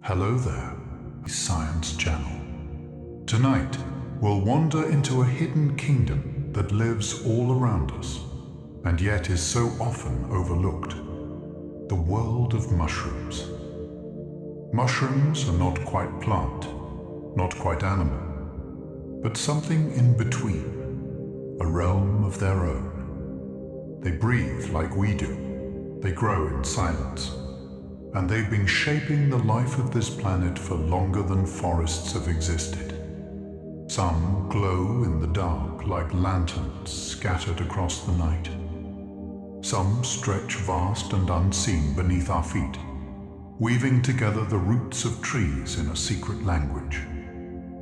Hello there, Science Channel. Tonight, we'll wander into a hidden kingdom that lives all around us, and yet is so often overlooked. The world of mushrooms. Mushrooms are not quite plant, not quite animal, but something in between, a realm of their own. They breathe like we do, they grow in silence, and they've been shaping the life of this planet for longer than forests have existed. Some glow in the dark like lanterns scattered across the night. Some stretch vast and unseen beneath our feet, weaving together the roots of trees in a secret language.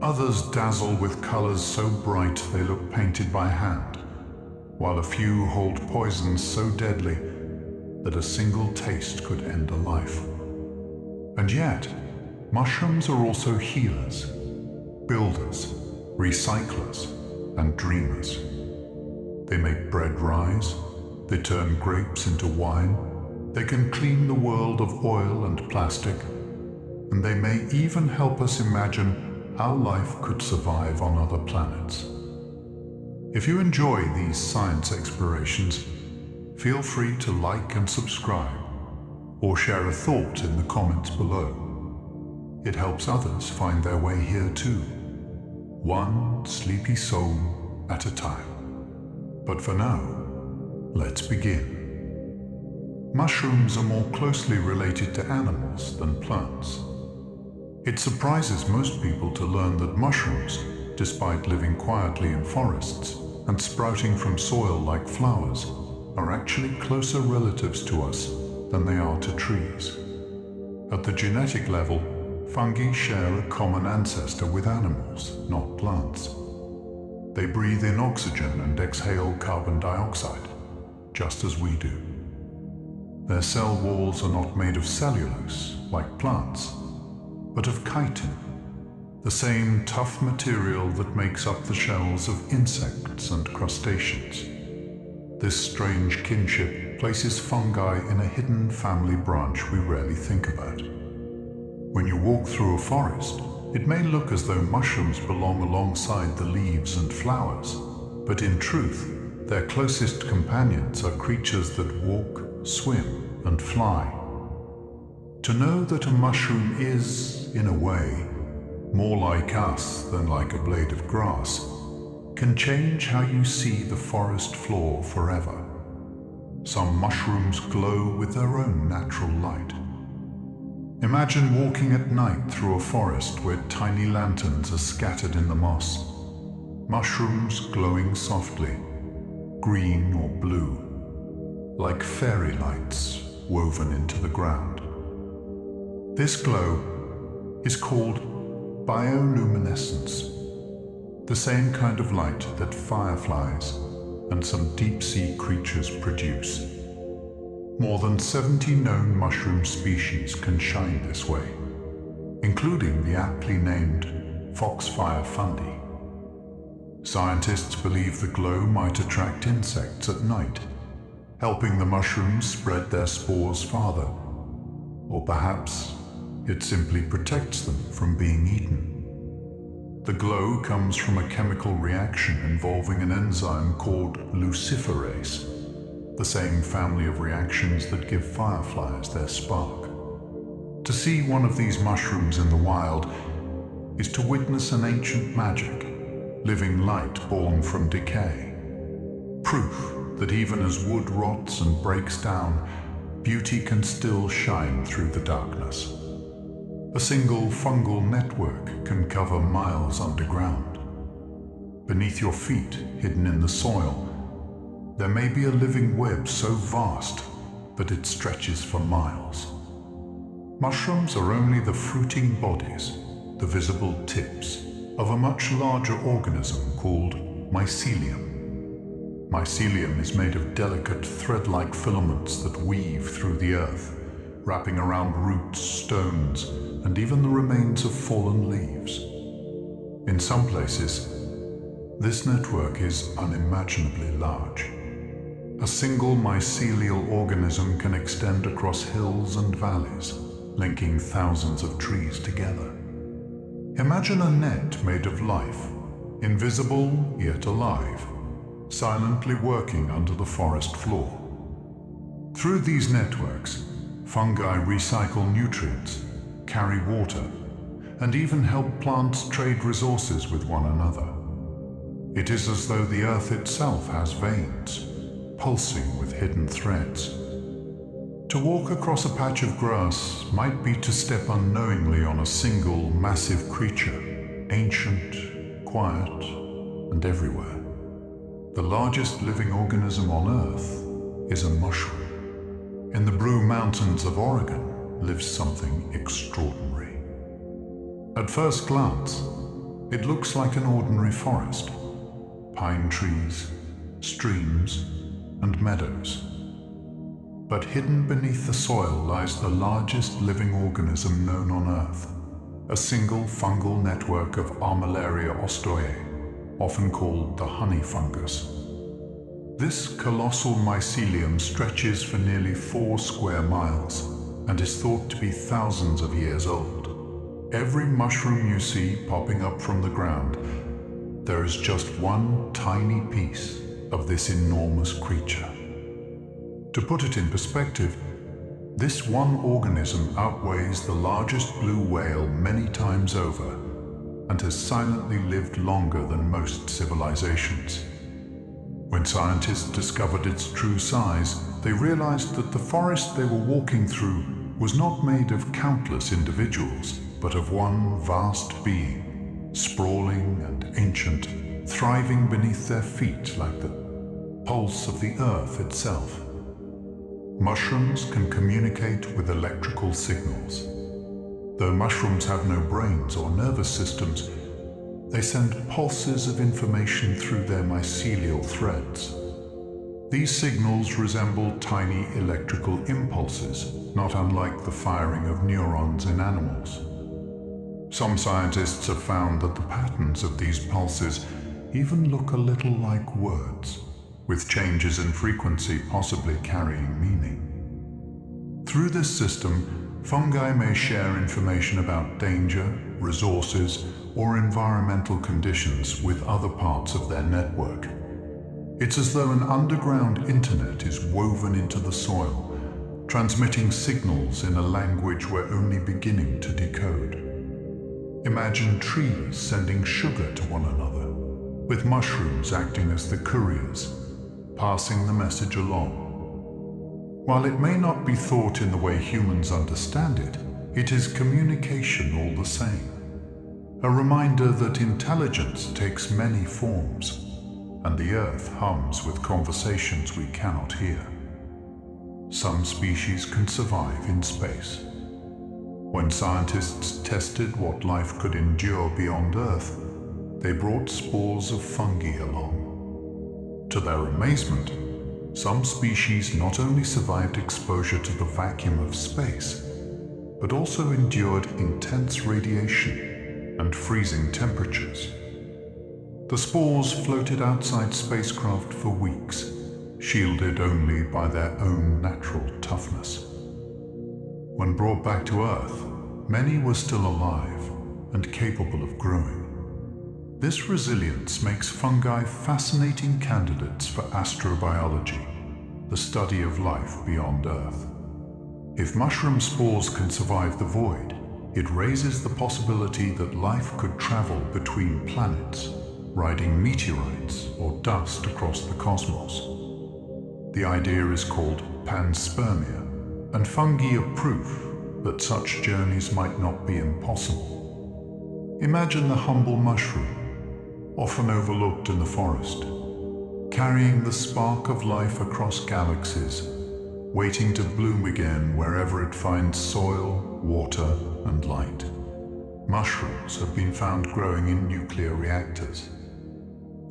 Others dazzle with colors so bright they look painted by hand, while a few hold poisons so deadly that a single taste could end a life. And yet, mushrooms are also healers, builders, recyclers, and dreamers. They make bread rise, they turn grapes into wine, they can clean the world of oil and plastic, and they may even help us imagine how life could survive on other planets. If you enjoy these science explorations, feel free to like and subscribe, or share a thought in the comments below. It helps others find their way here too, one sleepy soul at a time. But for now, let's begin. Mushrooms are more closely related to animals than plants. It surprises most people to learn that mushrooms, despite living quietly in forests and sprouting from soil like flowers, are actually closer relatives to us than they are to trees. At the genetic level, fungi share a common ancestor with animals, not plants. They breathe in oxygen and exhale carbon dioxide, just as we do. Their cell walls are not made of cellulose, like plants, but of chitin, the same tough material that makes up the shells of insects and crustaceans. This strange kinship places fungi in a hidden family branch we rarely think about. When you walk through a forest, it may look as though mushrooms belong alongside the leaves and flowers, but in truth, their closest companions are creatures that walk, swim, and fly. To know that a mushroom is, in a way, more like us than like a blade of grass, can change how you see the forest floor forever. Some mushrooms glow with their own natural light. Imagine walking at night through a forest where tiny lanterns are scattered in the moss. Mushrooms glowing softly, green or blue, like fairy lights woven into the ground. This glow is called bioluminescence, the same kind of light that fireflies and some deep-sea creatures produce. More than 70 known mushroom species can shine this way, including the aptly named foxfire fungi. Scientists believe the glow might attract insects at night, helping the mushrooms spread their spores farther, or perhaps it simply protects them from being eaten. The glow comes from a chemical reaction involving an enzyme called luciferase, the same family of reactions that give fireflies their spark. To see one of these mushrooms in the wild is to witness an ancient magic, living light born from decay. Proof that even as wood rots and breaks down, beauty can still shine through the darkness. A single fungal network can cover miles underground. Beneath your feet, hidden in the soil, there may be a living web so vast that it stretches for miles. Mushrooms are only the fruiting bodies, the visible tips, of a much larger organism called mycelium. Mycelium is made of delicate thread-like filaments that weave through the earth, wrapping around roots, stones, and even the remains of fallen leaves. In some places, this network is unimaginably large. A single mycelial organism can extend across hills and valleys, linking thousands of trees together. Imagine a net made of life, invisible yet alive, silently working under the forest floor. Through these networks, fungi recycle nutrients, carry water, and even help plants trade resources with one another. It is as though the earth itself has veins, pulsing with hidden threads. To walk across a patch of grass might be to step unknowingly on a single massive creature, ancient, quiet, and everywhere. The largest living organism on Earth is a mushroom. In the Blue Mountains of Oregon lives something extraordinary. At first glance, it looks like an ordinary forest. Pine trees, streams, and meadows. But hidden beneath the soil lies the largest living organism known on Earth, a single fungal network of Armillaria ostoyae, often called the honey fungus. This colossal mycelium stretches for nearly 4 square miles and is thought to be thousands of years old. Every mushroom you see popping up from the ground, there is just one tiny piece of this enormous creature. To put it in perspective, this one organism outweighs the largest blue whale many times over and has silently lived longer than most civilizations. When scientists discovered its true size, they realized that the forest they were walking through was not made of countless individuals, but of one vast being, sprawling and ancient, thriving beneath their feet like the pulse of the earth itself. Mushrooms can communicate with electrical signals. Though mushrooms have no brains or nervous systems, they send pulses of information through their mycelial threads. These signals resemble tiny electrical impulses, not unlike the firing of neurons in animals. Some scientists have found that the patterns of these pulses even look a little like words, with changes in frequency possibly carrying meaning. Through this system, fungi may share information about danger, resources, or environmental conditions with other parts of their network. It's as though an underground internet is woven into the soil, transmitting signals in a language we're only beginning to decode. Imagine trees sending sugar to one another, with mushrooms acting as the couriers, passing the message along. While it may not be thought in the way humans understand it, it is communication all the same. A reminder that intelligence takes many forms, and the Earth hums with conversations we cannot hear. Some species can survive in space. When scientists tested what life could endure beyond Earth, they brought spores of fungi along. To their amazement, some species not only survived exposure to the vacuum of space, but also endured intense radiation and freezing temperatures. The spores floated outside spacecraft for weeks, shielded only by their own natural toughness. When brought back to Earth, many were still alive and capable of growing. This resilience makes fungi fascinating candidates for astrobiology, the study of life beyond Earth. If mushroom spores can survive the void, it raises the possibility that life could travel between planets, riding meteorites or dust across the cosmos. The idea is called panspermia, and fungi are proof that such journeys might not be impossible. Imagine the humble mushroom, often overlooked in the forest, carrying the spark of life across galaxies, waiting to bloom again wherever it finds soil, water, and light. Mushrooms have been found growing in nuclear reactors.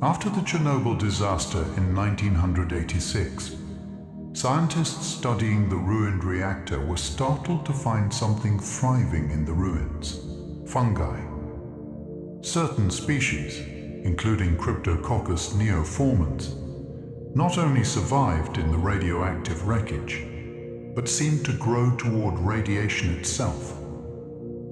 After the Chernobyl disaster in 1986, scientists studying the ruined reactor were startled to find something thriving in the ruins: fungi. Certain species, including Cryptococcus neoformans, not only survived in the radioactive wreckage, but seem to grow toward radiation itself.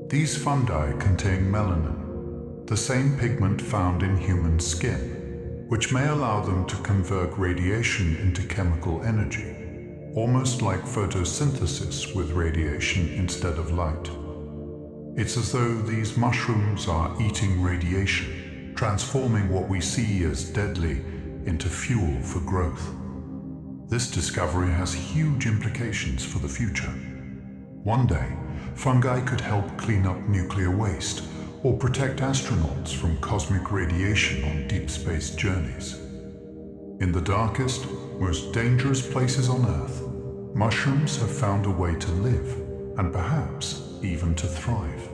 These fungi contain melanin, the same pigment found in human skin, which may allow them to convert radiation into chemical energy, almost like photosynthesis with radiation instead of light. It's as though these mushrooms are eating radiation, transforming what we see as deadly into fuel for growth. This discovery has huge implications for the future. One day, fungi could help clean up nuclear waste or protect astronauts from cosmic radiation on deep space journeys. In the darkest, most dangerous places on Earth, mushrooms have found a way to live, and perhaps even to thrive.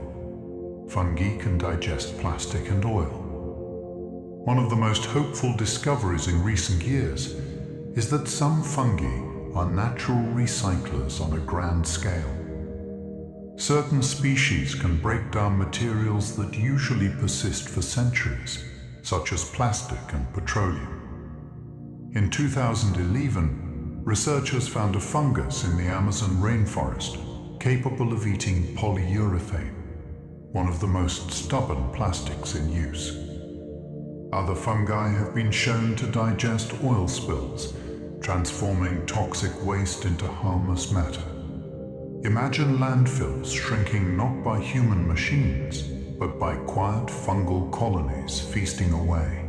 Fungi can digest plastic and oil. One of the most hopeful discoveries in recent years is that some fungi are natural recyclers on a grand scale. Certain species can break down materials that usually persist for centuries, such as plastic and petroleum. In 2011, researchers found a fungus in the Amazon rainforest capable of eating polyurethane, one of the most stubborn plastics in use. Other fungi have been shown to digest oil spills, transforming toxic waste into harmless matter. Imagine landfills shrinking not by human machines, but by quiet fungal colonies feasting away.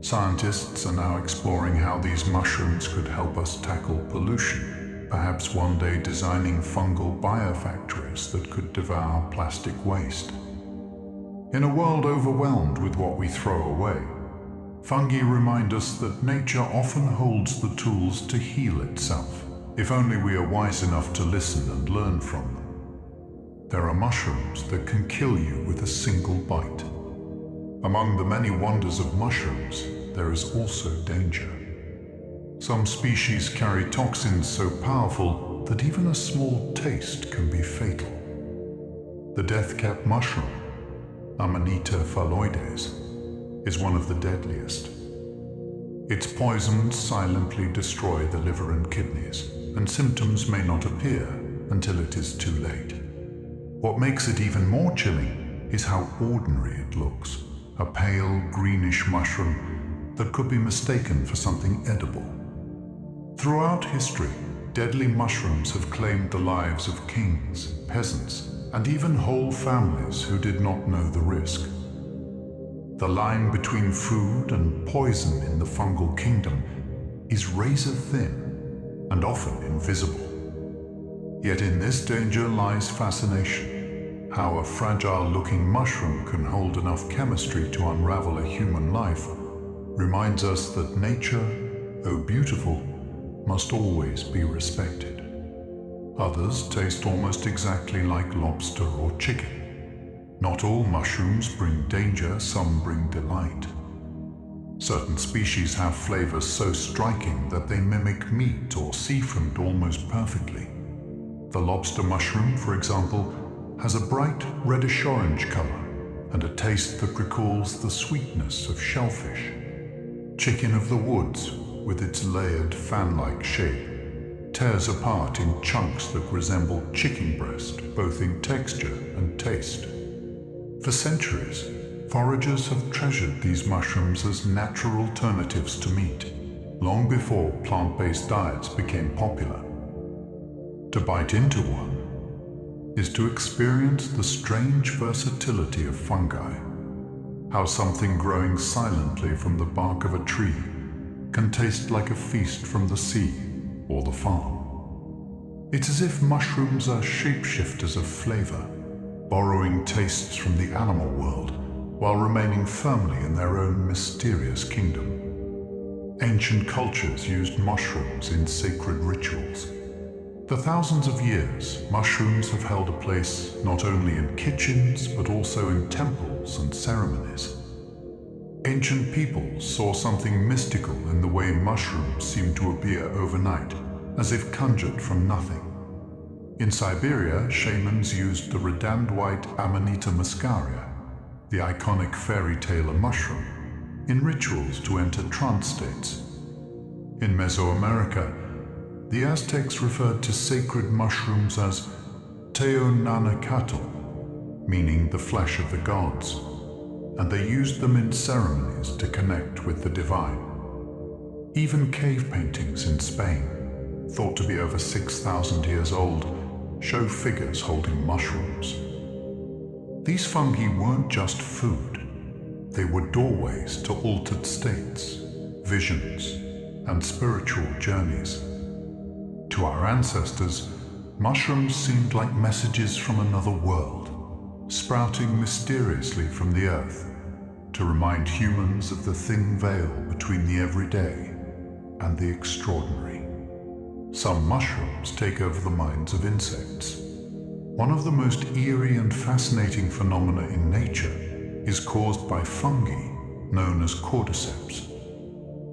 Scientists are now exploring how these mushrooms could help us tackle pollution, perhaps one day designing fungal biofactories that could devour plastic waste. In a world overwhelmed with what we throw away, fungi remind us that nature often holds the tools to heal itself, if only we are wise enough to listen and learn from them. There are mushrooms that can kill you with a single bite. Among the many wonders of mushrooms, there is also danger. Some species carry toxins so powerful that even a small taste can be fatal. The death-cap mushroom, Amanita phalloides, is one of the deadliest. Its poisons silently destroy the liver and kidneys, and symptoms may not appear until it is too late. What makes it even more chilling is how ordinary it looks, a pale greenish mushroom that could be mistaken for something edible. Throughout history, deadly mushrooms have claimed the lives of kings, peasants, and even whole families who did not know the risk. The line between food and poison in the fungal kingdom is razor thin and often invisible. Yet in this danger lies fascination. How a fragile-looking mushroom can hold enough chemistry to unravel a human life reminds us that nature, though beautiful, must always be respected. Others taste almost exactly like lobster or chicken. Not all mushrooms bring danger, some bring delight. Certain species have flavors so striking that they mimic meat or seafood almost perfectly. The lobster mushroom, for example, has a bright reddish-orange color and a taste that recalls the sweetness of shellfish. Chicken of the woods, with its layered fan-like shape, tears apart in chunks that resemble chicken breast, both in texture and taste. For centuries, foragers have treasured these mushrooms as natural alternatives to meat, long before plant-based diets became popular. To bite into one is to experience the strange versatility of fungi, how something growing silently from the bark of a tree can taste like a feast from the sea or the farm. It's as if mushrooms are shapeshifters of flavor, borrowing tastes from the animal world while remaining firmly in their own mysterious kingdom. Ancient cultures used mushrooms in sacred rituals. For thousands of years, mushrooms have held a place not only in kitchens but also in temples and ceremonies. Ancient peoples saw something mystical in the way mushrooms seemed to appear overnight, as if conjured from nothing. In Siberia, shamans used the redand white Amanita muscaria, the iconic fairy tale mushroom, in rituals to enter trance states. In Mesoamerica, The Aztecs referred to sacred mushrooms as teonanacatl, meaning the flesh of the gods, and they used them in ceremonies to connect with the divine. Even cave paintings in Spain, thought to be over 6,000 years old, show figures holding mushrooms. These fungi weren't just food. They were doorways to altered states, visions, and spiritual journeys. To our ancestors, mushrooms seemed like messages from another world, sprouting mysteriously from the earth to remind humans of the thin veil between the everyday and the extraordinary. Some mushrooms take over the minds of insects. One of the most eerie and fascinating phenomena in nature is caused by fungi known as cordyceps.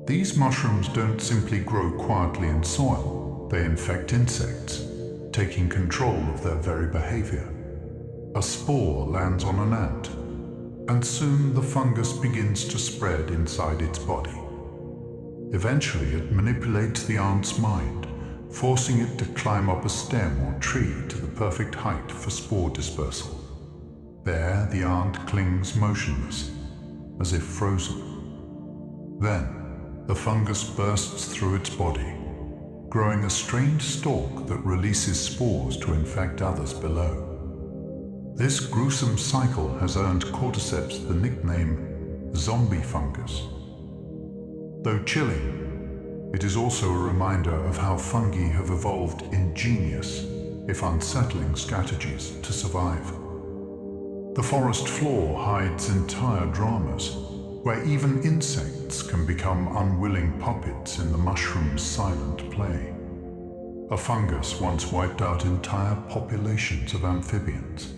These mushrooms don't simply grow quietly in soil, they infect insects, taking control of their very behavior. A spore lands on an ant, and soon the fungus begins to spread inside its body. Eventually, it manipulates the ant's mind, forcing it to climb up a stem or tree to the perfect height for spore dispersal. There, the ant clings motionless, as if frozen. Then, the fungus bursts through its body, growing a strange stalk that releases spores to infect others below. This gruesome cycle has earned cordyceps the nickname zombie fungus. Though chilling, it is also a reminder of how fungi have evolved ingenious, if unsettling, strategies to survive. The forest floor hides entire dramas, where even insects can become unwilling puppets in the mushroom's silent play. A fungus once wiped out entire populations of amphibians.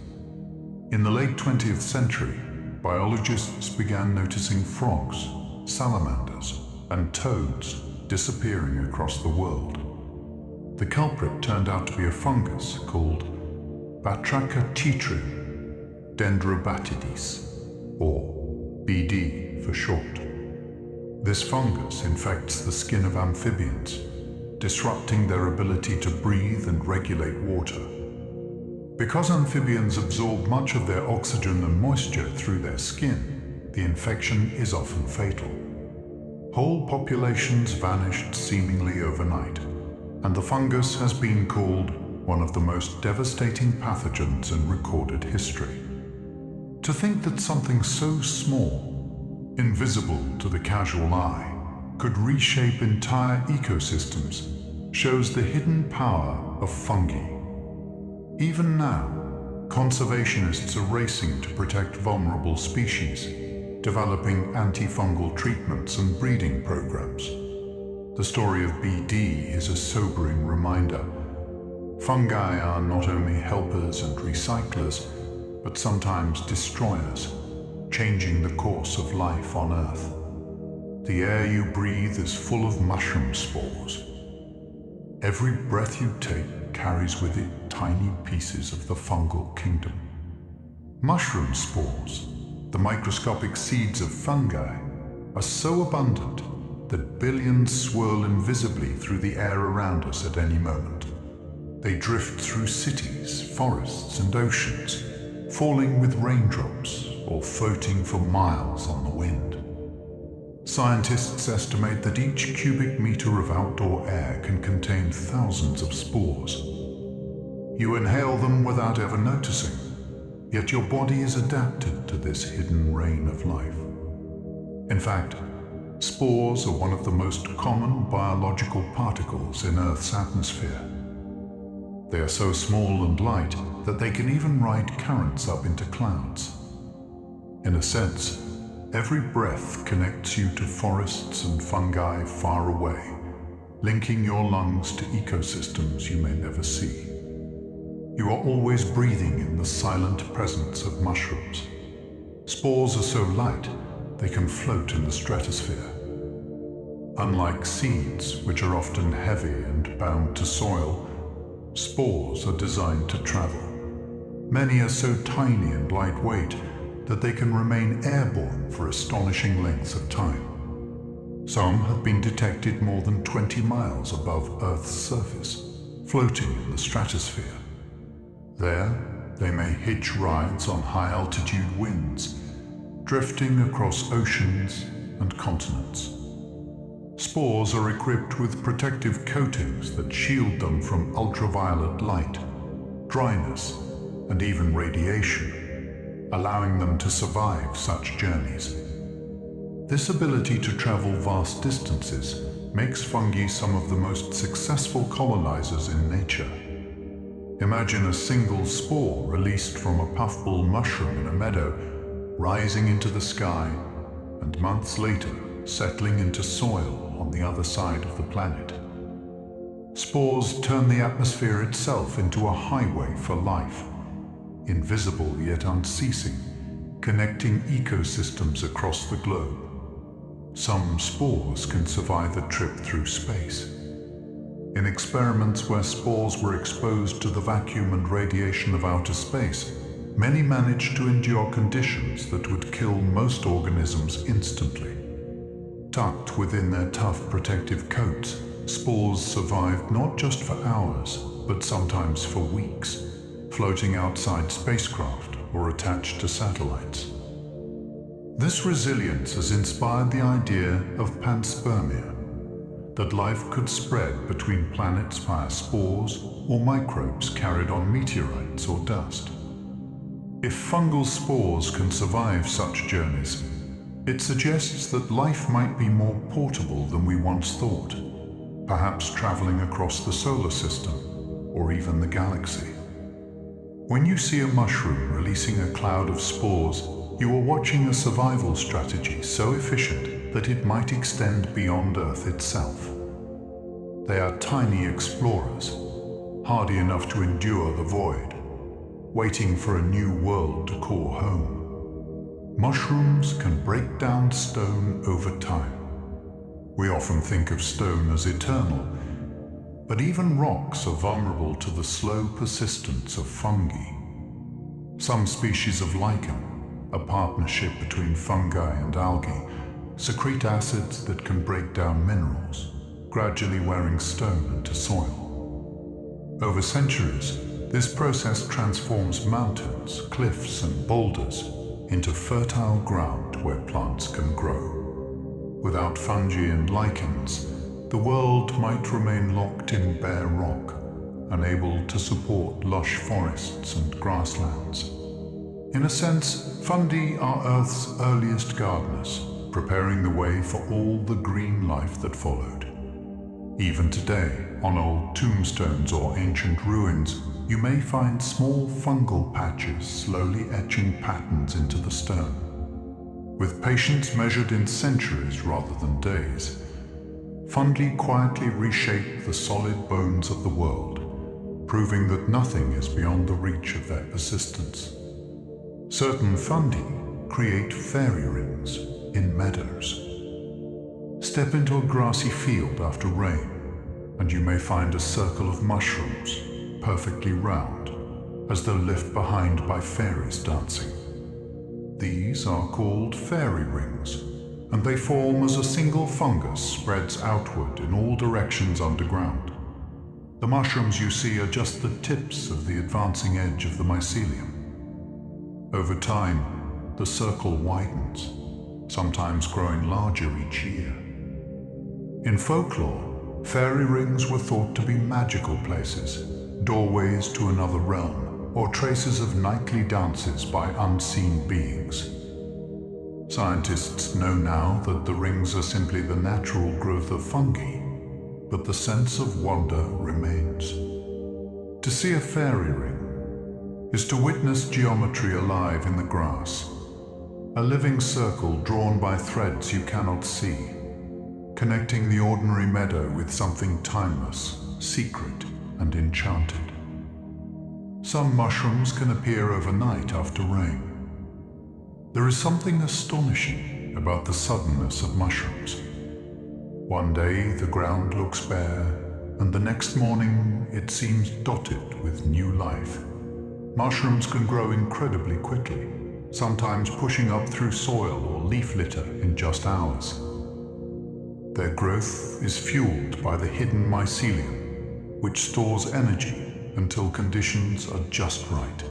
In the late 20th century, biologists began noticing frogs, salamanders, and toads disappearing across the world. The culprit turned out to be a fungus called Batrachoteuthis dendrobatidis, or BD for short. This fungus infects the skin of amphibians, disrupting their ability to breathe and regulate water. Because amphibians absorb much of their oxygen and moisture through their skin, the infection is often fatal. Whole populations vanished seemingly overnight, and the fungus has been called one of the most devastating pathogens in recorded history. To think that something so small, invisible to the casual eye, could reshape entire ecosystems shows the hidden power of fungi. Even now, conservationists are racing to protect vulnerable species, developing antifungal treatments and breeding programs. The story of BD is a sobering reminder. Fungi are not only helpers and recyclers, but sometimes destroyers, changing the course of life on Earth. The air you breathe is full of mushroom spores. Every breath you take carries with it tiny pieces of the fungal kingdom. Mushroom spores, the microscopic seeds of fungi, are so abundant that billions swirl invisibly through the air around us at any moment. They drift through cities, forests, and oceans, falling with raindrops or floating for miles on the wind. Scientists estimate that each cubic meter of outdoor air can contain thousands of spores. You inhale them without ever noticing, yet your body is adapted to this hidden rain of life. In fact, spores are one of the most common biological particles in Earth's atmosphere. They are so small and light that they can even ride currents up into clouds. In a sense, every breath connects you to forests and fungi far away, linking your lungs to ecosystems you may never see. You are always breathing in the silent presence of mushrooms. Spores are so light, they can float in the stratosphere. Unlike seeds, which are often heavy and bound to soil, spores are designed to travel. Many are so tiny and lightweight that they can remain airborne for astonishing lengths of time. Some have been detected more than 20 miles above Earth's surface, floating in the stratosphere. There, they may hitch rides on high-altitude winds, drifting across oceans and continents. Spores are equipped with protective coatings that shield them from ultraviolet light, dryness, and even radiation, allowing them to survive such journeys. This ability to travel vast distances makes fungi some of the most successful colonizers in nature. Imagine a single spore released from a puffball mushroom in a meadow, rising into the sky, and months later settling into soil on the other side of the planet. Spores turn the atmosphere itself into a highway for life, invisible yet unceasing, connecting ecosystems across the globe. Some spores can survive a trip through space. In experiments where spores were exposed to the vacuum and radiation of outer space, many managed to endure conditions that would kill most organisms instantly. Tucked within their tough protective coats, spores survived not just for hours, but sometimes for weeks, floating outside spacecraft or attached to satellites. This resilience has inspired the idea of panspermia, that life could spread between planets via spores or microbes carried on meteorites or dust. If fungal spores can survive such journeys, it suggests that life might be more portable than we once thought, perhaps traveling across the solar system or even the galaxy. When you see a mushroom releasing a cloud of spores, you are watching a survival strategy so efficient that it might extend beyond Earth itself. They are tiny explorers, hardy enough to endure the void, waiting for a new world to call home. Mushrooms can break down stone over time. We often think of stone as eternal, but even rocks are vulnerable to the slow persistence of fungi. Some species of lichen, a partnership between fungi and algae, secrete acids that can break down minerals, gradually wearing stone into soil. Over centuries, this process transforms mountains, cliffs, and boulders into fertile ground where plants can grow. Without fungi and lichens, the world might remain locked in bare rock, unable to support lush forests and grasslands. In a sense, fungi are Earth's earliest gardeners, preparing the way for all the green life that followed. Even today, on old tombstones or ancient ruins, you may find small fungal patches slowly etching patterns into the stone. With patience measured in centuries rather than days, fungi quietly reshape the solid bones of the world, proving that nothing is beyond the reach of their persistence. Certain fungi create fairy rings in meadows. Step into a grassy field after rain, and you may find a circle of mushrooms, perfectly round, as though left behind by fairies dancing. These are called fairy rings, and they form as a single fungus spreads outward in all directions underground. The mushrooms you see are just the tips of the advancing edge of the mycelium. Over time, the circle widens, sometimes growing larger each year. In folklore, fairy rings were thought to be magical places, doorways to another realm, or traces of nightly dances by unseen beings. Scientists know now that the rings are simply the natural growth of fungi, but the sense of wonder remains. To see a fairy ring is to witness geometry alive in the grass, a living circle drawn by threads you cannot see, connecting the ordinary meadow with something timeless, secret, and enchanted. Some mushrooms can appear overnight after rain. There is something astonishing about the suddenness of mushrooms. One day the ground looks bare, and the next morning it seems dotted with new life. Mushrooms can grow incredibly quickly, sometimes pushing up through soil or leaf litter in just hours. Their growth is fueled by the hidden mycelium, which stores energy until conditions are just right.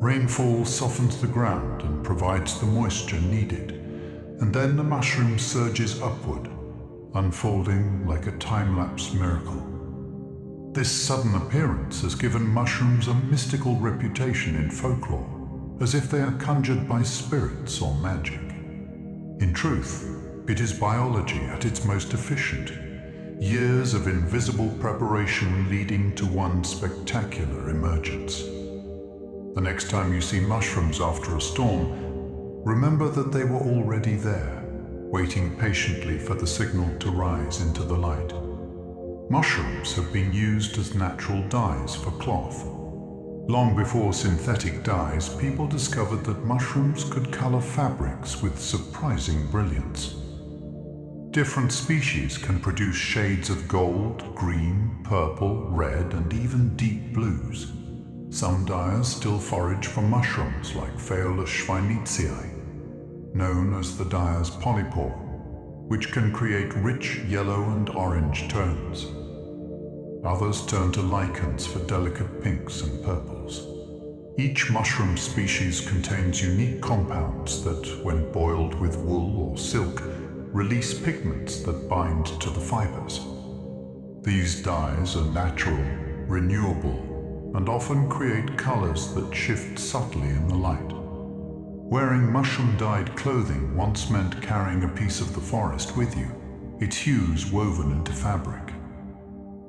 Rainfall softens the ground and provides the moisture needed, and then the mushroom surges upward, unfolding like a time-lapse miracle. This sudden appearance has given mushrooms a mystical reputation in folklore, as if they are conjured by spirits or magic. In truth, it is biology at its most efficient, years of invisible preparation leading to one spectacular emergence. The next time you see mushrooms after a storm, remember that they were already there, waiting patiently for the signal to rise into the light. Mushrooms have been used as natural dyes for cloth. Long before synthetic dyes, people discovered that mushrooms could color fabrics with surprising brilliance. Different species can produce shades of gold, green, purple, red, and even deep blues. Some dyers still forage for mushrooms like Phaeolus schweinitzii, known as the dyer's polypore, which can create rich yellow and orange tones. Others turn to lichens for delicate pinks and purples. Each mushroom species contains unique compounds that, when boiled with wool or silk, release pigments that bind to the fibers. These dyes are natural, renewable, and often create colors that shift subtly in the light. Wearing mushroom-dyed clothing once meant carrying a piece of the forest with you, its hues woven into fabric.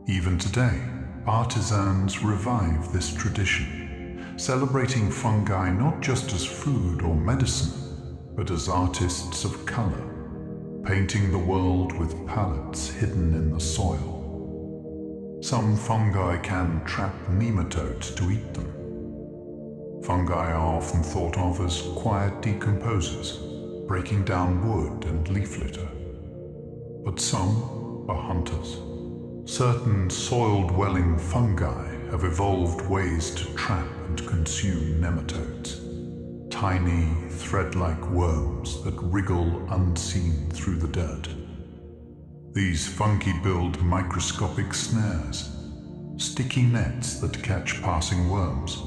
Even today, artisans revive this tradition, celebrating fungi not just as food or medicine, but as artists of color, painting the world with palettes hidden in the soil. Some fungi can trap nematodes to eat them. Fungi are often thought of as quiet decomposers, breaking down wood and leaf litter. But some are hunters. Certain soil-dwelling fungi have evolved ways to trap and consume nematodes, tiny, thread-like worms that wriggle unseen through the dirt. These fungi build microscopic snares, sticky nets that catch passing worms,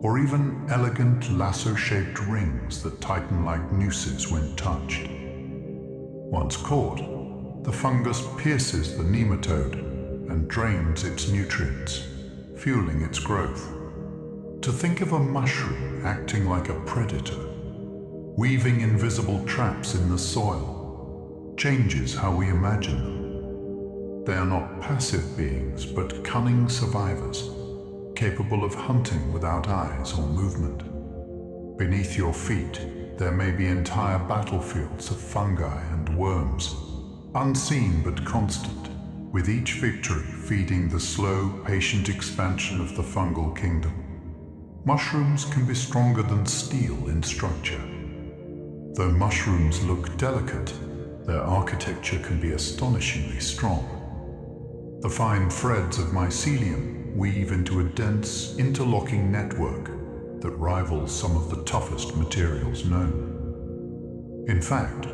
or even elegant lasso-shaped rings that tighten like nooses when touched. Once caught, the fungus pierces the nematode and drains its nutrients, fueling its growth. To think of a mushroom acting like a predator, weaving invisible traps in the soil, changes how we imagine them. They are not passive beings, but cunning survivors, capable of hunting without eyes or movement. Beneath your feet, there may be entire battlefields of fungi and worms, unseen but constant, with each victory feeding the slow, patient expansion of the fungal kingdom. Mushrooms can be stronger than steel in structure. Though mushrooms look delicate, their architecture can be astonishingly strong. The fine threads of mycelium weave into a dense, interlocking network that rivals some of the toughest materials known. In fact,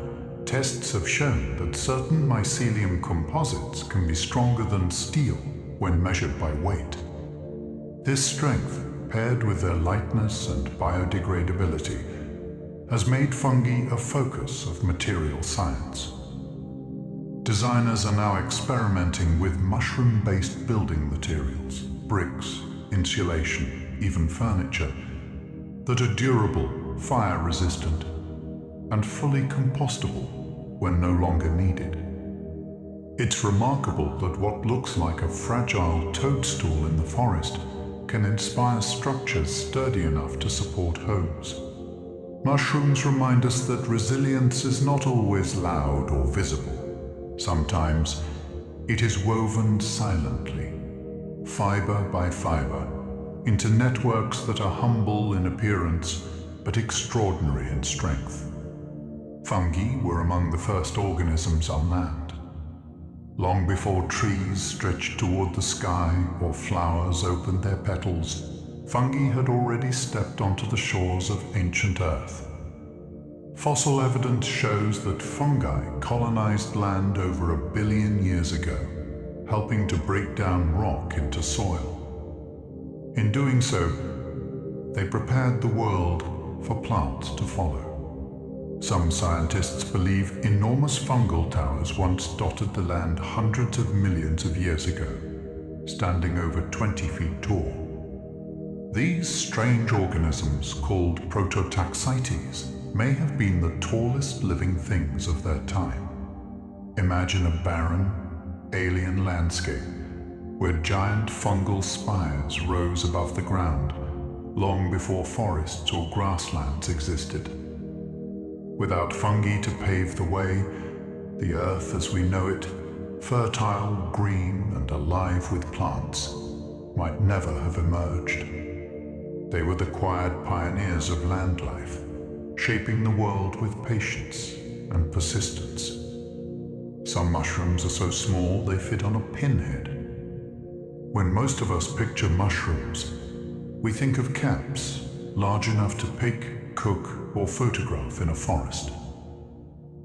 tests have shown that certain mycelium composites can be stronger than steel when measured by weight. This strength, paired with their lightness and biodegradability, has made fungi a focus of material science. Designers are now experimenting with mushroom-based building materials, bricks, insulation, even furniture, that are durable, fire-resistant, and fully compostable when no longer needed. It's remarkable that what looks like a fragile toadstool in the forest can inspire structures sturdy enough to support homes. Mushrooms remind us that resilience is not always loud or visible. Sometimes it is woven silently, fiber by fiber, into networks that are humble in appearance but extraordinary in strength. Fungi were among the first organisms on land. Long before trees stretched toward the sky or flowers opened their petals, fungi had already stepped onto the shores of ancient Earth. Fossil evidence shows that fungi colonized land over 1 billion years ago, helping to break down rock into soil. In doing so, they prepared the world for plants to follow. Some scientists believe enormous fungal towers once dotted the land hundreds of millions of years ago, standing over 20 feet tall. These strange organisms, called prototaxites, may have been the tallest living things of their time. Imagine a barren, alien landscape where giant fungal spires rose above the ground long before forests or grasslands existed. Without fungi to pave the way, the earth as we know it, fertile, green, and alive with plants, might never have emerged. They were the quiet pioneers of land life, shaping the world with patience and persistence. Some mushrooms are so small they fit on a pinhead. When most of us picture mushrooms, we think of caps large enough to pick, cook, or photograph in a forest.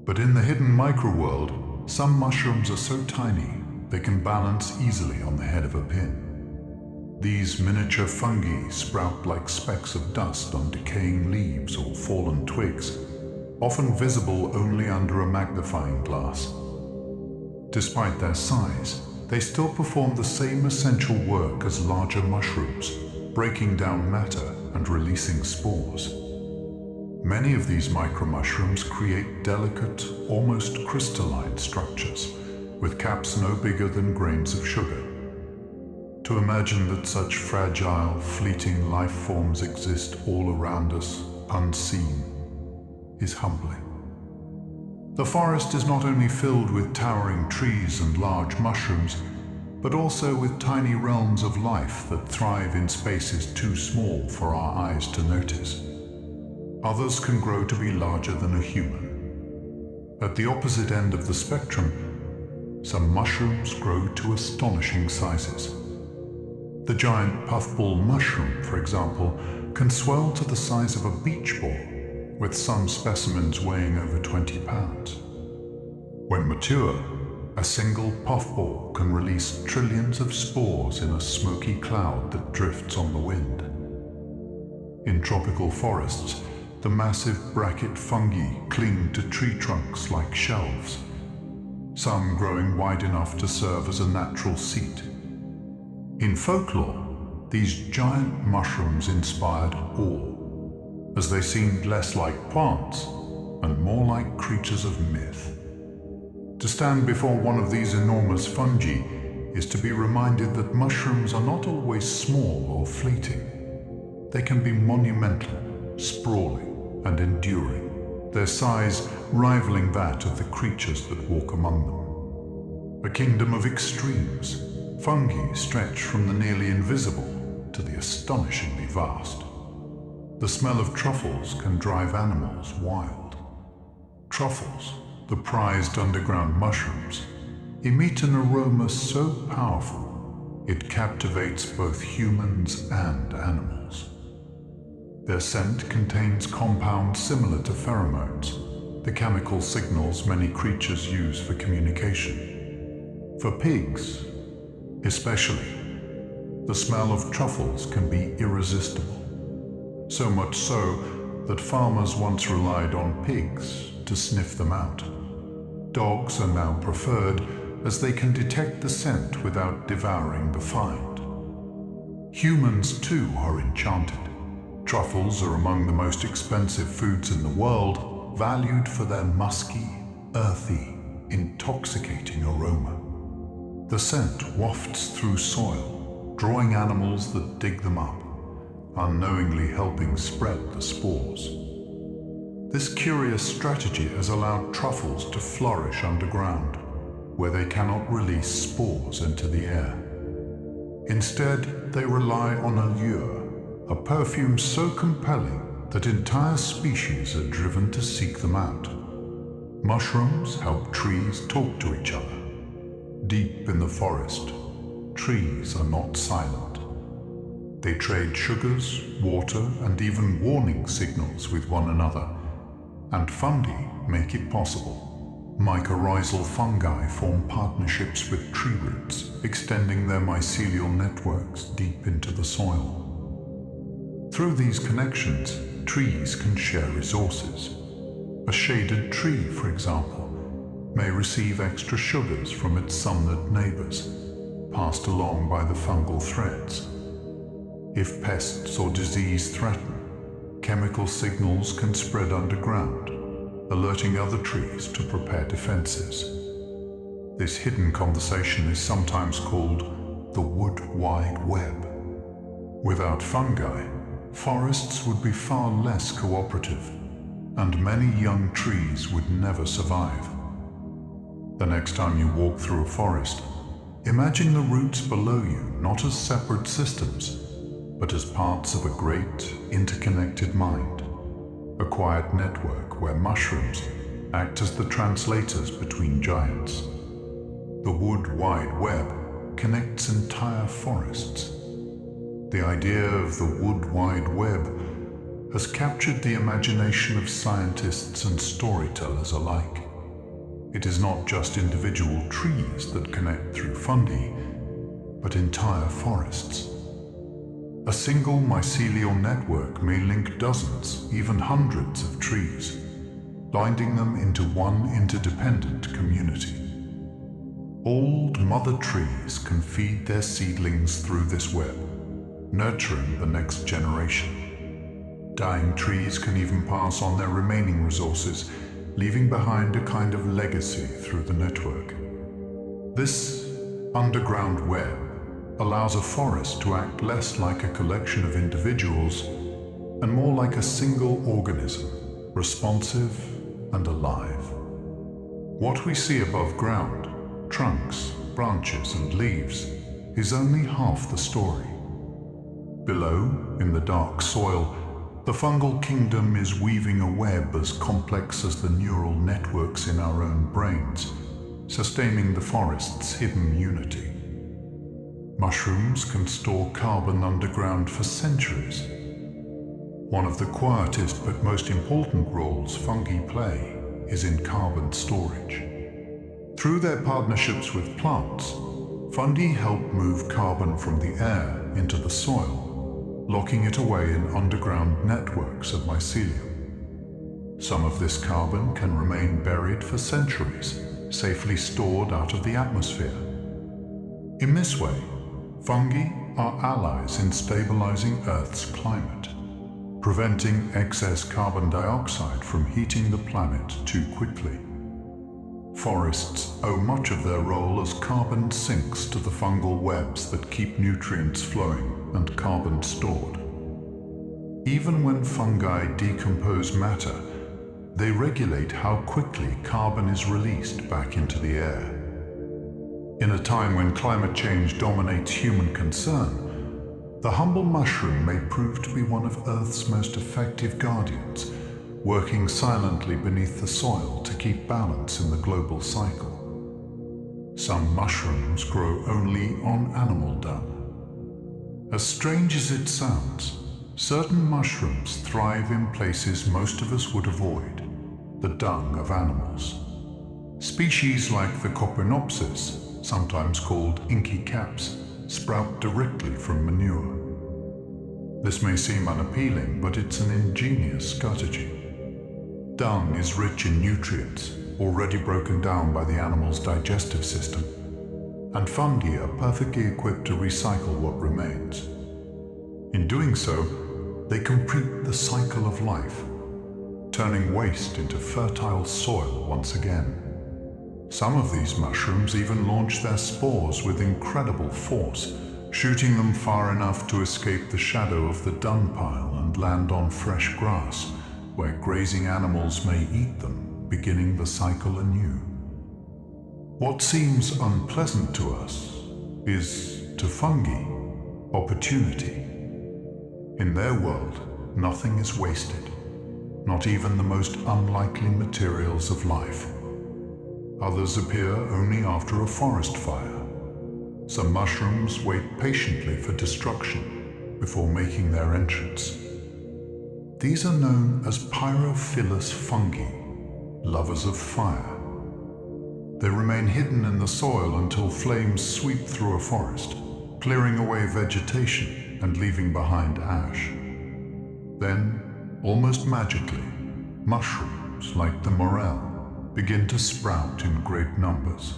But in the hidden microworld, some mushrooms are so tiny they can balance easily on the head of a pin. These miniature fungi sprout like specks of dust on decaying leaves or fallen twigs, often visible only under a magnifying glass. Despite their size, they still perform the same essential work as larger mushrooms, breaking down matter and releasing spores. Many of these micromushrooms create delicate, almost crystalline structures, with caps no bigger than grains of sugar. To imagine that such fragile, fleeting life forms exist all around us, unseen, is humbling. The forest is not only filled with towering trees and large mushrooms, but also with tiny realms of life that thrive in spaces too small for our eyes to notice. Others can grow to be larger than a human. At the opposite end of the spectrum, some mushrooms grow to astonishing sizes. The giant puffball mushroom, for example, can swell to the size of a beach ball, with some specimens weighing over 20 pounds. When mature, a single puffball can release trillions of spores in a smoky cloud that drifts on the wind. In tropical forests, the massive bracket fungi cling to tree trunks like shelves, some growing wide enough to serve as a natural seat. In folklore, these giant mushrooms inspired awe, as they seemed less like plants and more like creatures of myth. To stand before one of these enormous fungi is to be reminded that mushrooms are not always small or fleeting. They can be monumental, sprawling, and enduring, their size rivaling that of the creatures that walk among them. A kingdom of extremes. Fungi stretch from the nearly invisible to the astonishingly vast. The smell of truffles can drive animals wild. Truffles, the prized underground mushrooms, emit an aroma so powerful it captivates both humans and animals. Their scent contains compounds similar to pheromones, the chemical signals many creatures use for communication. For pigs, especially, the smell of truffles can be irresistible, so much so that farmers once relied on pigs to sniff them out. Dogs are now preferred as they can detect the scent without devouring the find. Humans too are enchanted. Truffles are among the most expensive foods in the world, valued for their musky, earthy, intoxicating aroma. The scent wafts through soil, drawing animals that dig them up, unknowingly helping spread the spores. This curious strategy has allowed truffles to flourish underground, where they cannot release spores into the air. Instead, they rely on a lure, a perfume so compelling that entire species are driven to seek them out. Mushrooms help trees talk to each other. Deep in the forest, trees are not silent. They trade sugars, water, and even warning signals with one another, and fungi make it possible. Mycorrhizal fungi form partnerships with tree roots, extending their mycelial networks deep into the soil. Through these connections, trees can share resources. A shaded tree, for example, may receive extra sugars from its sunlit neighbors, passed along by the fungal threads. If pests or disease threaten, chemical signals can spread underground, alerting other trees to prepare defenses. This hidden conversation is sometimes called the wood wide web. Without fungi, forests would be far less cooperative, and many young trees would never survive. The next time you walk through a forest, imagine the roots below you not as separate systems, but as parts of a great, interconnected mind. A quiet network where mushrooms act as the translators between giants. The wood wide web connects entire forests. The idea of the wood wide web has captured the imagination of scientists and storytellers alike. It is not just individual trees that connect through fungi, but entire forests. A single mycelial network may link dozens, even hundreds of trees, binding them into one interdependent community. Old mother trees can feed their seedlings through this web, nurturing the next generation. Dying trees can even pass on their remaining resources, leaving behind a kind of legacy through the network. This underground web allows a forest to act less like a collection of individuals and more like a single organism, responsive and alive. What we see above ground, trunks, branches and leaves, is only half the story. Below, in the dark soil, the fungal kingdom is weaving a web as complex as the neural networks in our own brains, sustaining the forest's hidden unity. Mushrooms can store carbon underground for centuries. One of the quietest but most important roles fungi play is in carbon storage. Through their partnerships with plants, fungi help move carbon from the air into the soil, locking it away in underground networks of mycelium. Some of this carbon can remain buried for centuries, safely stored out of the atmosphere. In this way, fungi are allies in stabilizing Earth's climate, preventing excess carbon dioxide from heating the planet too quickly. Forests owe much of their role as carbon sinks to the fungal webs that keep nutrients flowing and carbon stored. Even when fungi decompose matter, they regulate how quickly carbon is released back into the air. In a time when climate change dominates human concern, the humble mushroom may prove to be one of Earth's most effective guardians, working silently beneath the soil to keep balance in the global cycle. Some mushrooms grow only on animal dung. As strange as it sounds, certain mushrooms thrive in places most of us would avoid, the dung of animals. Species like the Coprinopsis, sometimes called inky caps, sprout directly from manure. This may seem unappealing, but it's an ingenious strategy. Dung is rich in nutrients, already broken down by the animal's digestive system, and fungi are perfectly equipped to recycle what remains. In doing so, they complete the cycle of life, turning waste into fertile soil once again. Some of these mushrooms even launch their spores with incredible force, shooting them far enough to escape the shadow of the dung pile and land on fresh grass, where grazing animals may eat them, beginning the cycle anew. What seems unpleasant to us is, to fungi, opportunity. In their world, nothing is wasted, not even the most unlikely materials of life. Others appear only after a forest fire. Some mushrooms wait patiently for destruction before making their entrance. These are known as pyrophilous fungi, lovers of fire. They remain hidden in the soil until flames sweep through a forest, clearing away vegetation and leaving behind ash. Then, almost magically, mushrooms like the morel begin to sprout in great numbers.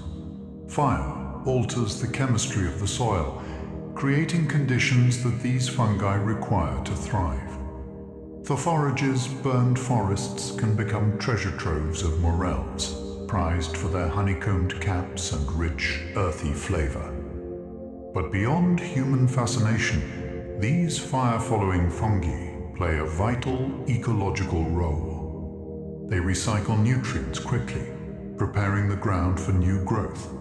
Fire alters the chemistry of the soil, creating conditions that these fungi require to thrive. For foragers, burned forests can become treasure troves of morels, prized for their honeycombed caps and rich, earthy flavor. But beyond human fascination, these fire-following fungi play a vital ecological role. They recycle nutrients quickly, preparing the ground for new growth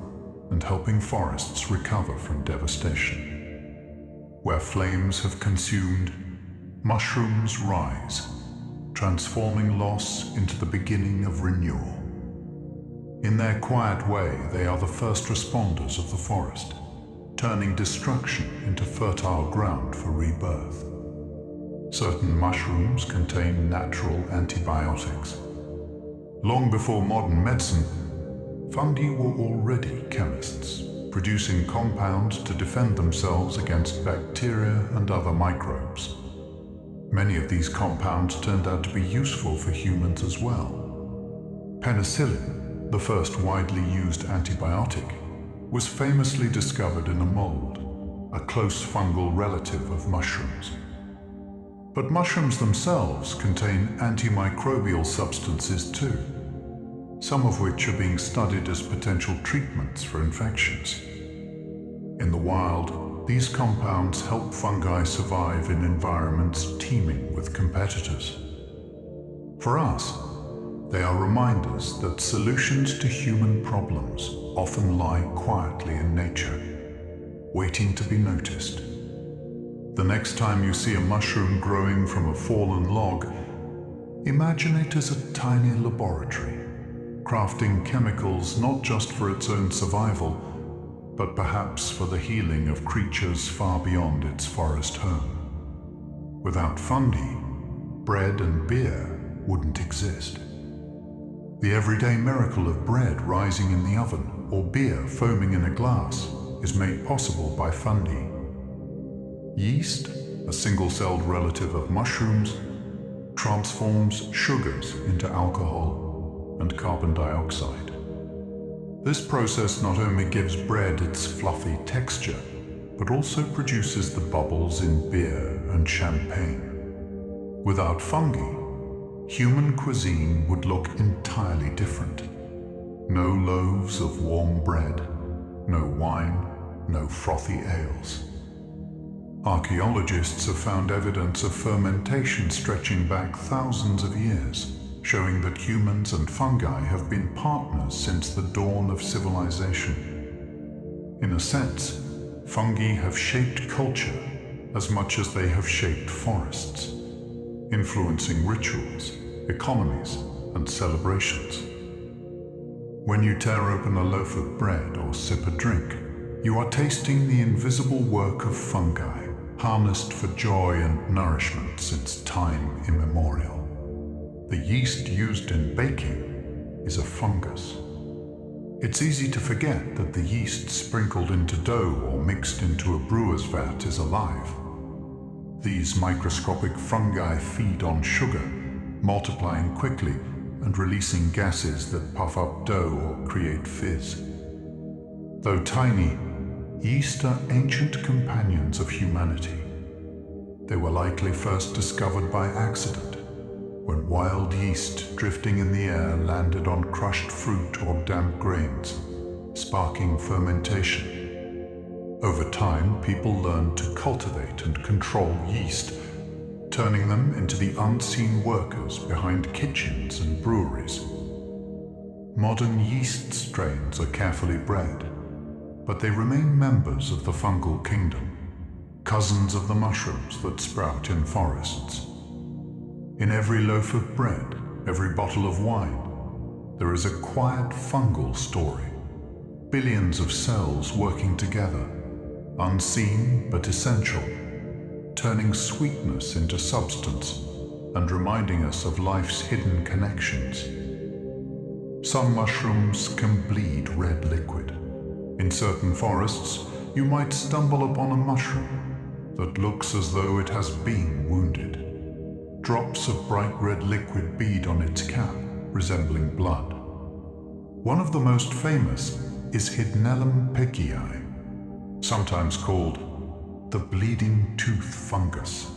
and helping forests recover from devastation. Where flames have consumed, mushrooms rise, transforming loss into the beginning of renewal. In their quiet way, they are the first responders of the forest, turning destruction into fertile ground for rebirth. Certain mushrooms contain natural antibiotics. Long before modern medicine, fungi were already chemists, producing compounds to defend themselves against bacteria and other microbes. Many of these compounds turned out to be useful for humans as well. Penicillin, the first widely used antibiotic, was famously discovered in a mold, a close fungal relative of mushrooms. But mushrooms themselves contain antimicrobial substances too, some of which are being studied as potential treatments for infections. In the wild, these compounds help fungi survive in environments teeming with competitors. For us, they are reminders that solutions to human problems often lie quietly in nature, waiting to be noticed. The next time you see a mushroom growing from a fallen log, imagine it as a tiny laboratory, crafting chemicals not just for its own survival, but perhaps for the healing of creatures far beyond its forest home. Without fungi, bread and beer wouldn't exist. The everyday miracle of bread rising in the oven or beer foaming in a glass is made possible by fungi. Yeast, a single-celled relative of mushrooms, transforms sugars into alcohol and carbon dioxide. This process not only gives bread its fluffy texture, but also produces the bubbles in beer and champagne. Without fungi, human cuisine would look entirely different. No loaves of warm bread, no wine, no frothy ales. Archaeologists have found evidence of fermentation stretching back thousands of years, showing that humans and fungi have been partners since the dawn of civilization. In a sense, fungi have shaped culture as much as they have shaped forests, influencing rituals, economies, and celebrations. When you tear open a loaf of bread or sip a drink, you are tasting the invisible work of fungi, harnessed for joy and nourishment since time immemorial. The yeast used in baking is a fungus. It's easy to forget that the yeast sprinkled into dough or mixed into a brewer's vat is alive. These microscopic fungi feed on sugar, multiplying quickly and releasing gases that puff up dough or create fizz. Though tiny, yeast are ancient companions of humanity. They were likely first discovered by accident, when wild yeast drifting in the air landed on crushed fruit or damp grains, sparking fermentation. Over time, people learned to cultivate and control yeast, turning them into the unseen workers behind kitchens and breweries. Modern yeast strains are carefully bred, but they remain members of the fungal kingdom, cousins of the mushrooms that sprout in forests. In every loaf of bread, every bottle of wine, there is a quiet fungal story. Billions of cells working together, unseen but essential, turning sweetness into substance, and reminding us of life's hidden connections. Some mushrooms can bleed red liquid. In certain forests, you might stumble upon a mushroom that looks as though it has been wounded. Drops of bright red liquid bead on its cap, resembling blood. One of the most famous is Hydnellum pekii, sometimes called the bleeding tooth fungus.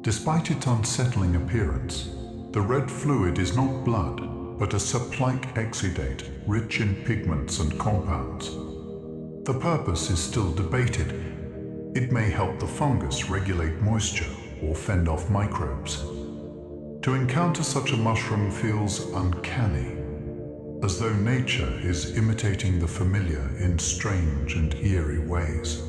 Despite its unsettling appearance, the red fluid is not blood, but a sap-like exudate rich in pigments and compounds. The purpose is still debated. It may help the fungus regulate moisture or fend off microbes. To encounter such a mushroom feels uncanny, as though nature is imitating the familiar in strange and eerie ways.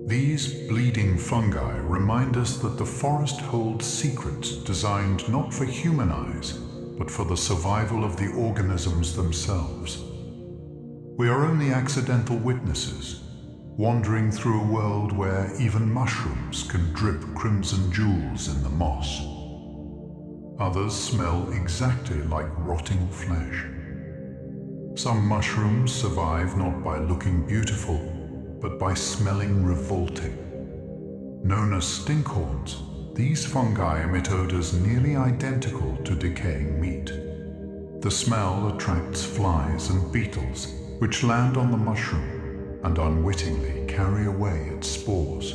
These bleeding fungi remind us that the forest holds secrets designed not for human eyes, but for the survival of the organisms themselves. We are only accidental witnesses, wandering through a world where even mushrooms can drip crimson jewels in the moss. Others smell exactly like rotting flesh. Some mushrooms survive not by looking beautiful, but by smelling revolting. Known as stinkhorns, these fungi emit odors nearly identical to decaying meat. The smell attracts flies and beetles, which land on the mushroom and unwittingly carry away its spores.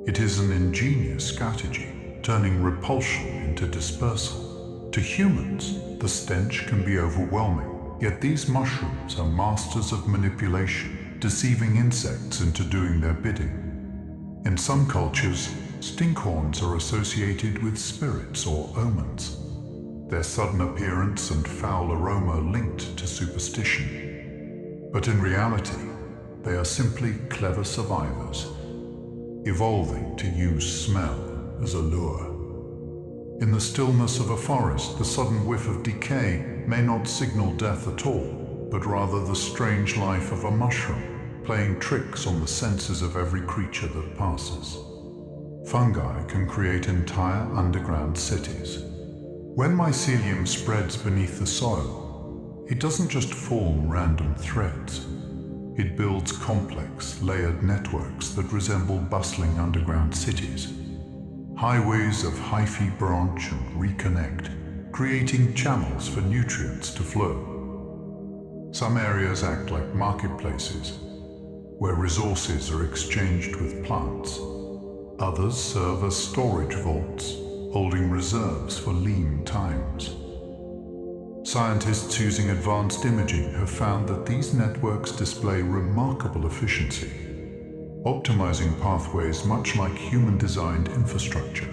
It is an ingenious strategy, turning repulsion into dispersal. To humans, the stench can be overwhelming, yet these mushrooms are masters of manipulation, deceiving insects into doing their bidding. In some cultures, stinkhorns are associated with spirits or omens, their sudden appearance and foul aroma linked to superstition. But in reality, they are simply clever survivors, evolving to use smell as a lure. In the stillness of a forest, the sudden whiff of decay may not signal death at all, but rather the strange life of a mushroom, playing tricks on the senses of every creature that passes. Fungi can create entire underground cities. When mycelium spreads beneath the soil, it doesn't just form random threads. It builds complex, layered networks that resemble bustling underground cities. Highways of hyphae branch and reconnect, creating channels for nutrients to flow. Some areas act like marketplaces, where resources are exchanged with plants. Others serve as storage vaults, holding reserves for lean times. Scientists using advanced imaging have found that these networks display remarkable efficiency, optimizing pathways much like human-designed infrastructure.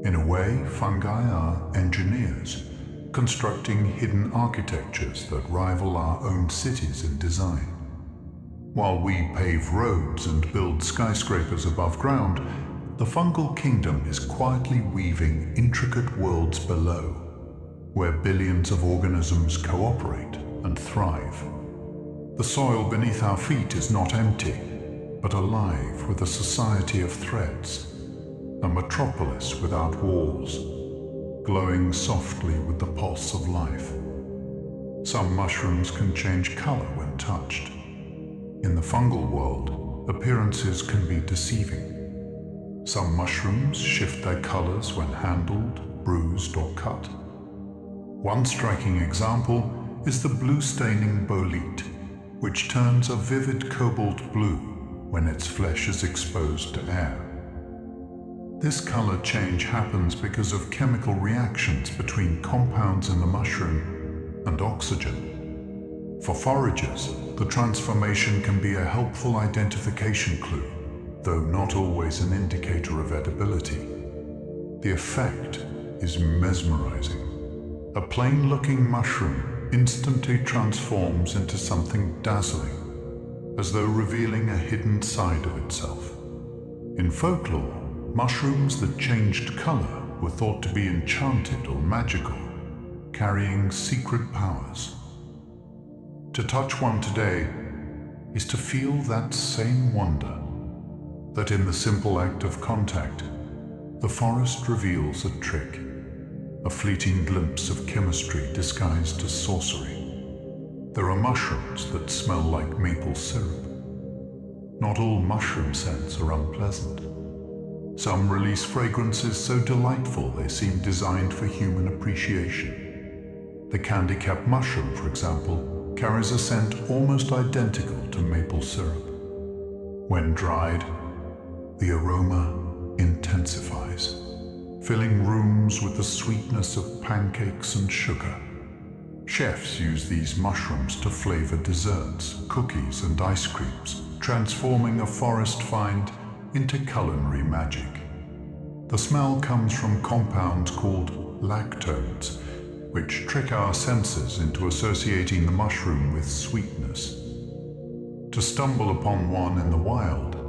In a way, fungi are engineers, constructing hidden architectures that rival our own cities in design. While we pave roads and build skyscrapers above ground, the fungal kingdom is quietly weaving intricate worlds below, where billions of organisms cooperate and thrive. The soil beneath our feet is not empty, but alive with a society of threads, a metropolis without walls, glowing softly with the pulse of life. Some mushrooms can change color when touched. In the fungal world, appearances can be deceiving. Some mushrooms shift their colors when handled, bruised, or cut. One striking example is the blue-staining bolete, which turns a vivid cobalt blue when its flesh is exposed to air. This color change happens because of chemical reactions between compounds in the mushroom and oxygen. For foragers, the transformation can be a helpful identification clue, though not always an indicator of edibility. The effect is mesmerizing. A plain-looking mushroom instantly transforms into something dazzling, as though revealing a hidden side of itself. In folklore, mushrooms that changed color were thought to be enchanted or magical, carrying secret powers. To touch one today is to feel that same wonder, that in the simple act of contact, the forest reveals a trick, a fleeting glimpse of chemistry disguised as sorcery. There are mushrooms that smell like maple syrup. Not all mushroom scents are unpleasant. Some release fragrances so delightful they seem designed for human appreciation. The candy cap mushroom, for example, carries a scent almost identical to maple syrup. When dried, the aroma intensifies, filling rooms with the sweetness of pancakes and sugar. Chefs use these mushrooms to flavor desserts, cookies, and ice creams, transforming a forest find into culinary magic. The smell comes from compounds called lactones, which trick our senses into associating the mushroom with sweetness. To stumble upon one in the wild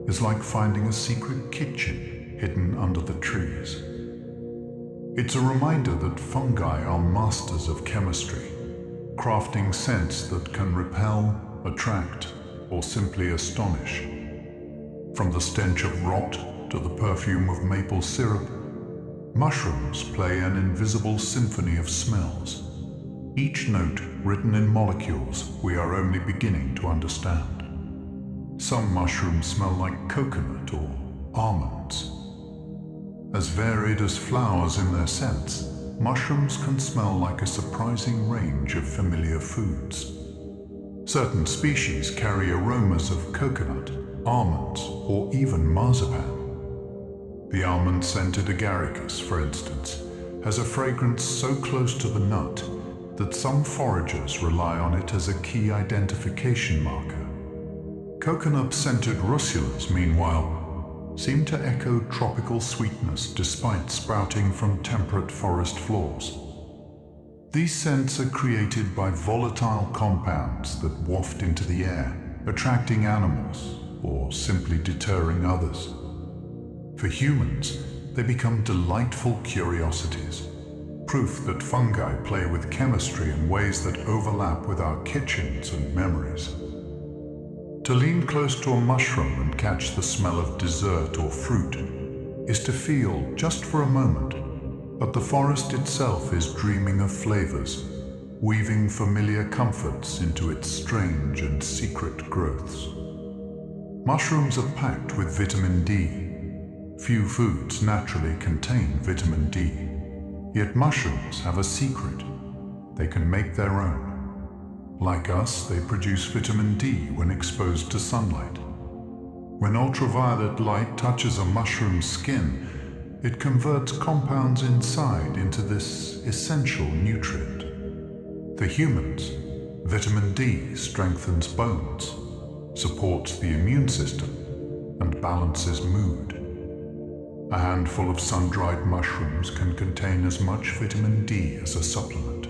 is like finding a secret kitchen hidden under the trees. It's a reminder that fungi are masters of chemistry, crafting scents that can repel, attract, or simply astonish. From the stench of rot to the perfume of maple syrup, mushrooms play an invisible symphony of smells, each note written in molecules we are only beginning to understand. Some mushrooms smell like coconut or almonds. As varied as flowers in their scents, mushrooms can smell like a surprising range of familiar foods. Certain species carry aromas of coconut, almonds, or even marzipan. The almond-scented agaricus, for instance, has a fragrance so close to the nut that some foragers rely on it as a key identification marker. Coconut-scented russulas, meanwhile, seem to echo tropical sweetness despite sprouting from temperate forest floors. These scents are created by volatile compounds that waft into the air, attracting animals or simply deterring others. For humans, they become delightful curiosities, proof that fungi play with chemistry in ways that overlap with our kitchens and memories. To lean close to a mushroom and catch the smell of dessert or fruit is to feel, just for a moment, that the forest itself is dreaming of flavors, weaving familiar comforts into its strange and secret growths. Mushrooms are packed with vitamin D. Few foods naturally contain vitamin D, yet mushrooms have a secret. They can make their own. Like us, they produce vitamin D when exposed to sunlight. When ultraviolet light touches a mushroom's skin, it converts compounds inside into this essential nutrient. For humans, vitamin D strengthens bones, supports the immune system, and balances mood. A handful of sun-dried mushrooms can contain as much vitamin D as a supplement.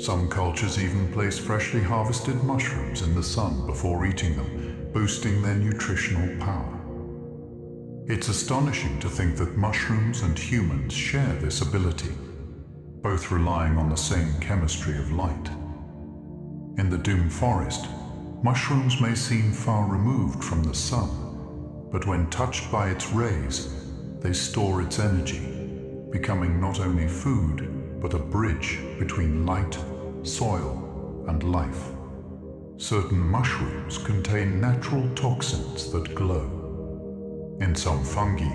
Some cultures even place freshly harvested mushrooms in the sun before eating them, boosting their nutritional power. It's astonishing to think that mushrooms and humans share this ability, both relying on the same chemistry of light. In the Doom Forest, mushrooms may seem far removed from the sun, but when touched by its rays, they store its energy, becoming not only food, but a bridge between light, soil, and life. Certain mushrooms contain natural toxins that glow. In some fungi,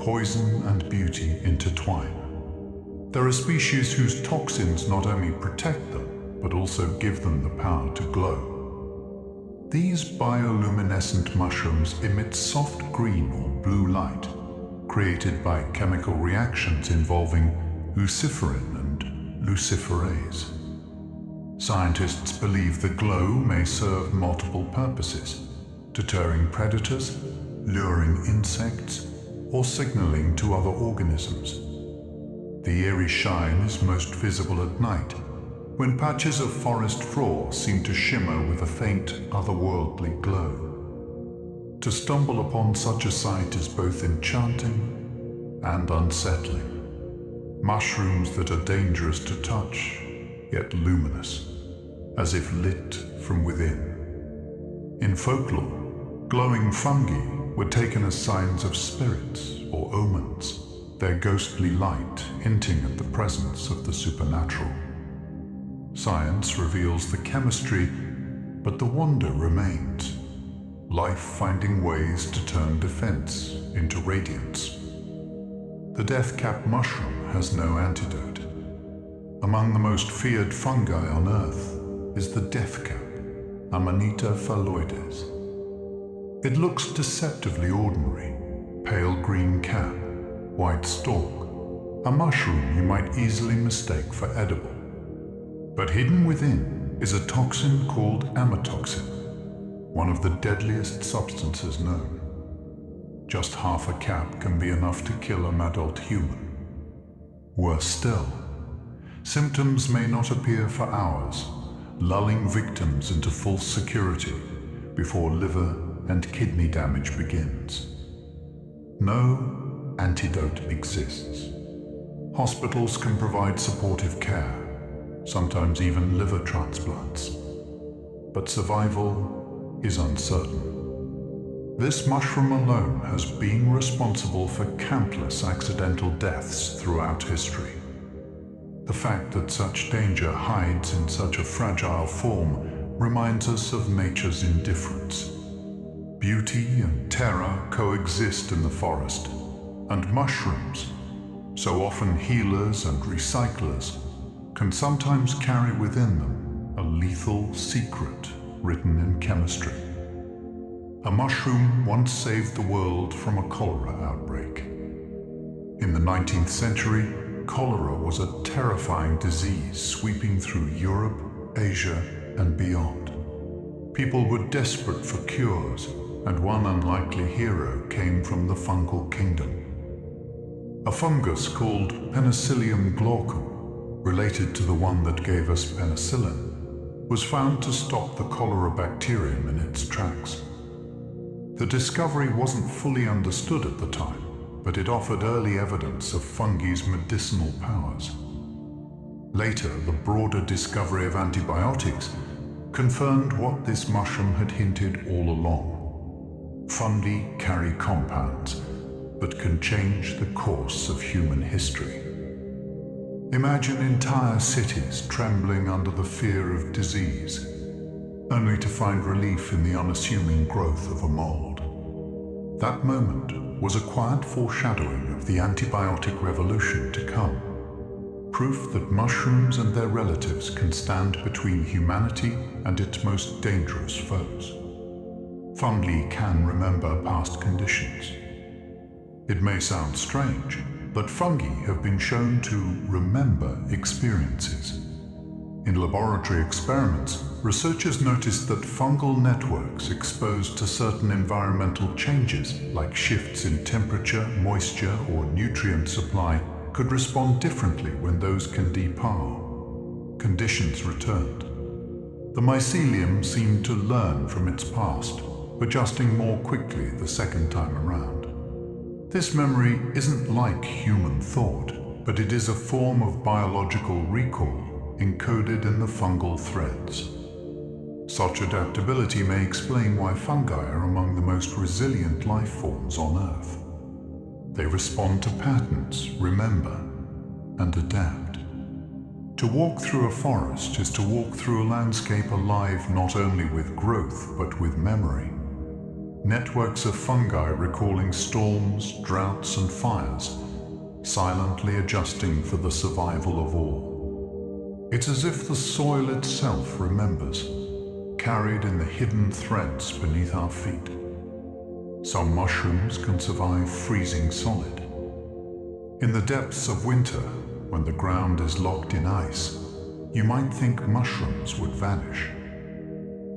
poison and beauty intertwine. There are species whose toxins not only protect them, but also give them the power to glow. These bioluminescent mushrooms emit soft green or blue light, created by chemical reactions involving luciferin and luciferase. Scientists believe the glow may serve multiple purposes, deterring predators, luring insects, or signaling to other organisms. The eerie shine is most visible at night, when patches of forest floor seem to shimmer with a faint, otherworldly glow. To stumble upon such a sight is both enchanting and unsettling. Mushrooms that are dangerous to touch, yet luminous, as if lit from within. In folklore, glowing fungi were taken as signs of spirits, or omens, their ghostly light hinting at the presence of the supernatural. Science reveals the chemistry, but the wonder remains. Life finding ways to turn defense into radiance. The death-cap mushroom has no antidote. Among the most feared fungi on Earth is the death cap, Amanita phalloides. It looks deceptively ordinary. Pale green cap, white stalk, a mushroom you might easily mistake for edible. But hidden within is a toxin called amatoxin, one of the deadliest substances known. Just half a cap can be enough to kill an adult human. Worse still, symptoms may not appear for hours, lulling victims into false security before liver and kidney damage begins. No antidote exists. Hospitals can provide supportive care, sometimes even liver transplants, but survival is uncertain. This mushroom alone has been responsible for countless accidental deaths throughout history. The fact that such danger hides in such a fragile form reminds us of nature's indifference. Beauty and terror coexist in the forest, and mushrooms, so often healers and recyclers, can sometimes carry within them a lethal secret written in chemistry. A mushroom once saved the world from a cholera outbreak. In the 19th century, cholera was a terrifying disease sweeping through Europe, Asia, and beyond. People were desperate for cures, and one unlikely hero came from the fungal kingdom. A fungus called Penicillium glaucum, related to the one that gave us penicillin, was found to stop the cholera bacterium in its tracks. The discovery wasn't fully understood at the time, but it offered early evidence of fungi's medicinal powers. Later, the broader discovery of antibiotics confirmed what this mushroom had hinted all along. Fungi carry compounds, but can change the course of human history. Imagine entire cities trembling under the fear of disease, only to find relief in the unassuming growth of a mold. That moment was a quiet foreshadowing of the antibiotic revolution to come. Proof that mushrooms and their relatives can stand between humanity and its most dangerous foes. Fungi can remember past conditions. It may sound strange, but fungi have been shown to remember experiences. In laboratory experiments, researchers noticed that fungal networks exposed to certain environmental changes, like shifts in temperature, moisture, or nutrient supply, could respond differently when those can depower. Conditions returned. The mycelium seemed to learn from its past, adjusting more quickly the second time around. This memory isn't like human thought, but it is a form of biological recall encoded in the fungal threads. Such adaptability may explain why fungi are among the most resilient life forms on Earth. They respond to patterns, remember, and adapt. To walk through a forest is to walk through a landscape alive not only with growth, but with memory. Networks of fungi recalling storms, droughts, and fires, silently adjusting for the survival of all. It's as if the soil itself remembers, carried in the hidden threads beneath our feet. Some mushrooms can survive freezing solid. In the depths of winter, when the ground is locked in ice, you might think mushrooms would vanish.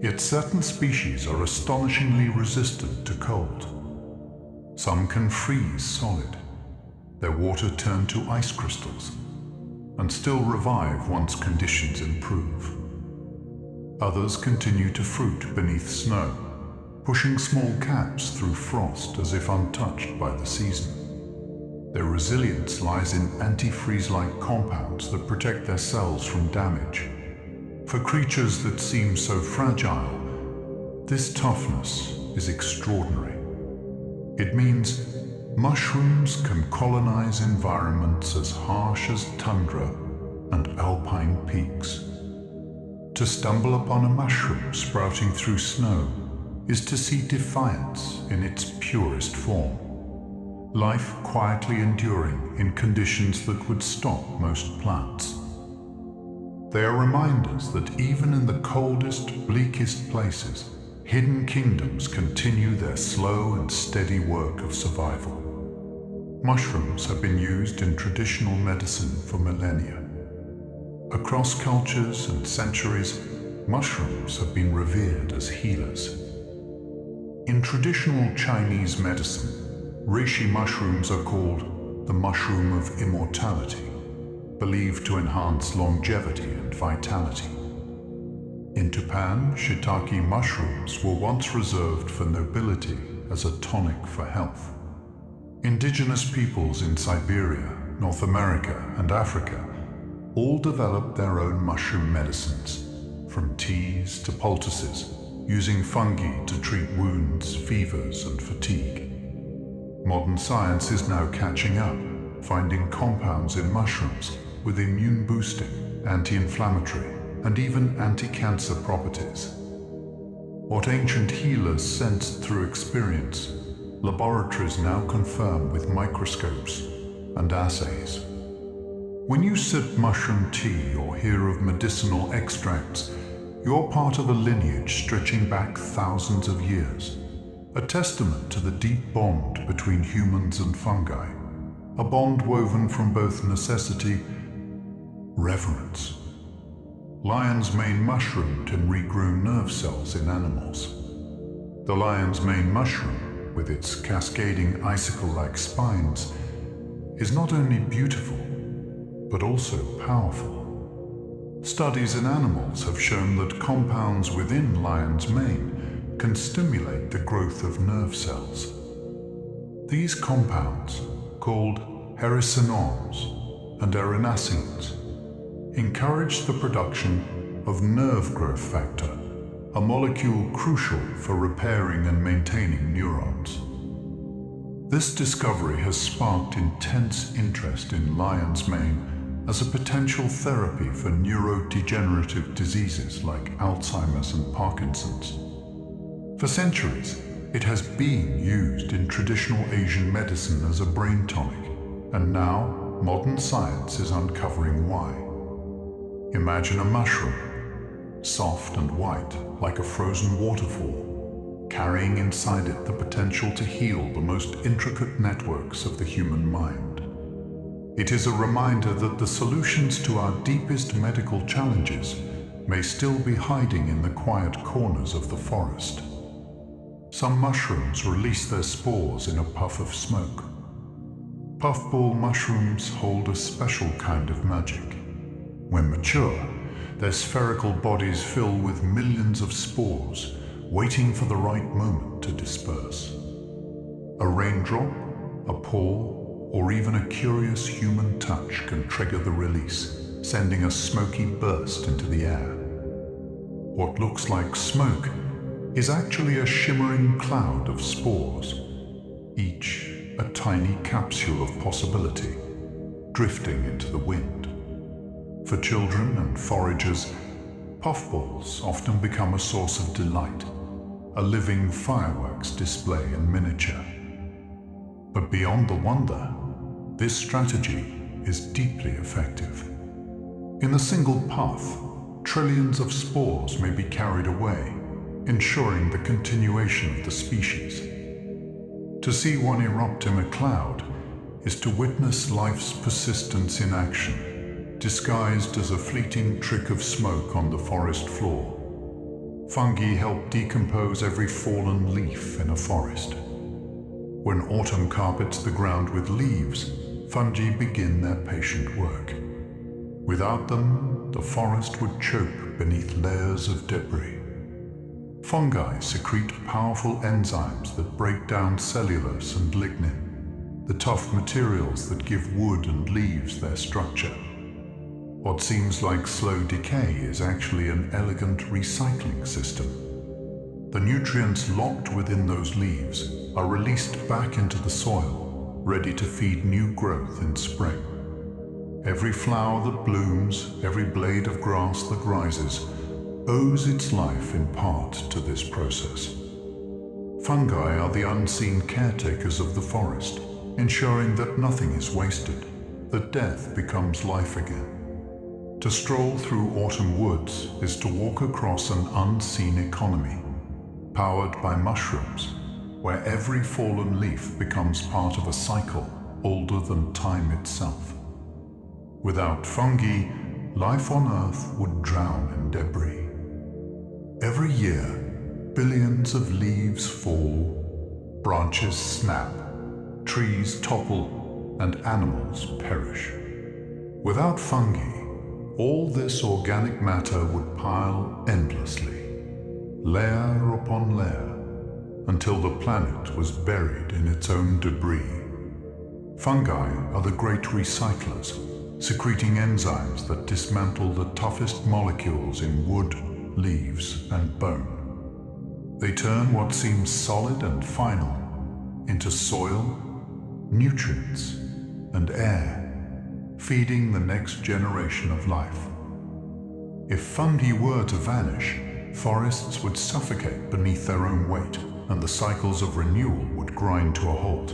Yet certain species are astonishingly resistant to cold. Some can freeze solid, their water turn to ice crystals, and still revive once conditions improve. Others continue to fruit beneath snow, pushing small caps through frost as if untouched by the season. Their resilience lies in antifreeze-like compounds that protect their cells from damage. For creatures that seem so fragile, this toughness is extraordinary. It means mushrooms can colonize environments as harsh as tundra and alpine peaks. To stumble upon a mushroom sprouting through snow is to see defiance in its purest form. Life quietly enduring in conditions that would stop most plants. They are reminders that even in the coldest, bleakest places, hidden kingdoms continue their slow and steady work of survival. Mushrooms have been used in traditional medicine for millennia. Across cultures and centuries, mushrooms have been revered as healers. In traditional Chinese medicine, reishi mushrooms are called the mushroom of immortality, believed to enhance longevity and vitality. In Japan, shiitake mushrooms were once reserved for nobility as a tonic for health. Indigenous peoples in Siberia, North America, and Africa all developed their own mushroom medicines, from teas to poultices, using fungi to treat wounds, fevers, and fatigue. Modern science is now catching up, finding compounds in mushrooms with immune-boosting, anti-inflammatory, and even anti-cancer properties. What ancient healers sensed through experience, laboratories now confirm with microscopes and assays. When you sip mushroom tea or hear of medicinal extracts, you're part of a lineage stretching back thousands of years, a testament to the deep bond between humans and fungi, a bond woven from both necessity, reverence. Lion's mane mushroom can regrow nerve cells in animals. The lion's mane mushroom, with its cascading icicle-like spines, is not only beautiful, but also powerful. Studies in animals have shown that compounds within lion's mane can stimulate the growth of nerve cells. These compounds, called hericenones and erinacines, encourage the production of nerve growth factor, a molecule crucial for repairing and maintaining neurons. This discovery has sparked intense interest in lion's mane as a potential therapy for neurodegenerative diseases like Alzheimer's and Parkinson's. For centuries, it has been used in traditional Asian medicine as a brain tonic, and now modern science is uncovering why. Imagine a mushroom, soft and white like a frozen waterfall, carrying inside it the potential to heal the most intricate networks of the human mind. It is a reminder that the solutions to our deepest medical challenges may still be hiding in the quiet corners of the forest. Some mushrooms release their spores in a puff of smoke. Puffball mushrooms hold a special kind of magic. When mature, their spherical bodies fill with millions of spores, waiting for the right moment to disperse. A raindrop, a paw, or even a curious human touch can trigger the release, sending a smoky burst into the air. What looks like smoke is actually a shimmering cloud of spores, each a tiny capsule of possibility, drifting into the wind. For children and foragers, puffballs often become a source of delight, a living fireworks display in miniature. But beyond the wonder, this strategy is deeply effective. In a single puff, trillions of spores may be carried away, ensuring the continuation of the species. To see one erupt in a cloud is to witness life's persistence in action, disguised as a fleeting trick of smoke on the forest floor. Fungi help decompose every fallen leaf in a forest. When autumn carpets the ground with leaves, fungi begin their patient work. Without them, the forest would choke beneath layers of debris. Fungi secrete powerful enzymes that break down cellulose and lignin, the tough materials that give wood and leaves their structure. What seems like slow decay is actually an elegant recycling system. The nutrients locked within those leaves are released back into the soil, ready to feed new growth in spring. Every flower that blooms, every blade of grass that rises, owes its life in part to this process. Fungi are the unseen caretakers of the forest, ensuring that nothing is wasted, that death becomes life again. To stroll through autumn woods is to walk across an unseen economy, powered by mushrooms, where every fallen leaf becomes part of a cycle older than time itself. Without fungi, life on Earth would drown in debris. Every year, billions of leaves fall, branches snap, trees topple, and animals perish. Without fungi, all this organic matter would pile endlessly, layer upon layer, until the planet was buried in its own debris. Fungi are the great recyclers, secreting enzymes that dismantle the toughest molecules in wood, leaves, and bone. They turn what seems solid and final into soil, nutrients, and air, feeding the next generation of life. If fungi were to vanish, forests would suffocate beneath their own weight, and the cycles of renewal would grind to a halt.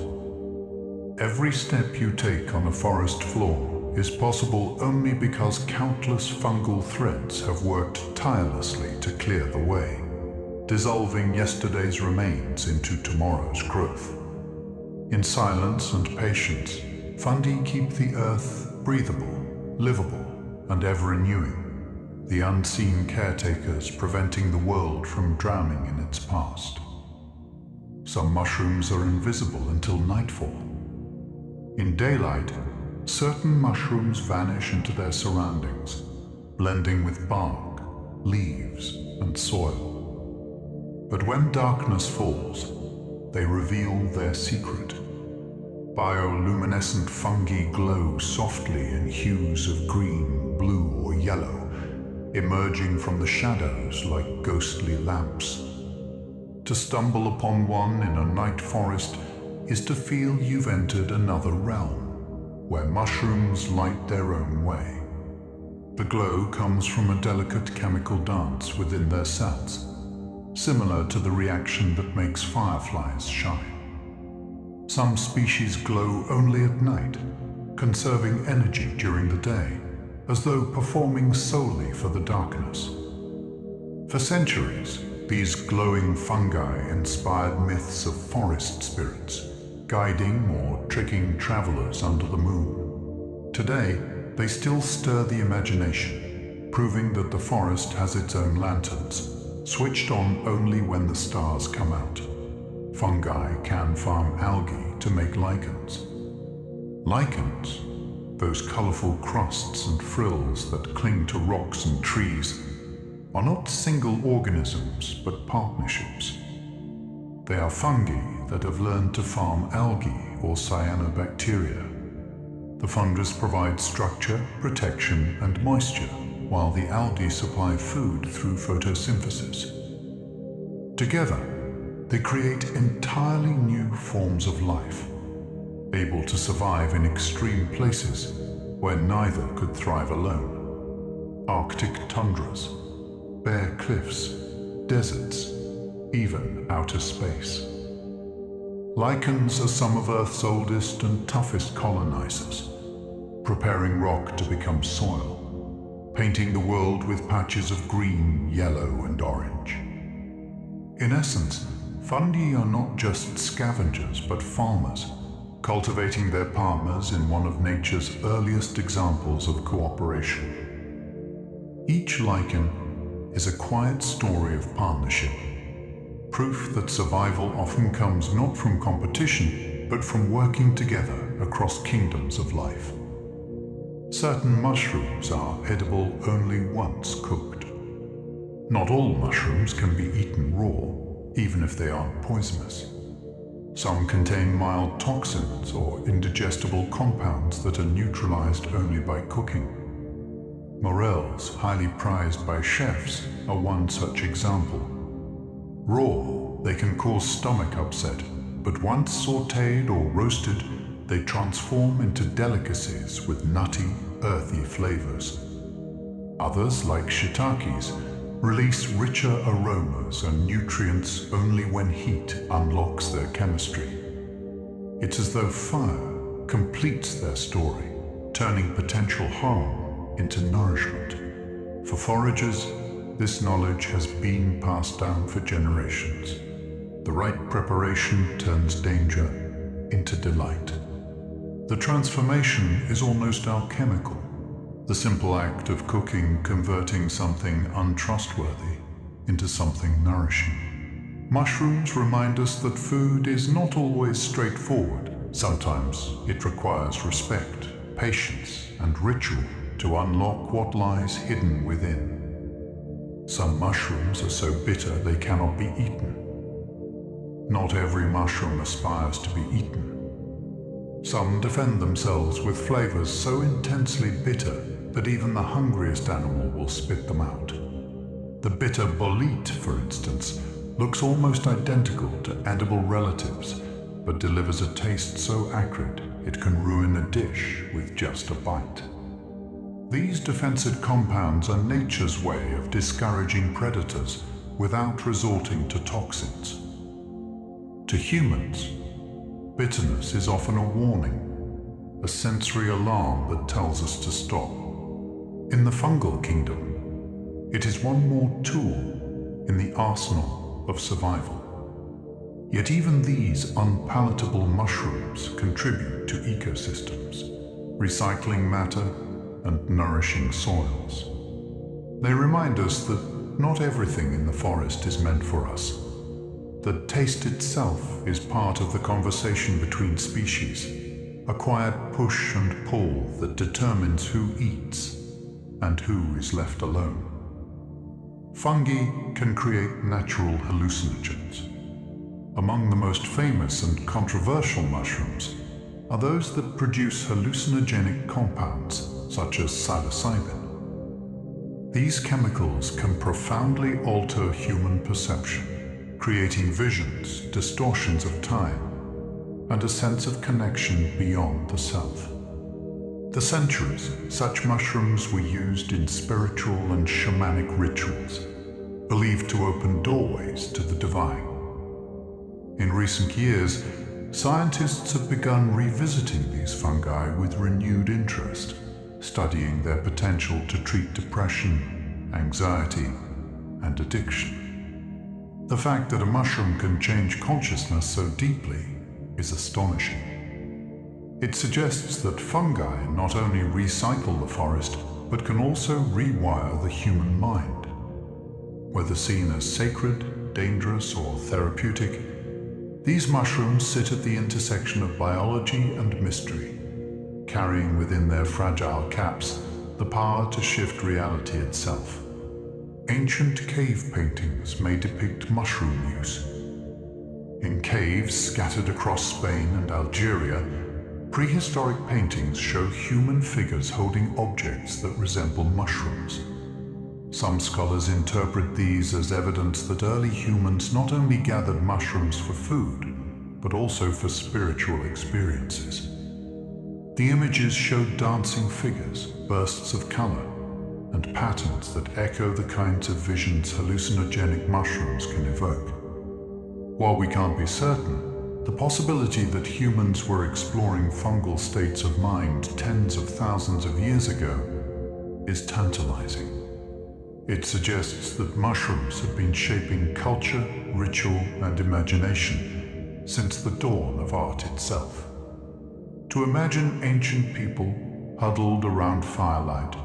Every step you take on a forest floor is possible only because countless fungal threads have worked tirelessly to clear the way, dissolving yesterday's remains into tomorrow's growth. In silence and patience, fungi keep the earth breathable, livable, and ever-renewing, the unseen caretakers preventing the world from drowning in its past. Some mushrooms are invisible until nightfall. In daylight, certain mushrooms vanish into their surroundings, blending with bark, leaves, and soil. But when darkness falls, they reveal their secret. Bioluminescent fungi glow softly in hues of green, blue, or yellow, emerging from the shadows like ghostly lamps. To stumble upon one in a night forest is to feel you've entered another realm, where mushrooms light their own way. The glow comes from a delicate chemical dance within their cells, similar to the reaction that makes fireflies shine. Some species glow only at night, conserving energy during the day, as though performing solely for the darkness. For centuries, these glowing fungi inspired myths of forest spirits, guiding or tricking travelers under the moon. Today, they still stir the imagination, proving that the forest has its own lanterns, switched on only when the stars come out. Fungi can farm algae to make lichens. Lichens, those colorful crusts and frills that cling to rocks and trees, are not single organisms but partnerships. They are fungi that have learned to farm algae or cyanobacteria. The fungus provides structure, protection, and moisture, while the algae supply food through photosynthesis. Together, they create entirely new forms of life, able to survive in extreme places where neither could thrive alone. Arctic tundras, bare cliffs, deserts, even outer space. Lichens are some of Earth's oldest and toughest colonizers, preparing rock to become soil, painting the world with patches of green, yellow, and orange. In essence, fungi are not just scavengers but farmers, cultivating their partners in one of nature's earliest examples of cooperation. Each lichen is a quiet story of partnership, proof that survival often comes not from competition, but from working together across kingdoms of life. Certain mushrooms are edible only once cooked. Not all mushrooms can be eaten raw, even if they aren't poisonous. Some contain mild toxins or indigestible compounds that are neutralized only by cooking. Morels, highly prized by chefs, are one such example. Raw, they can cause stomach upset, but once sautéed or roasted, they transform into delicacies with nutty, earthy flavors. Others, like shiitakes, release richer aromas and nutrients only when heat unlocks their chemistry. It's as though fire completes their story, turning potential harm into nourishment. For foragers, this knowledge has been passed down for generations. The right preparation turns danger into delight. The transformation is almost alchemical, the simple act of cooking converting something untrustworthy into something nourishing. Mushrooms remind us that food is not always straightforward. Sometimes it requires respect, patience, and ritual to unlock what lies hidden within. Some mushrooms are so bitter they cannot be eaten. Not every mushroom aspires to be eaten. Some defend themselves with flavors so intensely bitter that even the hungriest animal will spit them out. The bitter bolete, for instance, looks almost identical to edible relatives, but delivers a taste so acrid it can ruin a dish with just a bite. These defensive compounds are nature's way of discouraging predators without resorting to toxins. To humans, bitterness is often a warning, a sensory alarm that tells us to stop. In the fungal kingdom, it is one more tool in the arsenal of survival. Yet even these unpalatable mushrooms contribute to ecosystems, recycling matter and nourishing soils. They remind us that not everything in the forest is meant for us. The taste itself is part of the conversation between species, a quiet push and pull that determines who eats and who is left alone. Fungi can create natural hallucinogens. Among the most famous and controversial mushrooms are those that produce hallucinogenic compounds such as psilocybin. These chemicals can profoundly alter human perception, creating visions, distortions of time, and a sense of connection beyond the self. For centuries, such mushrooms were used in spiritual and shamanic rituals, believed to open doorways to the divine. In recent years, scientists have begun revisiting these fungi with renewed interest, studying their potential to treat depression, anxiety, and addiction. The fact that a mushroom can change consciousness so deeply is astonishing. It suggests that fungi not only recycle the forest, but can also rewire the human mind. Whether seen as sacred, dangerous, or therapeutic, these mushrooms sit at the intersection of biology and mystery, carrying within their fragile caps the power to shift reality itself. Ancient cave paintings may depict mushroom use. In caves scattered across Spain and Algeria, prehistoric paintings show human figures holding objects that resemble mushrooms. Some scholars interpret these as evidence that early humans not only gathered mushrooms for food, but also for spiritual experiences. The images show dancing figures, bursts of color, and patterns that echo the kinds of visions hallucinogenic mushrooms can evoke. While we can't be certain, the possibility that humans were exploring fungal states of mind tens of thousands of years ago is tantalizing. It suggests that mushrooms have been shaping culture, ritual, and imagination since the dawn of art itself. To imagine ancient people huddled around firelight,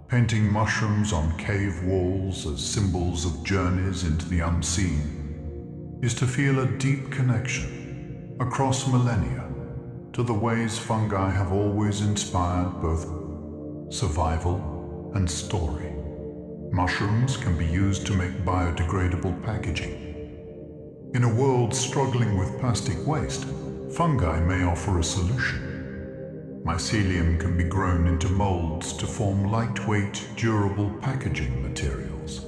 painting mushrooms on cave walls as symbols of journeys into the unseen, is to feel a deep connection across millennia to the ways fungi have always inspired both survival and story. Mushrooms can be used to make biodegradable packaging. In a world struggling with plastic waste, fungi may offer a solution. Mycelium can be grown into molds to form lightweight, durable packaging materials.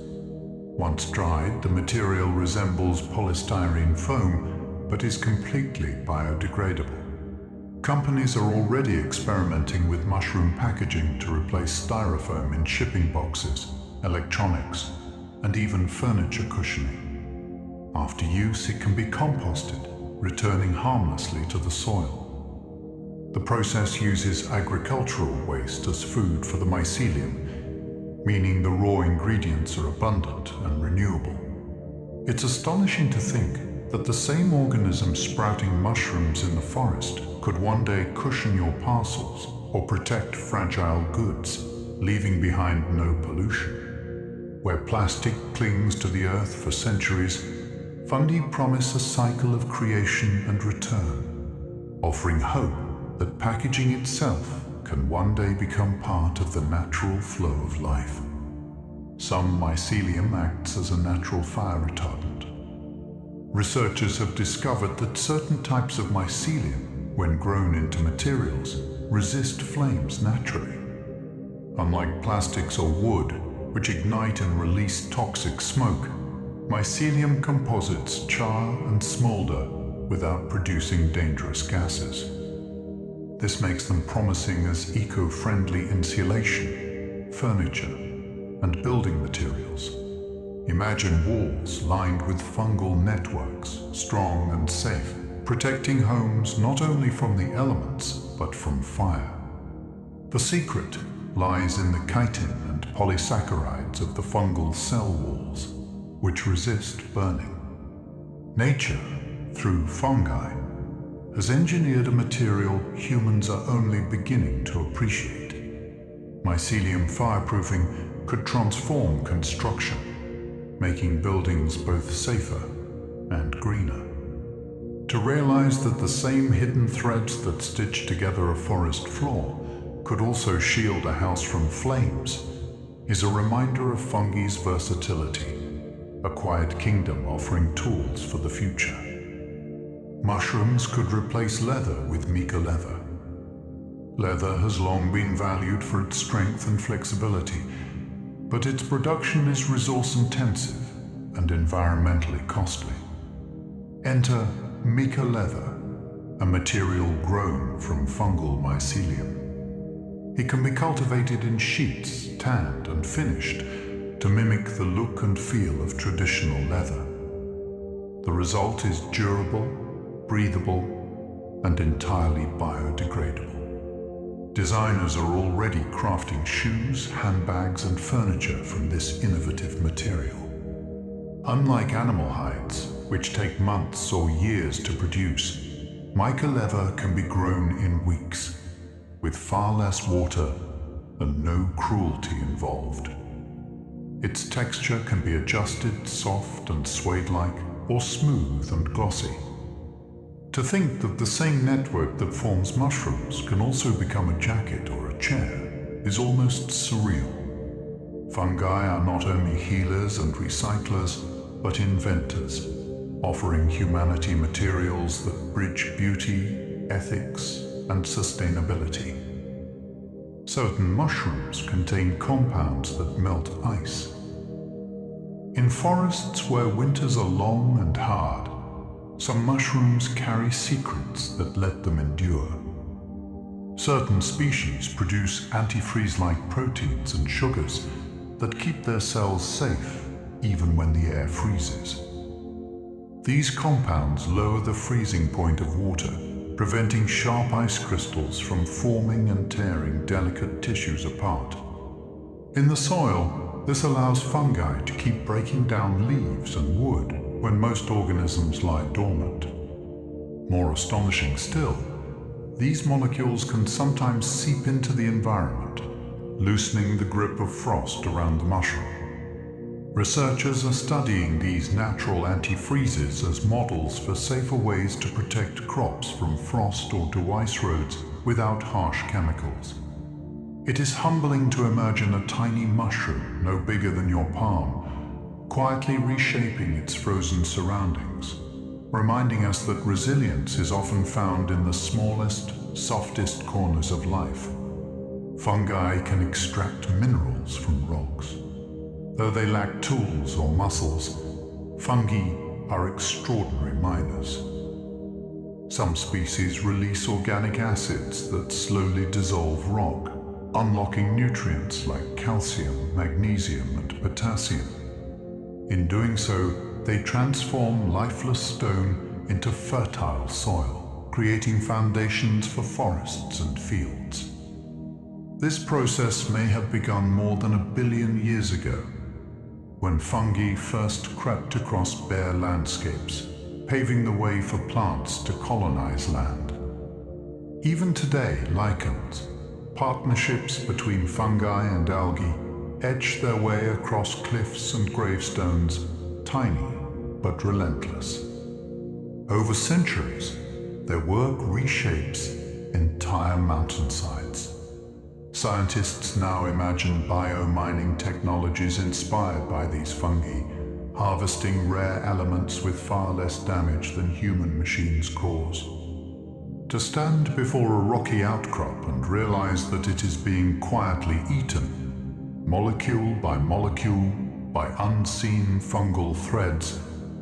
Once dried, the material resembles polystyrene foam, but is completely biodegradable. Companies are already experimenting with mushroom packaging to replace styrofoam in shipping boxes, electronics, and even furniture cushioning. After use, it can be composted, returning harmlessly to the soil. The process uses agricultural waste as food for the mycelium, meaning the raw ingredients are abundant and renewable. It's astonishing to think that the same organism sprouting mushrooms in the forest could one day cushion your parcels or protect fragile goods, leaving behind no pollution. Where plastic clings to the earth for centuries, fungi promise a cycle of creation and return, offering hope that packaging itself can one day become part of the natural flow of life. Some mycelium acts as a natural fire retardant. Researchers have discovered that certain types of mycelium, when grown into materials, resist flames naturally. Unlike plastics or wood, which ignite and release toxic smoke, mycelium composites char and smolder without producing dangerous gases. This makes them promising as eco-friendly insulation, furniture, and building materials. Imagine walls lined with fungal networks, strong and safe, protecting homes not only from the elements, but from fire. The secret lies in the chitin and polysaccharides of the fungal cell walls, which resist burning. Nature, through fungi, has engineered a material humans are only beginning to appreciate. Mycelium fireproofing could transform construction, making buildings both safer and greener. To realize that the same hidden threads that stitch together a forest floor could also shield a house from flames is a reminder of fungi's versatility, a quiet kingdom offering tools for the future. Mushrooms could replace leather with mycelial. Leather has long been valued for its strength and flexibility, but its production is resource-intensive and environmentally costly. Enter mycelial, a material grown from fungal mycelium. It can be cultivated in sheets, tanned and finished to mimic the look and feel of traditional leather. The result is durable, breathable, and entirely biodegradable. Designers are already crafting shoes, handbags, and furniture from this innovative material. Unlike animal hides, which take months or years to produce, mycelial can be grown in weeks, with far less water and no cruelty involved. Its texture can be adjusted soft and suede-like, or smooth and glossy. To think that the same network that forms mushrooms can also become a jacket or a chair is almost surreal. Fungi are not only healers and recyclers, but inventors, offering humanity materials that bridge beauty, ethics, and sustainability. Certain mushrooms contain compounds that melt ice. In forests where winters are long and hard, some mushrooms carry secrets that let them endure. Certain species produce antifreeze-like proteins and sugars that keep their cells safe even when the air freezes. These compounds lower the freezing point of water, preventing sharp ice crystals from forming and tearing delicate tissues apart. In the soil, this allows fungi to keep breaking down leaves and wood when most organisms lie dormant. More astonishing still, these molecules can sometimes seep into the environment, loosening the grip of frost around the mushroom. Researchers are studying these natural antifreezes as models for safer ways to protect crops from frost or to ice roads without harsh chemicals. It is humbling to imagine a tiny mushroom no bigger than your palm, quietly reshaping its frozen surroundings, reminding us that resilience is often found in the smallest, softest corners of life. Fungi can extract minerals from rocks. Though they lack tools or muscles, fungi are extraordinary miners. Some species release organic acids that slowly dissolve rock, unlocking nutrients like calcium, magnesium, and potassium. In doing so, they transform lifeless stone into fertile soil, creating foundations for forests and fields. This process may have begun more than 1 billion years ago, when fungi first crept across bare landscapes, paving the way for plants to colonize land. Even today, lichens, partnerships between fungi and algae, edge their way across cliffs and gravestones, tiny but relentless. Over centuries, their work reshapes entire mountainsides. Scientists now imagine biomining technologies inspired by these fungi, harvesting rare elements with far less damage than human machines cause. To stand before a rocky outcrop and realize that it is being quietly eaten, molecule by molecule, by unseen fungal threads,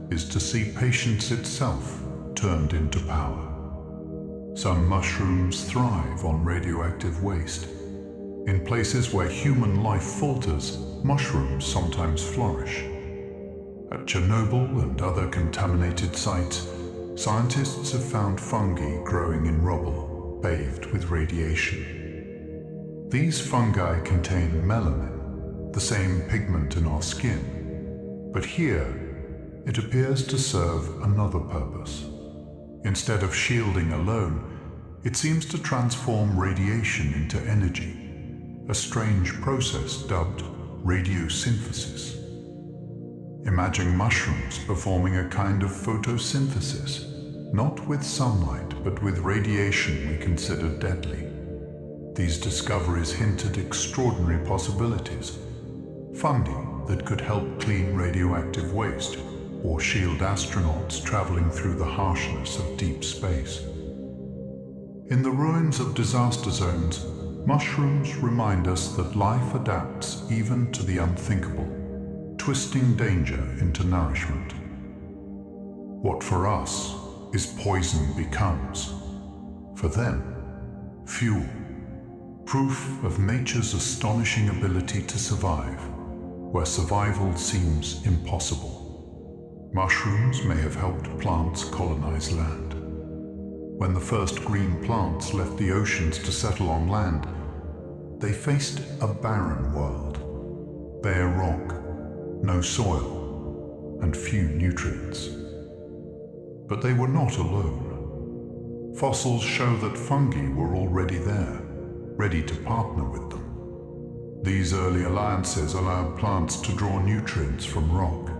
is to see patience itself turned into power. Some mushrooms thrive on radioactive waste. In places where human life falters, mushrooms sometimes flourish. At Chernobyl and other contaminated sites, scientists have found fungi growing in rubble, bathed with radiation. These fungi contain melanin, the same pigment in our skin, but here it appears to serve another purpose. Instead of shielding alone, it seems to transform radiation into energy, a strange process dubbed radiosynthesis. Imagine mushrooms performing a kind of photosynthesis, not with sunlight, but with radiation we consider deadly. These discoveries hint at extraordinary possibilities. Fungi that could help clean radioactive waste, or shield astronauts traveling through the harshness of deep space. In the ruins of disaster zones, mushrooms remind us that life adapts even to the unthinkable, twisting danger into nourishment. What for us is poison becomes, for them, fuel, proof of nature's astonishing ability to survive, where survival seems impossible. Mushrooms may have helped plants colonize land. When the first green plants left the oceans to settle on land, they faced a barren world, bare rock, no soil, and few nutrients. But they were not alone. Fossils show that fungi were already there, ready to partner with them. These early alliances allowed plants to draw nutrients from rock,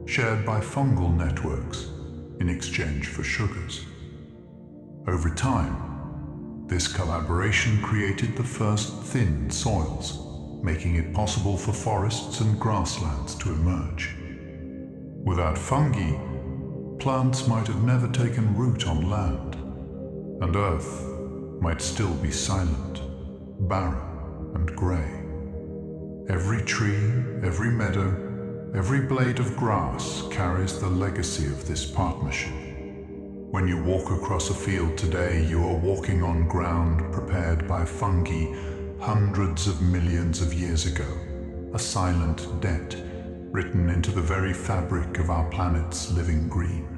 shared by fungal networks in exchange for sugars. Over time, this collaboration created the first thin soils, making it possible for forests and grasslands to emerge. Without fungi, plants might have never taken root on land, and Earth might still be silent, barren, and grey. Every tree, every meadow, every blade of grass carries the legacy of this partnership. When you walk across a field today, you are walking on ground prepared by fungi hundreds of millions of years ago, a silent debt written into the very fabric of our planet's living green.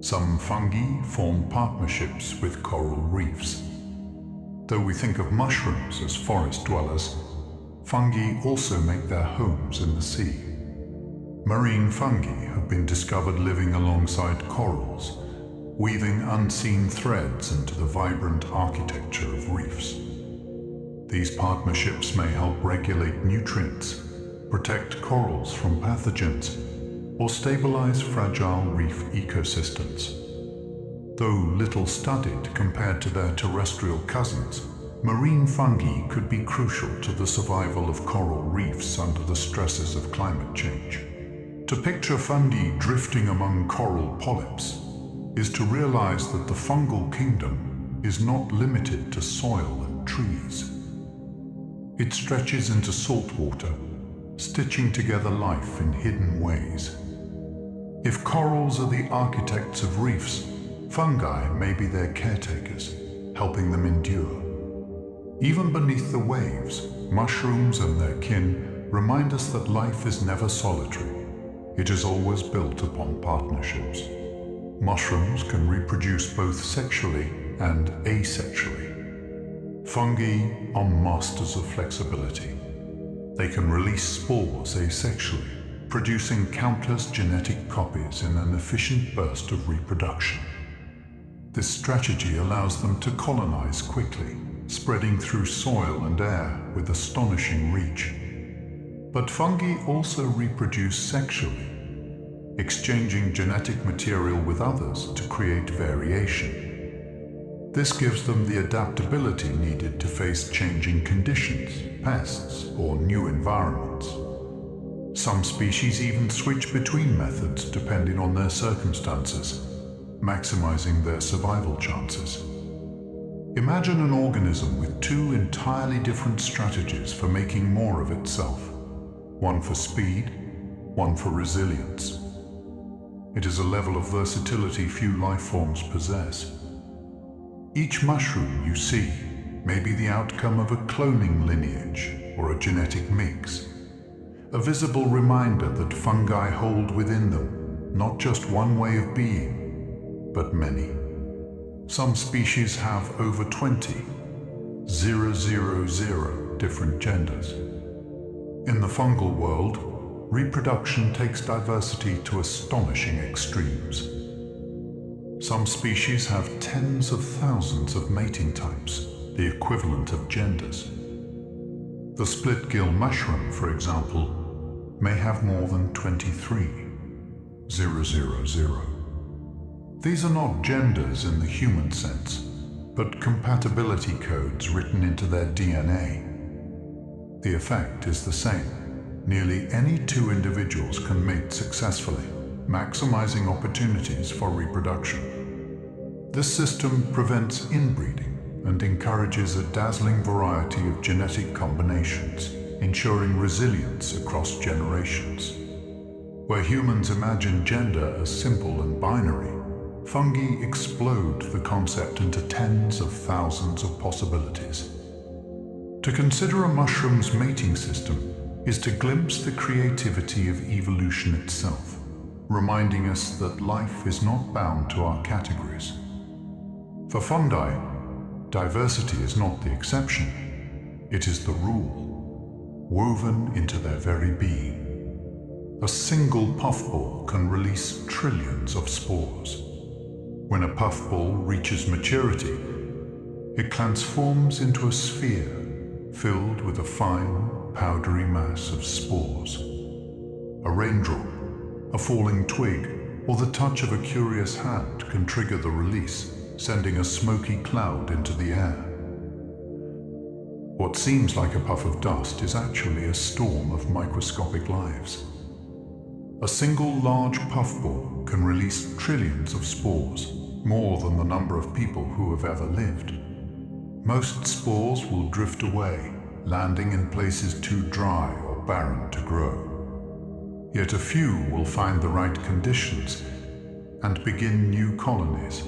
Some fungi form partnerships with coral reefs. Though we think of mushrooms as forest dwellers, fungi also make their homes in the sea. Marine fungi have been discovered living alongside corals, weaving unseen threads into the vibrant architecture of reefs. These partnerships may help regulate nutrients, protect corals from pathogens, or stabilize fragile reef ecosystems. Though little studied compared to their terrestrial cousins, marine fungi could be crucial to the survival of coral reefs under the stresses of climate change. To picture fungi drifting among coral polyps is to realize that the fungal kingdom is not limited to soil and trees. It stretches into salt water, stitching together life in hidden ways. If corals are the architects of reefs, fungi may be their caretakers, helping them endure. Even beneath the waves, mushrooms and their kin remind us that life is never solitary. It is always built upon partnerships. Mushrooms can reproduce both sexually and asexually. Fungi are masters of flexibility. They can release spores asexually, producing countless genetic copies in an efficient burst of reproduction. This strategy allows them to colonize quickly, spreading through soil and air with astonishing reach. But fungi also reproduce sexually, exchanging genetic material with others to create variation. This gives them the adaptability needed to face changing conditions, pests, or new environments. Some species even switch between methods depending on their circumstances, maximizing their survival chances. Imagine an organism with two entirely different strategies for making more of itself. One for speed, one for resilience. It is a level of versatility few life forms possess. Each mushroom you see may be the outcome of a cloning lineage or a genetic mix. A visible reminder that fungi hold within them not just one way of being, but many. Some species have over 20, 000 different genders. In the fungal world, reproduction takes diversity to astonishing extremes. Some species have tens of thousands of mating types, the equivalent of genders. The split-gill mushroom, for example, may have more than 23, 000. These are not genders in the human sense, but compatibility codes written into their DNA. The effect is the same. Nearly any two individuals can mate successfully, maximizing opportunities for reproduction. This system prevents inbreeding and encourages a dazzling variety of genetic combinations, ensuring resilience across generations. Where humans imagine gender as simple and binary, fungi explode the concept into tens of thousands of possibilities. To consider a mushroom's mating system is to glimpse the creativity of evolution itself, reminding us that life is not bound to our categories. For fungi, diversity is not the exception, it is the rule, woven into their very being. A single puffball can release trillions of spores. When a puffball reaches maturity, it transforms into a sphere filled with a fine, powdery mass of spores. A raindrop, a falling twig, or the touch of a curious hand can trigger the release, sending a smoky cloud into the air. What seems like a puff of dust is actually a storm of microscopic lives. A single large puffball can release trillions of spores, more than the number of people who have ever lived. Most spores will drift away, landing in places too dry or barren to grow. Yet a few will find the right conditions and begin new colonies,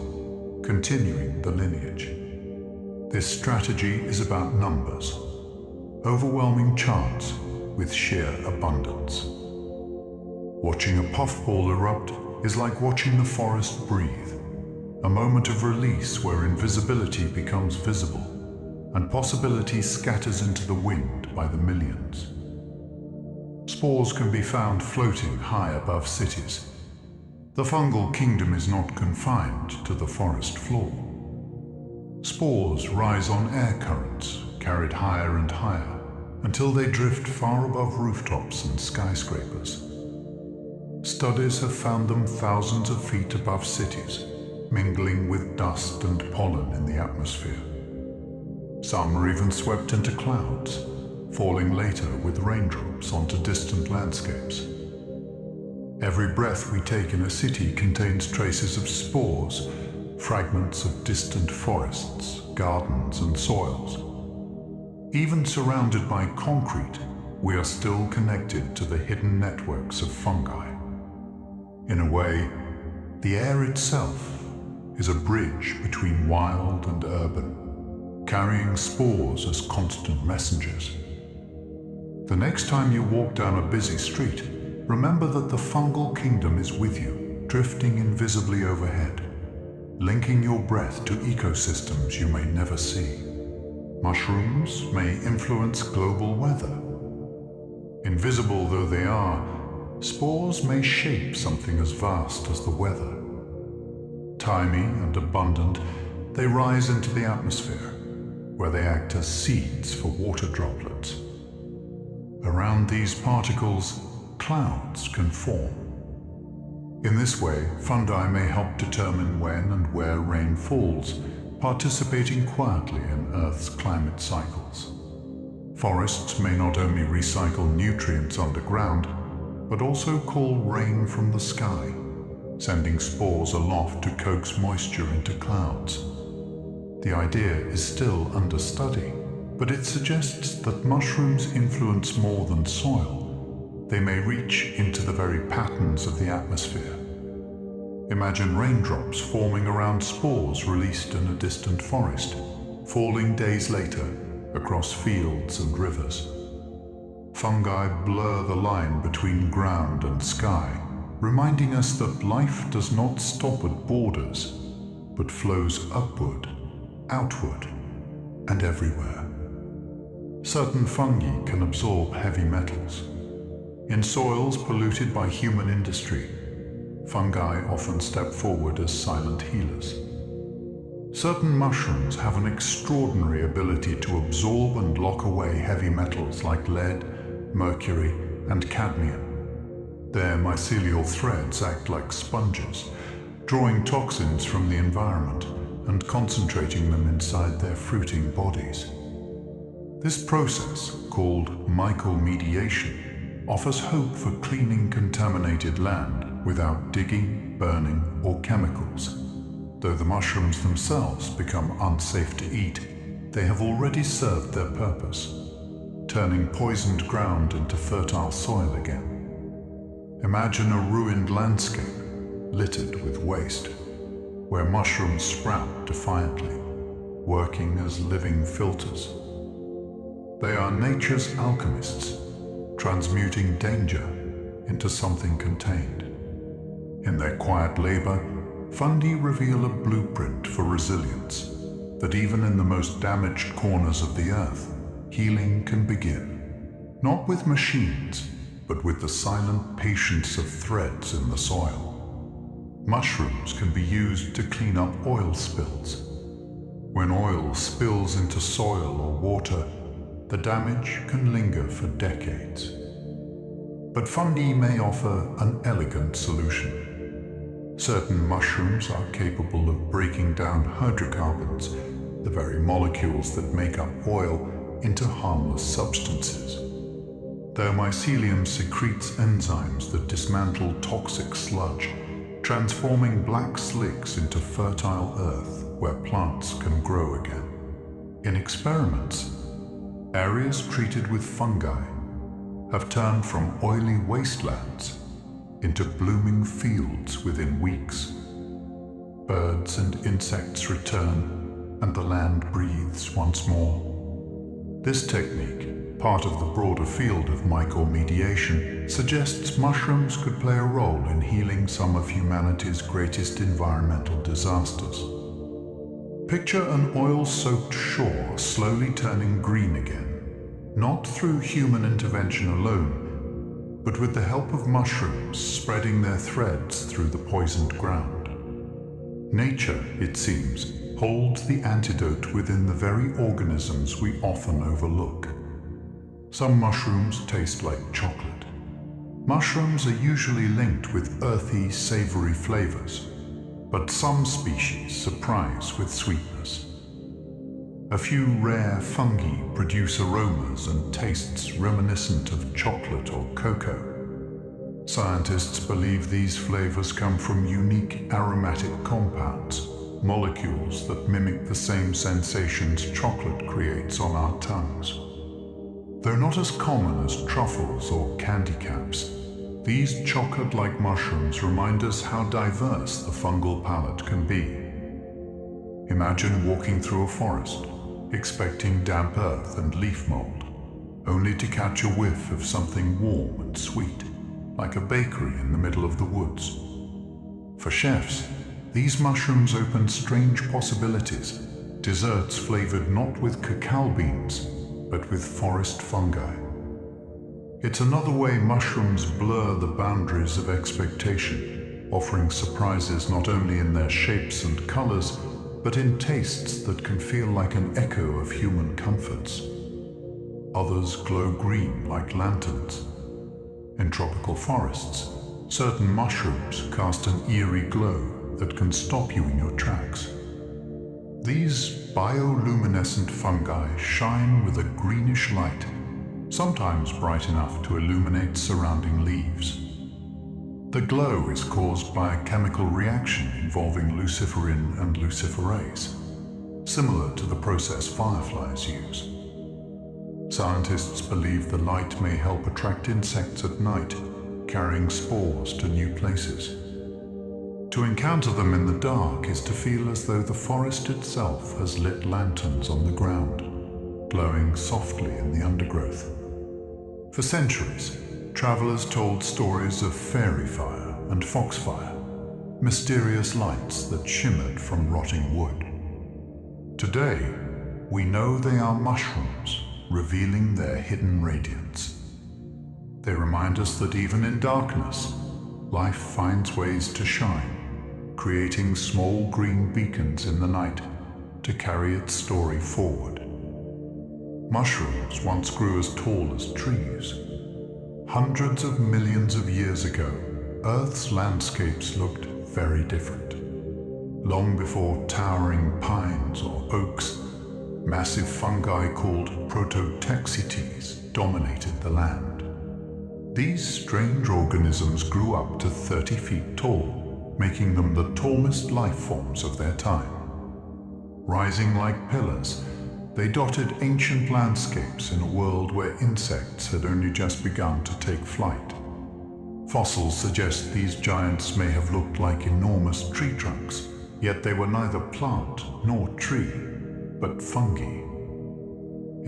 continuing the lineage. This strategy is about numbers, overwhelming chance with sheer abundance. Watching a puffball erupt is like watching the forest breathe, a moment of release where invisibility becomes visible and possibility scatters into the wind by the millions. Spores can be found floating high above cities. The fungal kingdom is not confined to the forest floor. Spores rise on air currents, carried higher and higher, until they drift far above rooftops and skyscrapers. Studies have found them thousands of feet above cities, mingling with dust and pollen in the atmosphere. Some are even swept into clouds, falling later with raindrops onto distant landscapes. Every breath we take in a city contains traces of spores, fragments of distant forests, gardens, and soils. Even surrounded by concrete, we are still connected to the hidden networks of fungi. In a way, the air itself is a bridge between wild and urban, carrying spores as constant messengers. The next time you walk down a busy street, remember that the fungal kingdom is with you, drifting invisibly overhead, linking your breath to ecosystems you may never see. Mushrooms may influence global weather. Invisible though they are, spores may shape something as vast as the weather. Tiny and abundant, they rise into the atmosphere, where they act as seeds for water droplets. Around these particles, clouds can form. In this way, fungi may help determine when and where rain falls, participating quietly in Earth's climate cycles. Forests may not only recycle nutrients underground, but also call rain from the sky, sending spores aloft to coax moisture into clouds. The idea is still under study, but it suggests that mushrooms influence more than soil. They may reach into the very patterns of the atmosphere. Imagine raindrops forming around spores released in a distant forest, falling days later across fields and rivers. Fungi blur the line between ground and sky, reminding us that life does not stop at borders, but flows upward, outward, and everywhere. Certain fungi can absorb heavy metals. In soils polluted by human industry, fungi often step forward as silent healers. Certain mushrooms have an extraordinary ability to absorb and lock away heavy metals like lead, mercury, and cadmium. Their mycelial threads act like sponges, drawing toxins from the environment and concentrating them inside their fruiting bodies. This process, called mycelial, offers hope for cleaning contaminated land without digging, burning, or chemicals. Though the mushrooms themselves become unsafe to eat, they have already served their purpose, turning poisoned ground into fertile soil again. Imagine a ruined landscape, littered with waste, where mushrooms sprout defiantly, working as living filters. They are nature's alchemists, transmuting danger into something contained. In their quiet labor, fungi reveal a blueprint for resilience, that even in the most damaged corners of the earth, healing can begin. Not with machines, but with the silent patience of threads in the soil. Mushrooms can be used to clean up oil spills. When oil spills into soil or water, the damage can linger for decades. But fungi may offer an elegant solution. Certain mushrooms are capable of breaking down hydrocarbons, the very molecules that make up oil, into harmless substances. Their mycelium secretes enzymes that dismantle toxic sludge, transforming black slicks into fertile earth where plants can grow again. In experiments, areas treated with fungi have turned from oily wastelands into blooming fields within weeks. Birds and insects return, and the land breathes once more. This technique, part of the broader field of mycomediation, suggests mushrooms could play a role in healing some of humanity's greatest environmental disasters. Picture an oil-soaked shore slowly turning green again, not through human intervention alone, but with the help of mushrooms spreading their threads through the poisoned ground. Nature, it seems, holds the antidote within the very organisms we often overlook. Some mushrooms taste like chocolate. Mushrooms are usually linked with earthy, savory flavors, but some species surprise with sweetness. A few rare fungi produce aromas and tastes reminiscent of chocolate or cocoa. Scientists believe these flavors come from unique aromatic compounds, molecules that mimic the same sensations chocolate creates on our tongues. Though not as common as truffles or candy caps, these chocolate-like mushrooms remind us how diverse the fungal palate can be. Imagine walking through a forest, expecting damp earth and leaf mold, only to catch a whiff of something warm and sweet, like a bakery in the middle of the woods. For chefs, these mushrooms open strange possibilities, desserts flavored not with cacao beans, but with forest fungi. It's another way mushrooms blur the boundaries of expectation, offering surprises not only in their shapes and colors, but in tastes that can feel like an echo of human comforts. Others glow green like lanterns. In tropical forests, certain mushrooms cast an eerie glow that can stop you in your tracks. These bioluminescent fungi shine with a greenish light, sometimes bright enough to illuminate surrounding leaves. The glow is caused by a chemical reaction involving luciferin and luciferase, similar to the process fireflies use. Scientists believe the light may help attract insects at night, carrying spores to new places. To encounter them in the dark is to feel as though the forest itself has lit lanterns on the ground, glowing softly in the undergrowth. For centuries, travelers told stories of fairy fire and foxfire, mysterious lights that shimmered from rotting wood. Today, we know they are mushrooms, revealing their hidden radiance. They remind us that even in darkness, life finds ways to shine, creating small green beacons in the night to carry its story forward. Mushrooms once grew as tall as trees. Hundreds of millions of years ago, Earth's landscapes looked very different. Long before towering pines or oaks, massive fungi called prototexites dominated the land. These strange organisms grew up to 30 feet tall, making them the tallest life forms of their time. Rising like pillars, they dotted ancient landscapes in a world where insects had only just begun to take flight. Fossils suggest these giants may have looked like enormous tree trunks, yet they were neither plant nor tree, but fungi.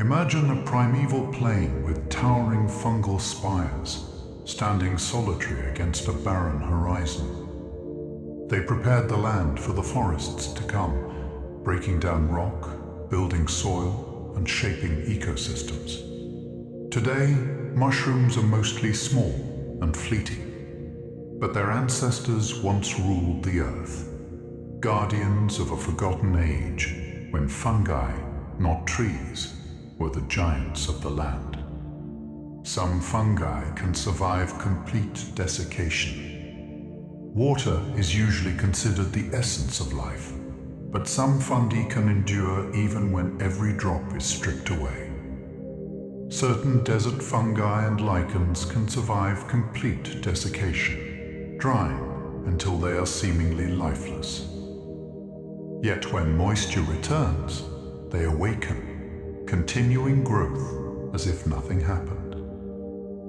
Imagine a primeval plain with towering fungal spires, standing solitary against a barren horizon. They prepared the land for the forests to come, breaking down rock, building soil, and shaping ecosystems. Today, mushrooms are mostly small and fleeting, but their ancestors once ruled the earth, guardians of a forgotten age when fungi, not trees, were the giants of the land. Some fungi can survive complete desiccation. Water is usually considered the essence of life, but some fungi can endure even when every drop is stripped away. Certain desert fungi and lichens can survive complete desiccation, drying until they are seemingly lifeless. Yet when moisture returns, they awaken, continuing growth as if nothing happened.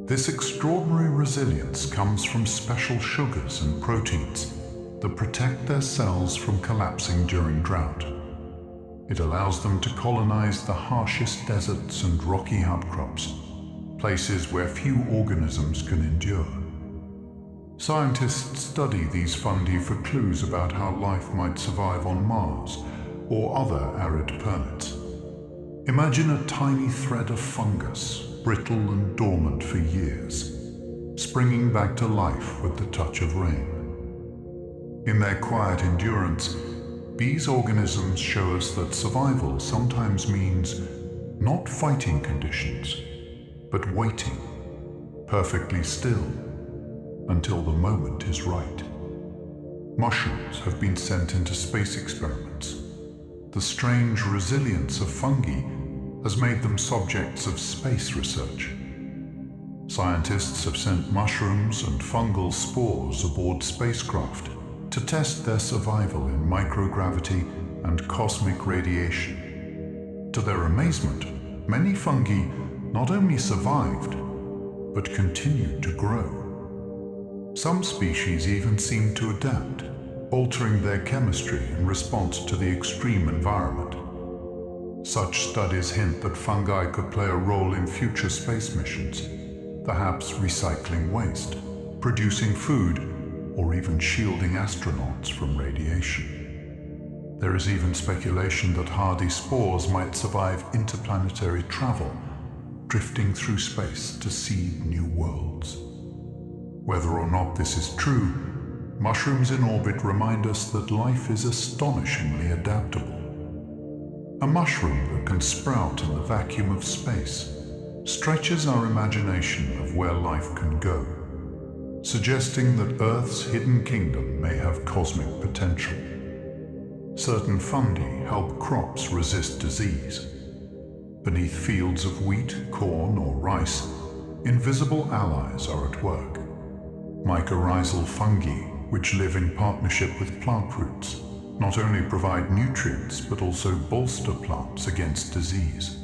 This extraordinary resilience comes from special sugars and proteins that protect their cells from collapsing during drought. It allows them to colonize the harshest deserts and rocky outcrops, places where few organisms can endure. Scientists study these fungi for clues about how life might survive on Mars or other arid planets. Imagine a tiny thread of fungus, brittle and dormant for years, springing back to life with the touch of rain. In their quiet endurance, these organisms show us that survival sometimes means not fighting conditions, but waiting, perfectly still, until the moment is right. Mushrooms have been sent into space experiments. The strange resilience of fungi has made them subjects of space research. Scientists have sent mushrooms and fungal spores aboard spacecraft to test their survival in microgravity and cosmic radiation. To their amazement, many fungi not only survived, but continued to grow. Some species even seemed to adapt, altering their chemistry in response to the extreme environment. Such studies hint that fungi could play a role in future space missions, perhaps recycling waste, producing food, or even shielding astronauts from radiation. There is even speculation that hardy spores might survive interplanetary travel, drifting through space to seed new worlds. Whether or not this is true, mushrooms in orbit remind us that life is astonishingly adaptable. A mushroom that can sprout in the vacuum of space stretches our imagination of where life can go, suggesting that Earth's hidden kingdom may have cosmic potential. Certain fungi help crops resist disease. Beneath fields of wheat, corn, or rice, invisible allies are at work. Mycorrhizal fungi, which live in partnership with plant roots, not only provide nutrients but also bolster plants against disease.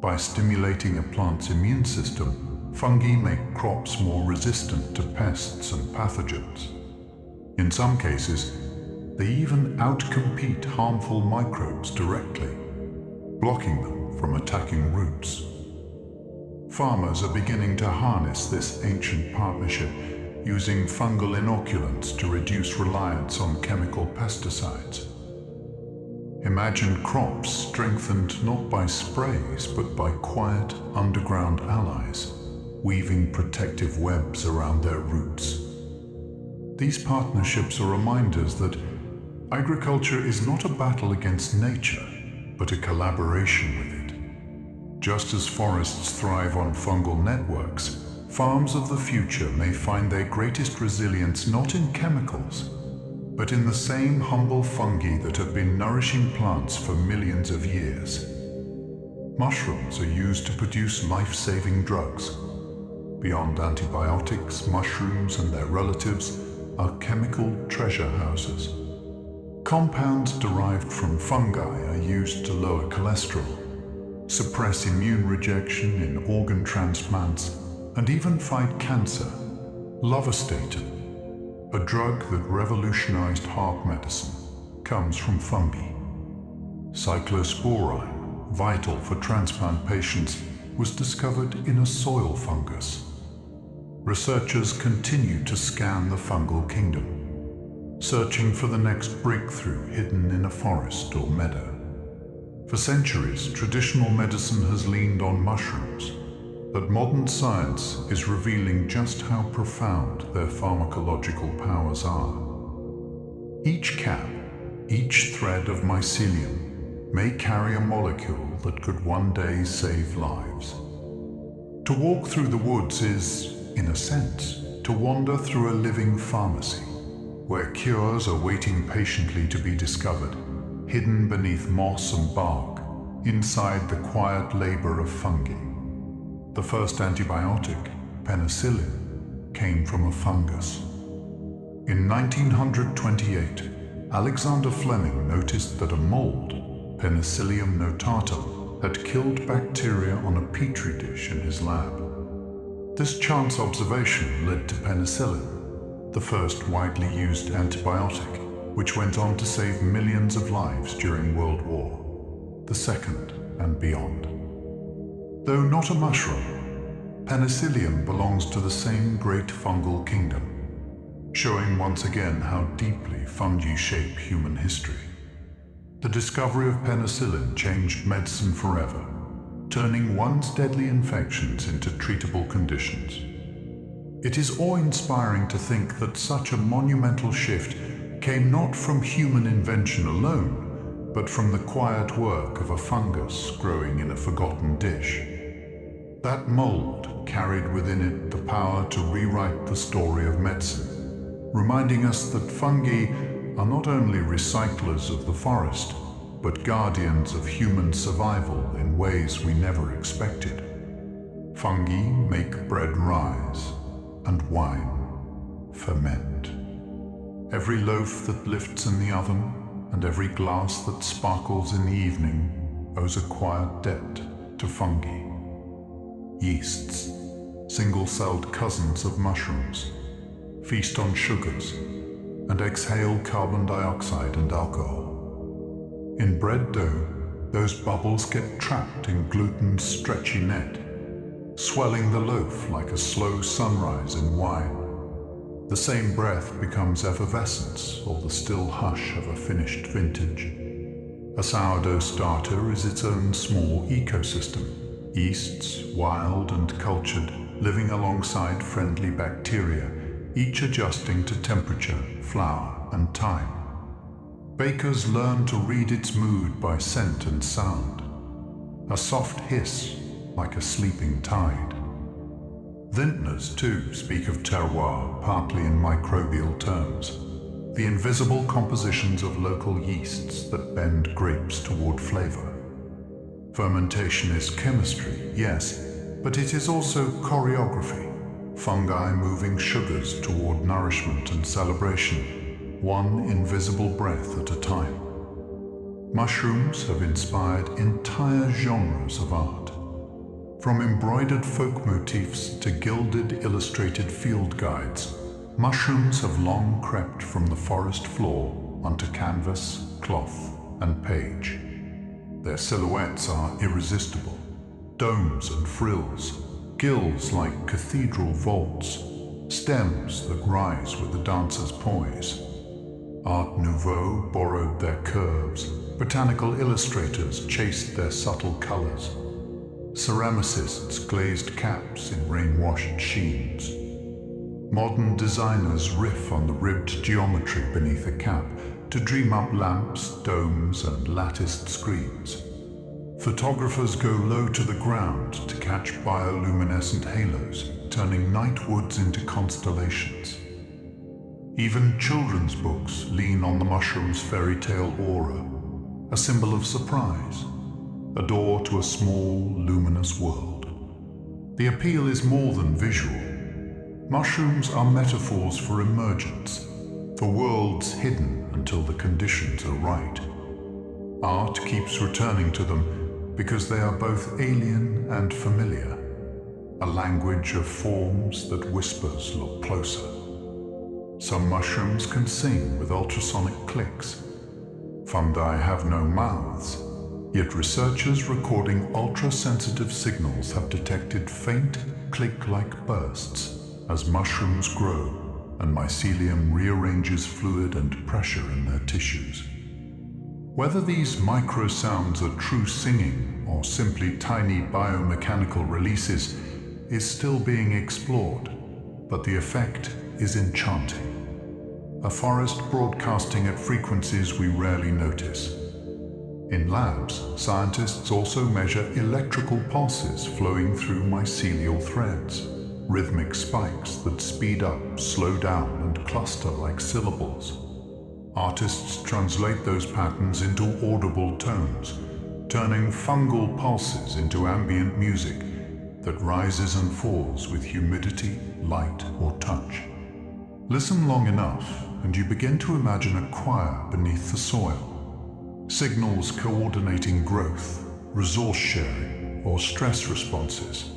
By stimulating a plant's immune system, fungi make crops more resistant to pests and pathogens. In some cases, they even outcompete harmful microbes directly, blocking them from attacking roots. Farmers are beginning to harness this ancient partnership, using fungal inoculants to reduce reliance on chemical pesticides. Imagine crops strengthened not by sprays but by quiet underground allies, weaving protective webs around their roots. These partnerships are reminders that agriculture is not a battle against nature, but a collaboration with it. Just as forests thrive on fungal networks, farms of the future may find their greatest resilience not in chemicals, but in the same humble fungi that have been nourishing plants for millions of years. Mushrooms are used to produce life-saving drugs. Beyond antibiotics, mushrooms and their relatives are chemical treasure houses. Compounds derived from fungi are used to lower cholesterol, suppress immune rejection in organ transplants, and even fight cancer. Lovastatin, a drug that revolutionized heart medicine, comes from fungi. Cyclosporine, vital for transplant patients, was discovered in a soil fungus. Researchers continue to scan the fungal kingdom, searching for the next breakthrough hidden in a forest or meadow. For centuries, traditional medicine has leaned on mushrooms, but modern science is revealing just how profound their pharmacological powers are. Each cap, each thread of mycelium may carry a molecule that could one day save lives. To walk through the woods is, in a sense, to wander through a living pharmacy, where cures are waiting patiently to be discovered, hidden beneath moss and bark, inside the quiet labor of fungi. The first antibiotic, penicillin, came from a fungus. In 1928, Alexander Fleming noticed that a mold, Penicillium notatum, had killed bacteria on a petri dish in his lab. This chance observation led to penicillin, the first widely used antibiotic, which went on to save millions of lives during World War II and beyond. Though not a mushroom, Penicillium belongs to the same great fungal kingdom, showing once again how deeply fungi shape human history. The discovery of penicillin changed medicine forever, turning once deadly infections into treatable conditions. It is awe-inspiring to think that such a monumental shift came not from human invention alone, but from the quiet work of a fungus growing in a forgotten dish. That mold carried within it the power to rewrite the story of medicine, reminding us that fungi are not only recyclers of the forest, but guardians of human survival in ways we never expected. Fungi make bread rise, and wine ferment. Every loaf that lifts in the oven, and every glass that sparkles in the evening, owes a quiet debt to fungi. Yeasts, single-celled cousins of mushrooms, feast on sugars, and exhale carbon dioxide and alcohol. In bread dough, those bubbles get trapped in gluten's stretchy net, swelling the loaf like a slow sunrise in wine. The same breath becomes effervescence or the still hush of a finished vintage. A sourdough starter is its own small ecosystem, yeasts, wild and cultured, living alongside friendly bacteria, each adjusting to temperature, flour and time. Bakers learn to read its mood by scent and sound, a soft hiss like a sleeping tide. Vintners, too, speak of terroir partly in microbial terms, the invisible compositions of local yeasts that bend grapes toward flavor. Fermentation is chemistry, yes, but it is also choreography, fungi moving sugars toward nourishment and celebration, one invisible breath at a time. Mushrooms have inspired entire genres of art. From embroidered folk motifs to gilded illustrated field guides, mushrooms have long crept from the forest floor onto canvas, cloth, and page. Their silhouettes are irresistible. Domes and frills, gills like cathedral vaults, stems that rise with the dancer's poise. Art Nouveau borrowed their curves, botanical illustrators chased their subtle colors. Ceramicists glazed caps in rain-washed sheens. Modern designers riff on the ribbed geometry beneath a cap to dream up lamps, domes, and latticed screens. Photographers go low to the ground to catch bioluminescent halos, turning night woods into constellations. Even children's books lean on the mushroom's fairy tale aura, a symbol of surprise, a door to a small, luminous world. The appeal is more than visual. Mushrooms are metaphors for emergence, for worlds hidden until the conditions are right. Art keeps returning to them because they are both alien and familiar, a language of forms that whispers look closer. Some mushrooms can sing with ultrasonic clicks. Fungi have no mouths, yet researchers recording ultra-sensitive signals have detected faint, click-like bursts as mushrooms grow and mycelium rearranges fluid and pressure in their tissues. Whether these micro-sounds are true singing or simply tiny biomechanical releases is still being explored, but the effect is enchanting. A forest broadcasting at frequencies we rarely notice. In labs, scientists also measure electrical pulses flowing through mycelial threads, rhythmic spikes that speed up, slow down, and cluster like syllables. Artists translate those patterns into audible tones, turning fungal pulses into ambient music that rises and falls with humidity, light, or touch. Listen long enough, and you begin to imagine a choir beneath the soil. Signals coordinating growth, resource sharing, or stress responses,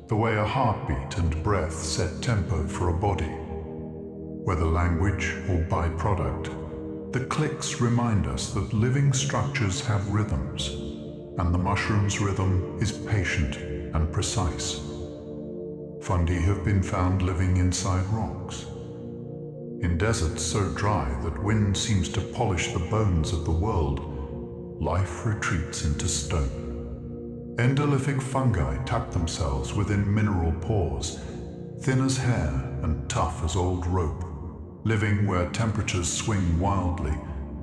the way a heartbeat and breath set tempo for a body. Whether language or byproduct, the clicks remind us that living structures have rhythms, and the mushroom's rhythm is patient and precise. Fungi have been found living inside rocks. In deserts so dry that wind seems to polish the bones of the world, life retreats into stone. Endolyphic fungi tuck themselves within mineral pores, thin as hair and tough as old rope, living where temperatures swing wildly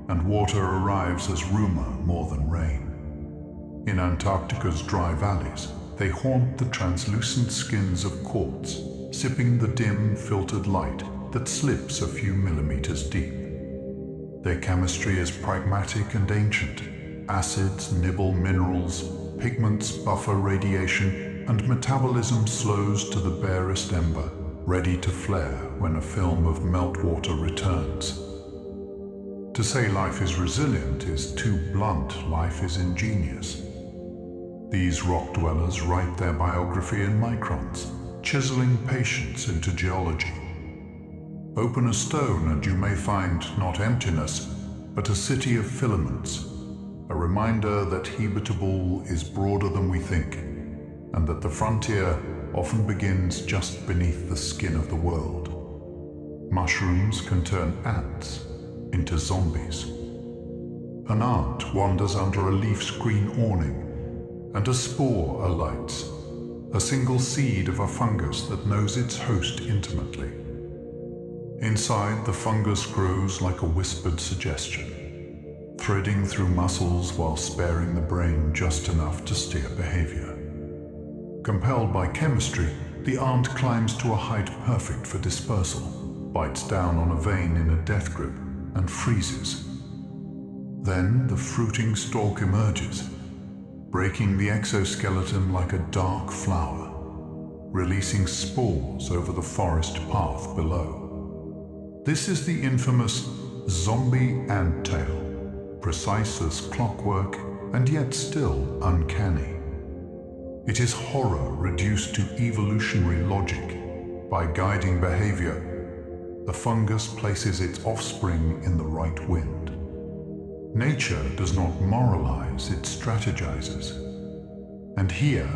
and water arrives as rumor more than rain. In Antarctica's dry valleys, they haunt the translucent skins of quartz, sipping the dim, filtered light that slips a few millimeters deep. Their chemistry is pragmatic and ancient. Acids nibble minerals, pigments buffer radiation, and metabolism slows to the barest ember, ready to flare when a film of meltwater returns. To say life is resilient is too blunt. Life is ingenious. These rock dwellers write their biography in microns, chiseling patience into geology. Open a stone and you may find not emptiness, but a city of filaments, a reminder that habitable is broader than we think, and that the frontier often begins just beneath the skin of the world. Mushrooms can turn ants into zombies. An ant wanders under a leaf-screen awning, and a spore alights, a single seed of a fungus that knows its host intimately. Inside, the fungus grows like a whispered suggestion, threading through muscles while sparing the brain just enough to steer behavior. Compelled by chemistry, the ant climbs to a height perfect for dispersal, bites down on a vein in a death grip, and freezes. Then the fruiting stalk emerges, breaking the exoskeleton like a dark flower, releasing spores over the forest path below. This is the infamous zombie ant-tail, precise as clockwork and yet still uncanny. It is horror reduced to evolutionary logic. By guiding behavior, the fungus places its offspring in the right wind. Nature does not moralize, it strategizes. And here,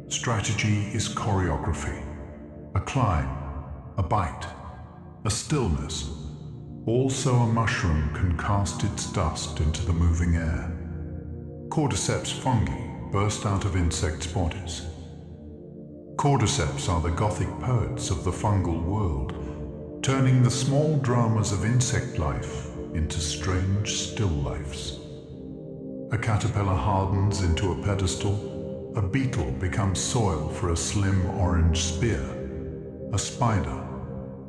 strategy is choreography. A climb, a bite, a stillness. Also a mushroom can cast its dust into the moving air. Cordyceps fungi burst out of insects' bodies. Cordyceps are the Gothic poets of the fungal world, turning the small dramas of insect life into strange still lifes. A caterpillar hardens into a pedestal, a beetle becomes soil for a slim orange spear. A spider,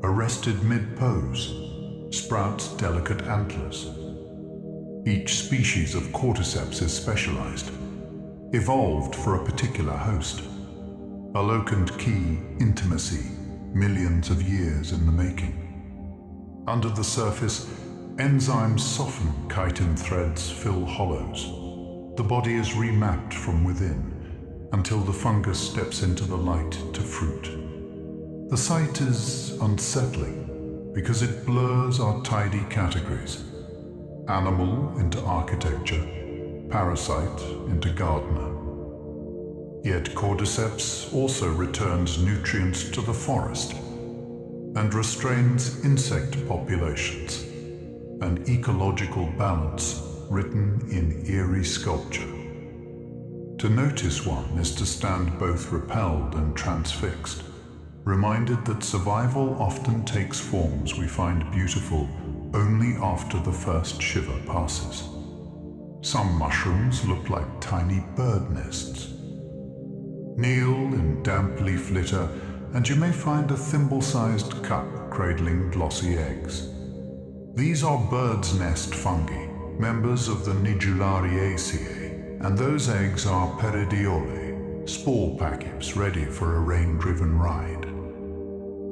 arrested mid-pose, sprouts delicate antlers. Each species of cordyceps is specialized, evolved for a particular host. A locant key intimacy, millions of years in the making. Under the surface, enzymes soften chitin threads, fill hollows. The body is remapped from within until the fungus steps into the light to fruit. The sight is unsettling because it blurs our tidy categories. Animal into architecture, parasite into gardener. Yet cordyceps also returns nutrients to the forest and restrains insect populations, an ecological balance written in eerie sculpture. To notice one is to stand both repelled and transfixed, reminded that survival often takes forms we find beautiful only after the first shiver passes. Some mushrooms look like tiny bird nests. Kneel in damp leaf litter and you may find a thimble-sized cup cradling glossy eggs. These are bird's nest fungi, members of the Nidulariaceae, and those eggs are peridiole, spore packets ready for a rain-driven ride.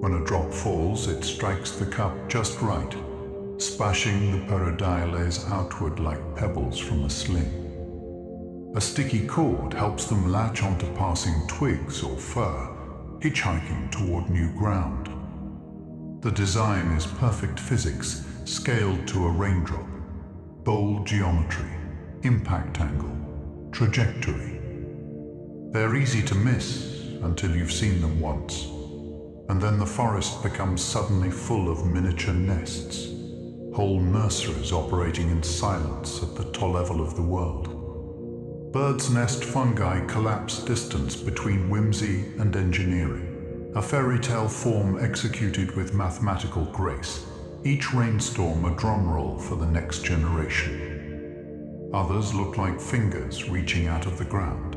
When a drop falls, it strikes the cup just right, splashing the peridioles outward like pebbles from a sling. A sticky cord helps them latch onto passing twigs or fur, hitchhiking toward new ground. The design is perfect physics, scaled to a raindrop. Bold geometry, impact angle, trajectory. They're easy to miss until you've seen them once, and then the forest becomes suddenly full of miniature nests, whole nurseries operating in silence at the top level of the world. Bird's nest fungi collapse distance between whimsy and engineering, a fairy tale form executed with mathematical grace, each rainstorm a drum roll for the next generation. Others look like fingers reaching out of the ground.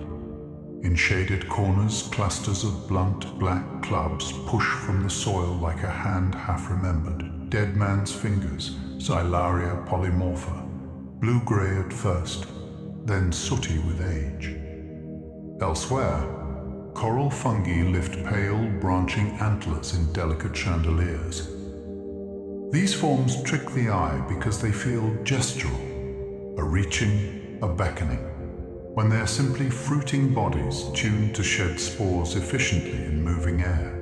In shaded corners, clusters of blunt black clubs push from the soil like a hand half-remembered. Dead man's fingers, Xylaria polymorpha, blue-gray at first, then sooty with age. Elsewhere, coral fungi lift pale, branching antlers in delicate chandeliers. These forms trick the eye because they feel gestural, a reaching, a beckoning, when they are simply fruiting bodies tuned to shed spores efficiently in moving air.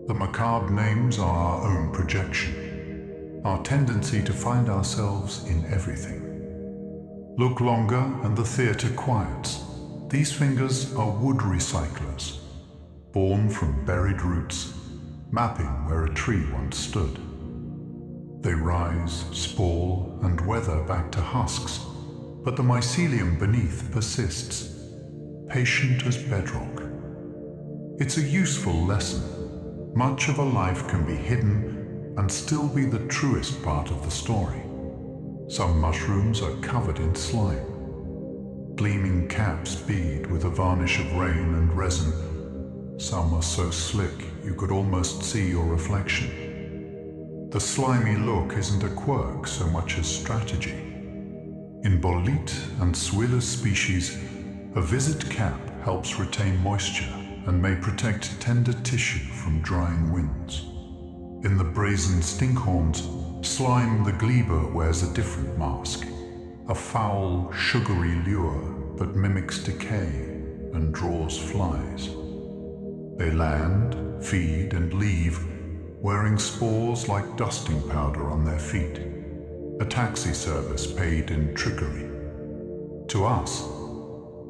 The macabre names are our own projection, our tendency to find ourselves in everything. Look longer and the theatre quiets. These fingers are wood recyclers, born from buried roots, mapping where a tree once stood. They rise, spore, and weather back to husks, but the mycelium beneath persists, patient as bedrock. It's a useful lesson. Much of a life can be hidden and still be the truest part of the story. Some mushrooms are covered in slime. Gleaming caps bead with a varnish of rain and resin. Some are so slick you could almost see your reflection. The slimy look isn't a quirk so much as strategy. In bolete and Swiller species, a viscid cap helps retain moisture and may protect tender tissue from drying winds. In the brazen stinkhorns, slime the gleber wears a different mask, a foul, sugary lure that mimics decay and draws flies. They land, feed, and leave, wearing spores like dusting powder on their feet, a taxi service paid in trickery. To us,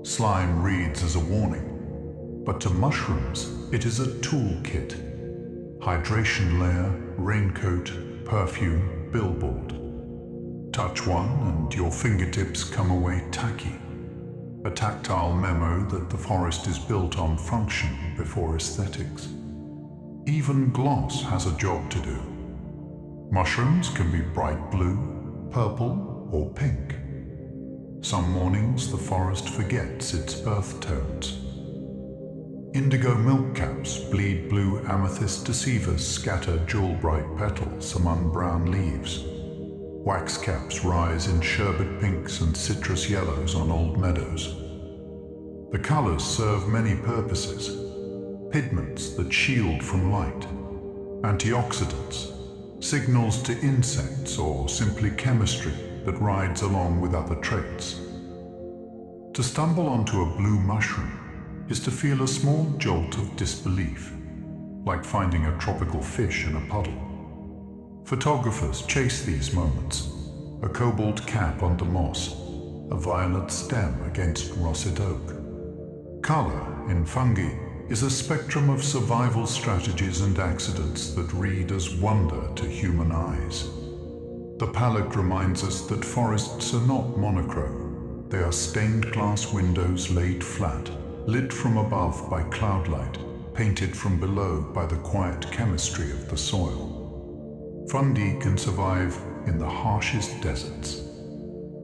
slime reads as a warning, but to mushrooms it is a toolkit. Hydration layer, raincoat, perfume, billboard. Touch one and your fingertips come away tacky. A tactile memo that the forest is built on function before aesthetics. Even gloss has a job to do. Mushrooms can be bright blue, purple, or pink. Some mornings the forest forgets its earth tones. Indigo milkcaps bleed blue amethyst deceivers scatter jewel-bright petals among brown leaves. Waxcaps rise in sherbet pinks and citrus yellows on old meadows. The colors serve many purposes. Pigments that shield from light, antioxidants, signals to insects, or simply chemistry that rides along with other traits. To stumble onto a blue mushroom is to feel a small jolt of disbelief, like finding a tropical fish in a puddle. Photographers chase these moments, a cobalt cap onto moss, a violet stem against russet oak. Color, in fungi, is a spectrum of survival strategies and accidents that read as wonder to human eyes. The palette reminds us that forests are not monochrome. They are stained glass windows laid flat, lit from above by cloudlight, painted from below by the quiet chemistry of the soil. Fungi can survive in the harshest deserts.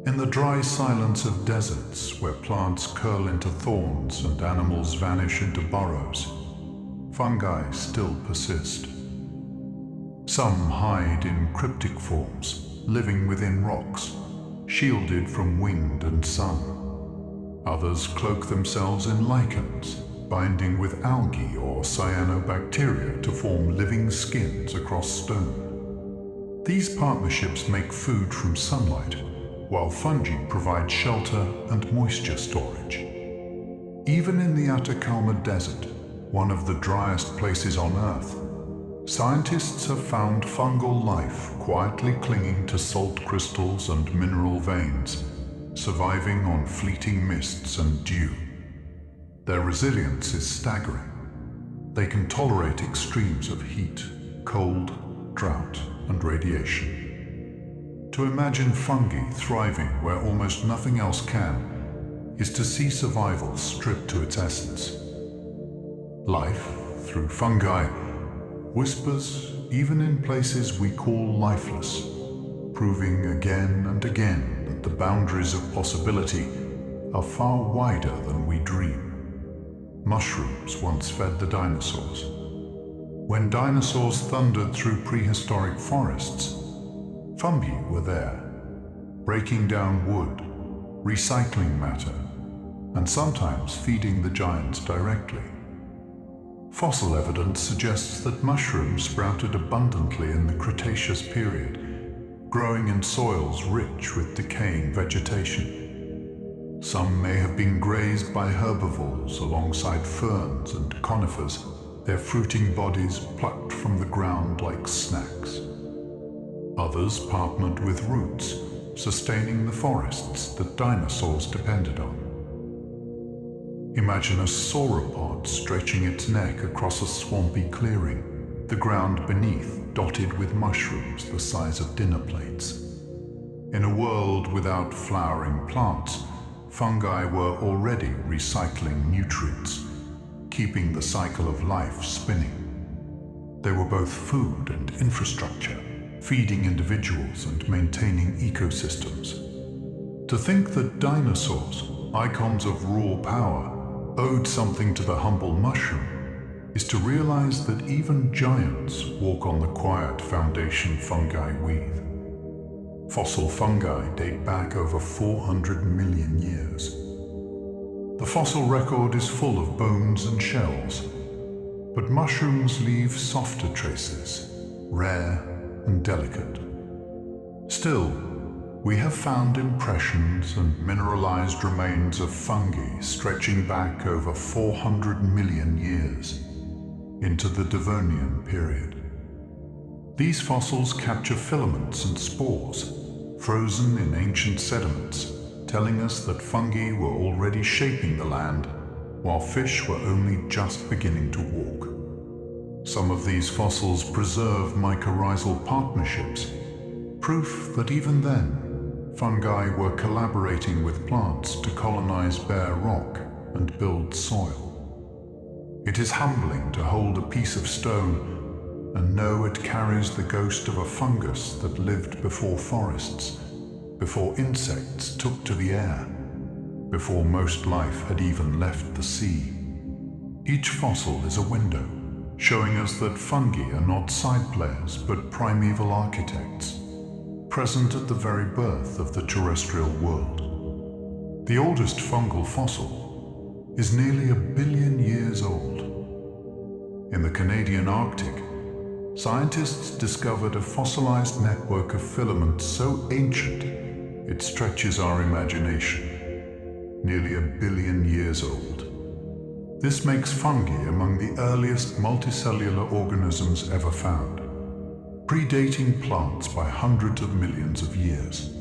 In the dry silence of deserts, where plants curl into thorns and animals vanish into burrows, fungi still persist. Some hide in cryptic forms, living within rocks, shielded from wind and sun. Others cloak themselves in lichens, binding with algae or cyanobacteria to form living skins across stone. These partnerships make food from sunlight, while fungi provide shelter and moisture storage. Even in the Atacama Desert, one of the driest places on Earth, scientists have found fungal life quietly clinging to salt crystals and mineral veins, surviving on fleeting mists and dew. Their resilience is staggering. They can tolerate extremes of heat, cold, drought, and radiation. To imagine fungi thriving where almost nothing else can is to see survival stripped to its essence. Life, through fungi, whispers even in places we call lifeless, proving again and again that the boundaries of possibility are far wider than we dream. Mushrooms once fed the dinosaurs. When dinosaurs thundered through prehistoric forests, fungi were there, breaking down wood, recycling matter, and sometimes feeding the giants directly. Fossil evidence suggests that mushrooms sprouted abundantly in the Cretaceous period, growing in soils rich with decaying vegetation. Some may have been grazed by herbivores alongside ferns and conifers, their fruiting bodies plucked from the ground like snacks. Others partnered with roots, sustaining the forests that dinosaurs depended on. Imagine a sauropod stretching its neck across a swampy clearing, the ground beneath dotted with mushrooms the size of dinner plates. In a world without flowering plants, fungi were already recycling nutrients, keeping the cycle of life spinning. They were both food and infrastructure, feeding individuals and maintaining ecosystems. To think that dinosaurs, icons of raw power, owed something to the humble mushroom is to realize that even giants walk on the quiet foundation fungi weave. Fossil fungi date back over 400 million years. The fossil record is full of bones and shells, but mushrooms leave softer traces, rare and delicate. Still, we have found impressions and mineralized remains of fungi stretching back over 400 million years into the Devonian period. These fossils capture filaments and spores, frozen in ancient sediments, telling us that fungi were already shaping the land, while fish were only just beginning to walk. Some of these fossils preserve mycorrhizal partnerships, proof that even then, fungi were collaborating with plants to colonize bare rock and build soil. It is humbling to hold a piece of stone and know it carries the ghost of a fungus that lived before forests, before insects took to the air, before most life had even left the sea. Each fossil is a window, showing us that fungi are not side players but primeval architects, present at the very birth of the terrestrial world. The oldest fungal fossil is nearly 1 billion years old. In the Canadian Arctic, scientists discovered a fossilized network of filaments so ancient it stretches our imagination, nearly 1 billion years old. This makes fungi among the earliest multicellular organisms ever found, predating plants by hundreds of millions of years.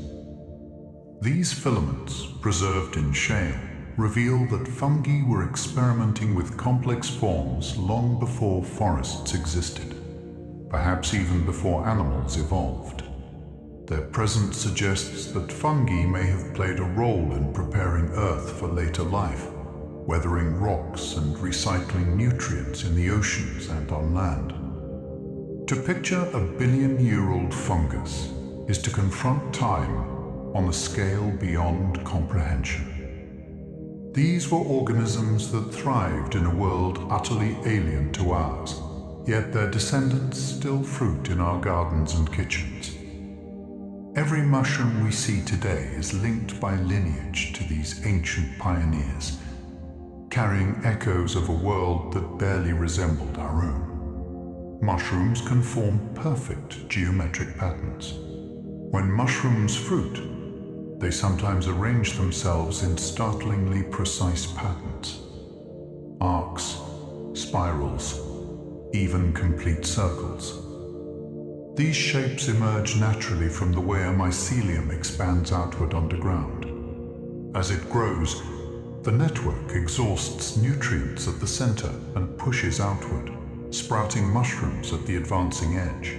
These filaments, preserved in shale, reveal that fungi were experimenting with complex forms long before forests existed, perhaps even before animals evolved. Their presence suggests that fungi may have played a role in preparing Earth for later life, weathering rocks and recycling nutrients in the oceans and on land. To picture a 1 billion-year-old fungus is to confront time on a scale beyond comprehension. These were organisms that thrived in a world utterly alien to ours, yet their descendants still fruit in our gardens and kitchens. Every mushroom we see today is linked by lineage to these ancient pioneers, carrying echoes of a world that barely resembled our own. Mushrooms can form perfect geometric patterns. When mushrooms fruit, they sometimes arrange themselves in startlingly precise patterns. Arcs, spirals, even complete circles. These shapes emerge naturally from the way a mycelium expands outward underground. As it grows, the network exhausts nutrients at the center and pushes outward, sprouting mushrooms at the advancing edge.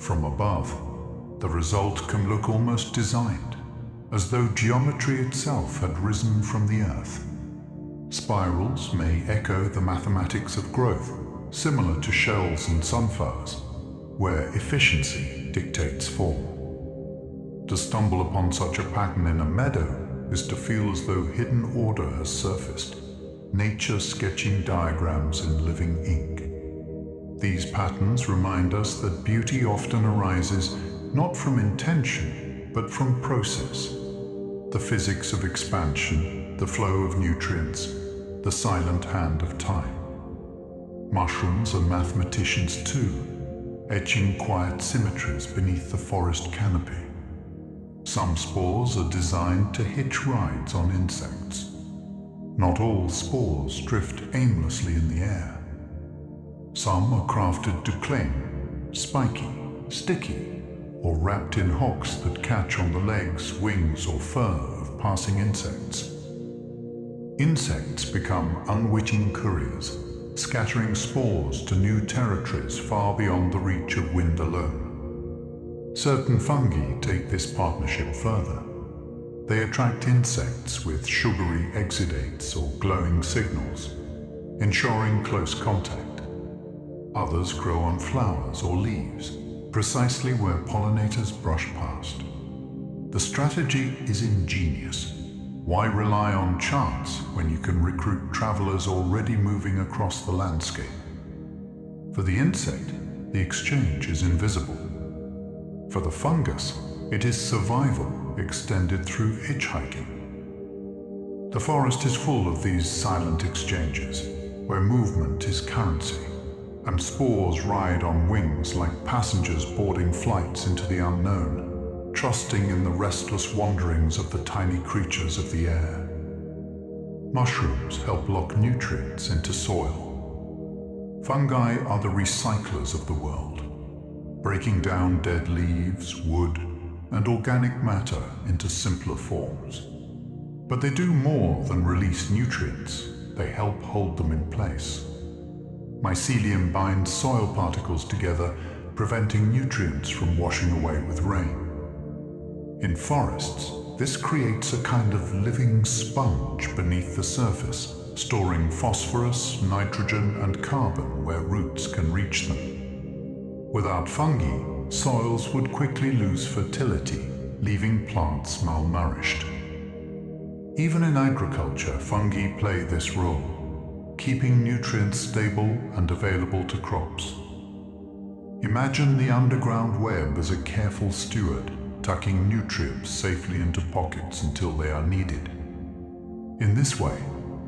From above, the result can look almost designed, as though geometry itself had risen from the earth. Spirals may echo the mathematics of growth, similar to shells and sunflowers, where efficiency dictates form. To stumble upon such a pattern in a meadow is to feel as though hidden order has surfaced, nature sketching diagrams in living ink. These patterns remind us that beauty often arises not from intention, but from process. The physics of expansion, the flow of nutrients, the silent hand of time. Mushrooms are mathematicians too, etching quiet symmetries beneath the forest canopy. Some spores are designed to hitch rides on insects. Not all spores drift aimlessly in the air. Some are crafted to cling, spiky, sticky, or wrapped in hooks that catch on the legs, wings, or fur of passing insects. Insects become unwitting couriers, scattering spores to new territories far beyond the reach of wind alone. Certain fungi take this partnership further. They attract insects with sugary exudates or glowing signals, ensuring close contact. Others grow on flowers or leaves, precisely where pollinators brush past. The strategy is ingenious. Why rely on chance when you can recruit travelers already moving across the landscape? For the insect, the exchange is invisible. For the fungus, it is survival extended through hitchhiking. The forest is full of these silent exchanges, where movement is currency, and spores ride on wings like passengers boarding flights into the unknown, trusting in the restless wanderings of the tiny creatures of the air. Mushrooms help lock nutrients into soil. Fungi are the recyclers of the world, breaking down dead leaves, wood, and organic matter into simpler forms. But they do more than release nutrients, they help hold them in place. Mycelium binds soil particles together, preventing nutrients from washing away with rain. In forests, this creates a kind of living sponge beneath the surface, storing phosphorus, nitrogen, and carbon where roots can reach them. Without fungi, soils would quickly lose fertility, leaving plants malnourished. Even in agriculture, fungi play this role, keeping nutrients stable and available to crops. Imagine the underground web as a careful steward, tucking nutrients safely into pockets until they are needed. In this way,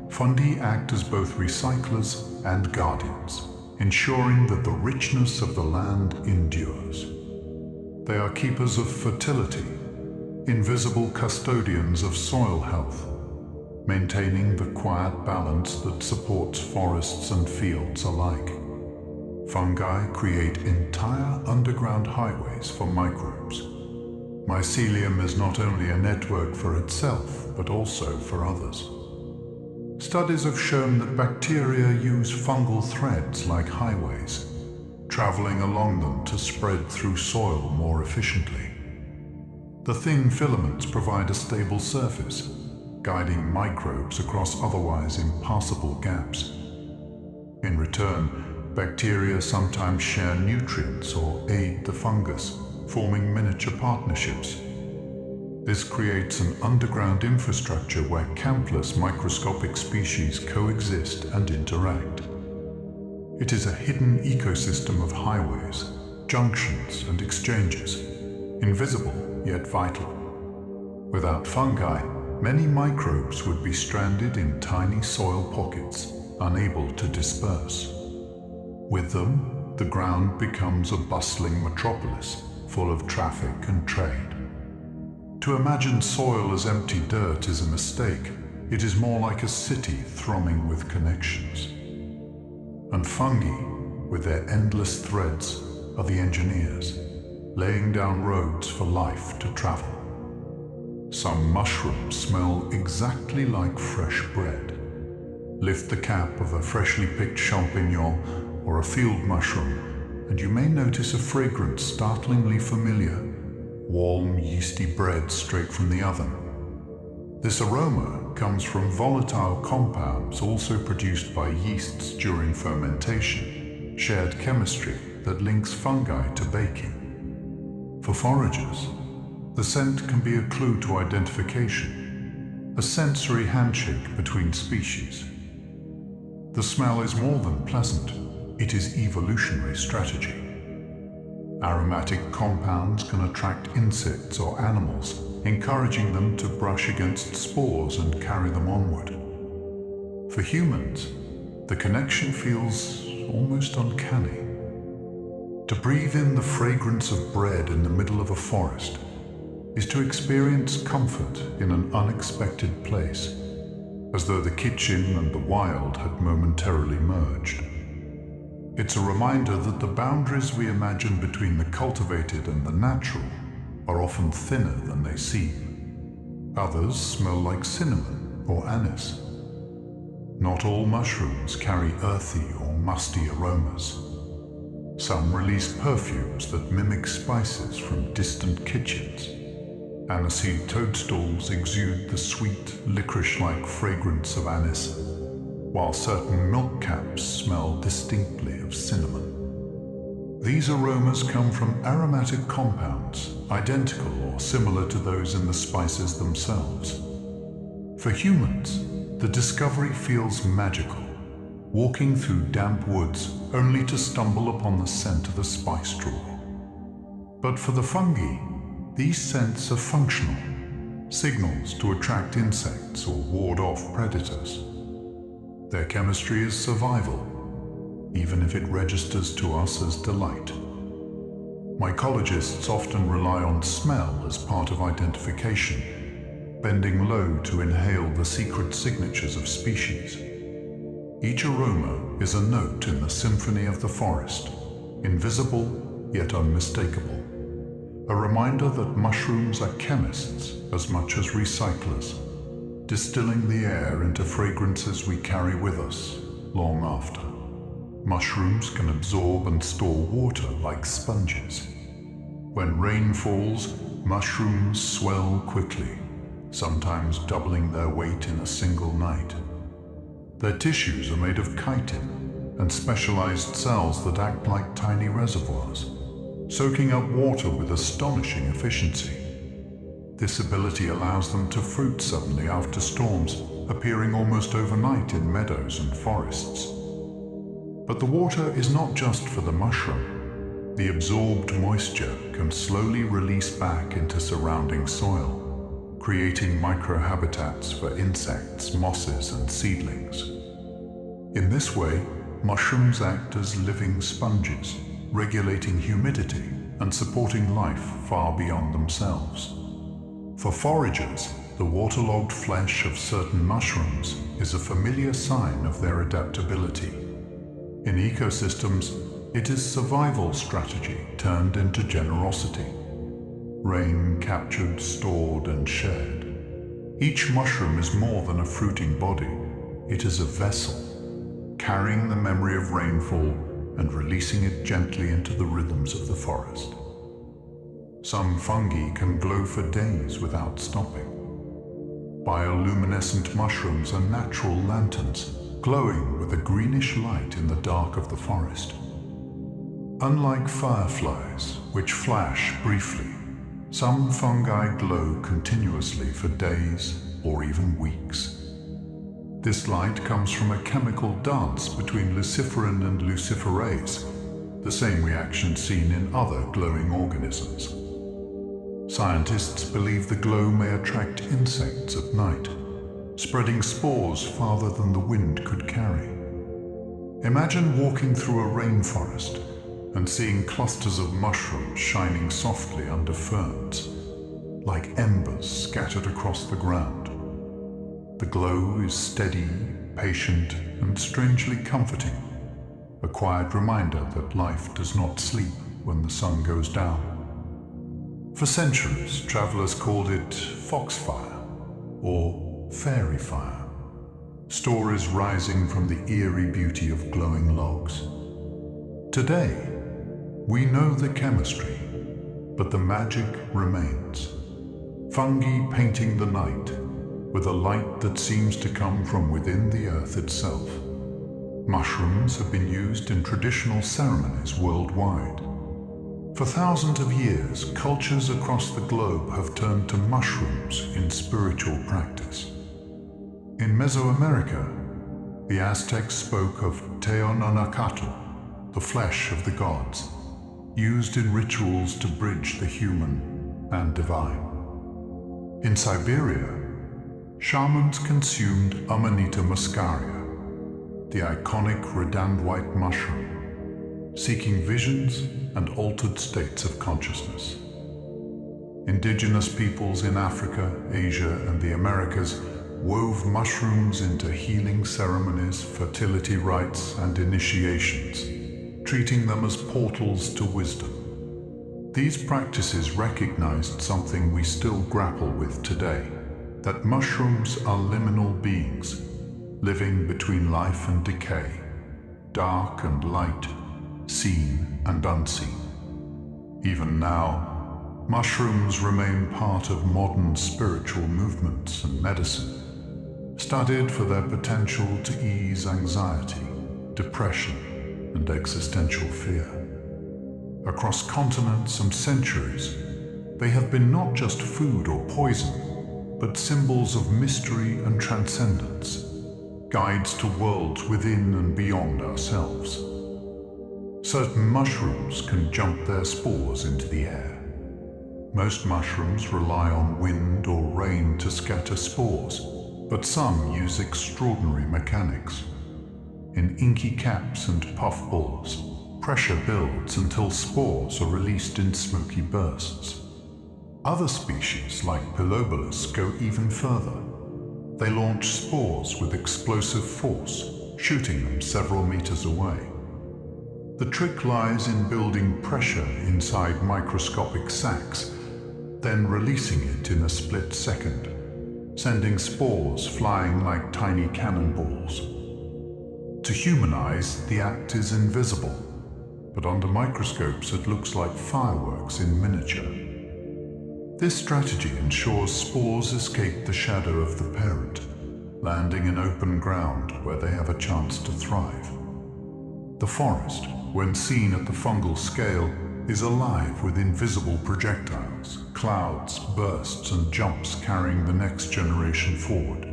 fungi act as both recyclers and guardians, ensuring that the richness of the land endures. They are keepers of fertility, invisible custodians of soil health, maintaining the quiet balance that supports forests and fields alike. Fungi create entire underground highways for microbes. Mycelium is not only a network for itself, but also for others. Studies have shown that bacteria use fungal threads like highways, traveling along them to spread through soil more efficiently. The thin filaments provide a stable surface, guiding microbes across otherwise impassable gaps. In return, bacteria sometimes share nutrients or aid the fungus, forming miniature partnerships. This creates an underground infrastructure where countless microscopic species coexist and interact. It is a hidden ecosystem of highways, junctions, and exchanges, invisible yet vital. Without fungi, many microbes would be stranded in tiny soil pockets, unable to disperse. With them, the ground becomes a bustling metropolis, full of traffic and trade. To imagine soil as empty dirt is a mistake. It is more like a city thrumming with connections. And fungi, with their endless threads, are the engineers, laying down roads for life to travel. Some mushrooms smell exactly like fresh bread. Lift the cap of a freshly picked champignon or a field mushroom, and you may notice a fragrance startlingly familiar, warm, yeasty bread straight from the oven. This aroma comes from volatile compounds also produced by yeasts during fermentation, shared chemistry that links fungi to baking. For foragers, the scent can be a clue to identification, a sensory handshake between species. The smell is more than pleasant. It is evolutionary strategy. Aromatic compounds can attract insects or animals, encouraging them to brush against spores and carry them onward. For humans, the connection feels almost uncanny. To breathe in the fragrance of bread in the middle of a forest is to experience comfort in an unexpected place, as though the kitchen and the wild had momentarily merged. It's a reminder that the boundaries we imagine between the cultivated and the natural are often thinner than they seem. Others smell like cinnamon or anise. Not all mushrooms carry earthy or musty aromas. Some release perfumes that mimic spices from distant kitchens. Aniseed toadstools exude the sweet, licorice-like fragrance of anise, while certain milk caps smell distinctly of cinnamon. These aromas come from aromatic compounds, identical or similar to those in the spices themselves. For humans, the discovery feels magical, walking through damp woods only to stumble upon the scent of a spice drawer. But for the fungi, these scents are functional, signals to attract insects or ward off predators. Their chemistry is survival, even if it registers to us as delight. Mycologists often rely on smell as part of identification, bending low to inhale the secret signatures of species. Each aroma is a note in the symphony of the forest, invisible yet unmistakable. A reminder that mushrooms are chemists as much as recyclers, distilling the air into fragrances we carry with us long after. Mushrooms can absorb and store water like sponges. When rain falls, mushrooms swell quickly, sometimes doubling their weight in a single night. Their tissues are made of chitin and specialized cells that act like tiny reservoirs, soaking up water with astonishing efficiency. This ability allows them to fruit suddenly after storms, appearing almost overnight in meadows and forests. But the water is not just for the mushroom. The absorbed moisture can slowly release back into surrounding soil, creating microhabitats for insects, mosses, and seedlings. In this way, mushrooms act as living sponges, regulating humidity and supporting life far beyond themselves. For foragers, the waterlogged flesh of certain mushrooms is a familiar sign of their adaptability. In ecosystems, it is survival strategy turned into generosity. Rain captured, stored, and shared. Each mushroom is more than a fruiting body. It is a vessel, carrying the memory of rainfall and releasing it gently into the rhythms of the forest. Some fungi can glow for days without stopping. Bioluminescent mushrooms are natural lanterns, glowing with a greenish light in the dark of the forest. Unlike fireflies, which flash briefly, some fungi glow continuously for days or even weeks. This light comes from a chemical dance between luciferin and luciferase, the same reaction seen in other glowing organisms. Scientists believe the glow may attract insects at night, spreading spores farther than the wind could carry. Imagine walking through a rainforest and seeing clusters of mushrooms shining softly under ferns, like embers scattered across the ground. The glow is steady, patient, and strangely comforting, a quiet reminder that life does not sleep when the sun goes down. For centuries, travelers called it foxfire or fairy fire, stories rising from the eerie beauty of glowing logs. Today, we know the chemistry, but the magic remains. Fungi painting the night with a light that seems to come from within the earth itself. Mushrooms have been used in traditional ceremonies worldwide. For thousands of years, cultures across the globe have turned to mushrooms in spiritual practice. In Mesoamerica, the Aztecs spoke of Teonanacatl, the flesh of the gods, used in rituals to bridge the human and divine. In Siberia, shamans consumed Amanita muscaria, the iconic redand white mushroom, seeking visions and altered states of consciousness. Indigenous peoples in Africa, Asia, and the Americas wove mushrooms into healing ceremonies, fertility rites, and initiations. treating them as portals to wisdom. These practices recognized something we still grapple with today, that mushrooms are liminal beings, living between life and decay, dark and light, seen and unseen. Even now, mushrooms remain part of modern spiritual movements and medicine, studied for their potential to ease anxiety, depression, and existential fear. Across continents and centuries, they have been not just food or poison, but symbols of mystery and transcendence, guides to worlds within and beyond ourselves. Certain mushrooms can jump their spores into the air. Most mushrooms rely on wind or rain to scatter spores, but some use extraordinary mechanics. In inky caps and puffballs, pressure builds until spores are released in smoky bursts. Other species, like Bioluminescent, go even further. They launch spores with explosive force, shooting them several meters away. The trick lies in building pressure inside microscopic sacs, then releasing it in a split second, sending spores flying like tiny cannonballs. To human eyes, the act is invisible, but under microscopes it looks like fireworks in miniature. This strategy ensures spores escape the shadow of the parent, landing in open ground where they have a chance to thrive. The forest, when seen at the fungal scale, is alive with invisible projectiles, clouds, bursts, and jumps carrying the next generation forward.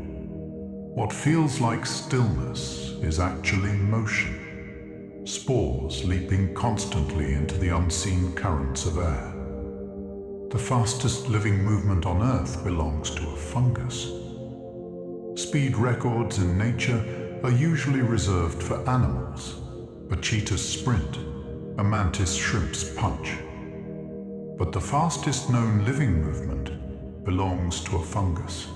What feels like stillness is actually motion, spores leaping constantly into the unseen currents of air. The fastest living movement on Earth belongs to a fungus. Speed records in nature are usually reserved for animals. A cheetah's sprint, a mantis shrimp's punch. But the fastest known living movement belongs to a fungus.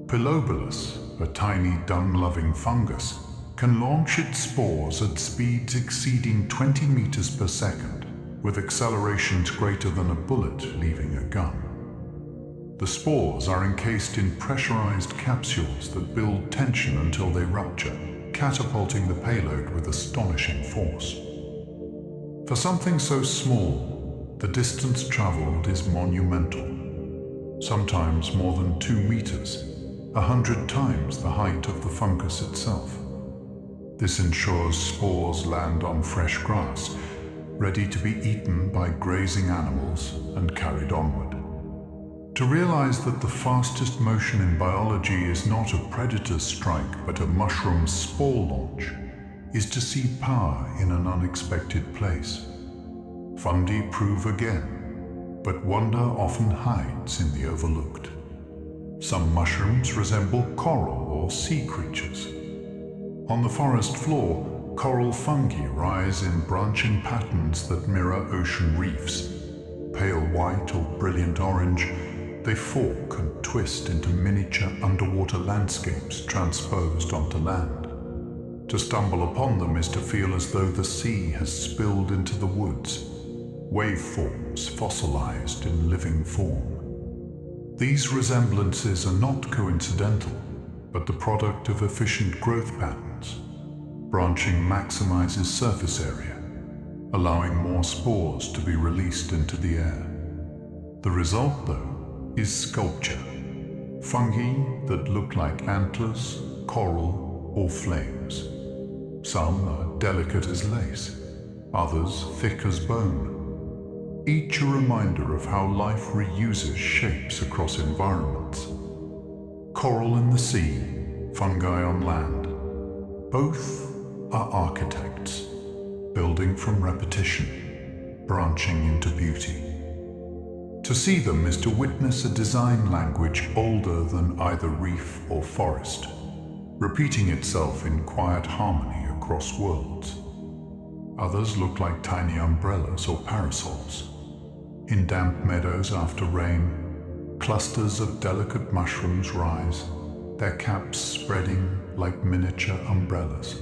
Bioluminescent, a tiny dung-loving fungus, can launch its spores at speeds exceeding 20 meters per second, with accelerations greater than a bullet leaving a gun. The spores are encased in pressurized capsules that build tension until they rupture, catapulting the payload with astonishing force. For something so small, the distance traveled is monumental, sometimes more than 2 meters, 100 times the height of the fungus itself. This ensures spores land on fresh grass, ready to be eaten by grazing animals and carried onward. To realize that the fastest motion in biology is not a predator's strike but a mushroom's spore launch is to see power in an unexpected place. Fungi prove again, but wonder often hides in the overlooked. Some mushrooms resemble coral or sea creatures. On the forest floor, coral fungi rise in branching patterns that mirror ocean reefs. Pale white or brilliant orange, they fork and twist into miniature underwater landscapes transposed onto land. To stumble upon them is to feel as though the sea has spilled into the woods, waveforms fossilized in living form. These resemblances are not coincidental, but the product of efficient growth patterns. Branching maximizes surface area, allowing more spores to be released into the air. The result, though, is sculpture. Fungi that look like antlers, coral, or flames. Some are delicate as lace, others thick as bone. Each a reminder of how life reuses shapes across environments. Coral in the sea, fungi on land. Both are architects, building from repetition, branching into beauty. To see them is to witness a design language older than either reef or forest, repeating itself in quiet harmony across worlds. Others look like tiny umbrellas or parasols. In damp meadows after rain, clusters of delicate mushrooms rise, their caps spreading like miniature umbrellas.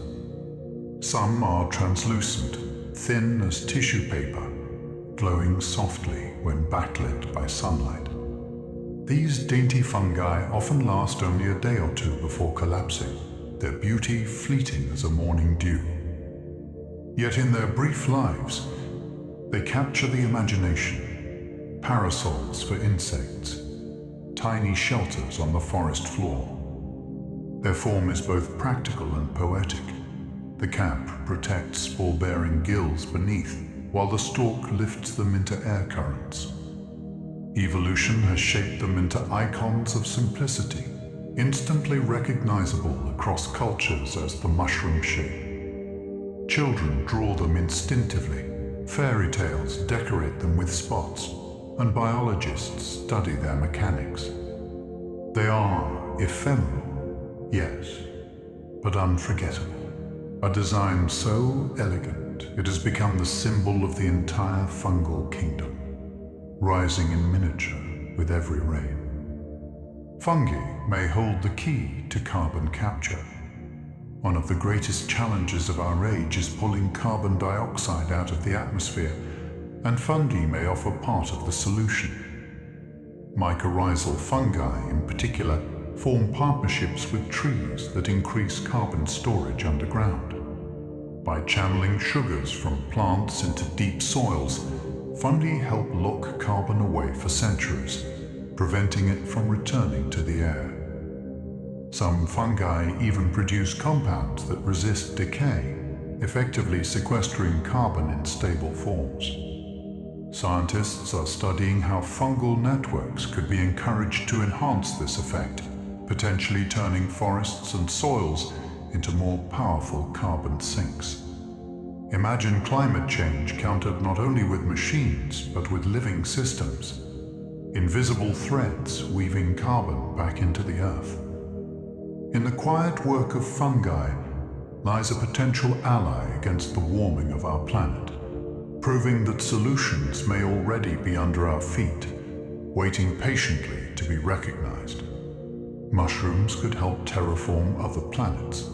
Some are translucent, thin as tissue paper, glowing softly when backlit by sunlight. These dainty fungi often last only a day or two before collapsing, their beauty fleeting as a morning dew. Yet in their brief lives, they capture the imagination, parasols for insects, tiny shelters on the forest floor. Their form is both practical and poetic. The cap protects spore-bearing gills beneath, while the stalk lifts them into air currents. Evolution has shaped them into icons of simplicity, instantly recognizable across cultures as the mushroom shape. Children draw them instinctively, fairy tales decorate them with spots, and biologists study their mechanics. They are ephemeral, yes, but unforgettable. A design so elegant, it has become the symbol of the entire fungal kingdom, rising in miniature with every rain. Fungi may hold the key to carbon capture. One of the greatest challenges of our age is pulling carbon dioxide out of the atmosphere, and fungi may offer part of the solution. Mycorrhizal fungi, in particular, form partnerships with trees that increase carbon storage underground. By channeling sugars from plants into deep soils, fungi help lock carbon away for centuries, preventing it from returning to the air. Some fungi even produce compounds that resist decay, effectively sequestering carbon in stable forms. Scientists are studying how fungal networks could be encouraged to enhance this effect, potentially turning forests and soils into more powerful carbon sinks. Imagine climate change countered not only with machines, but with living systems, invisible threads weaving carbon back into the earth. In the quiet work of fungi lies a potential ally against the warming of our planet, proving that solutions may already be under our feet, waiting patiently to be recognized. Mushrooms could help terraform other planets.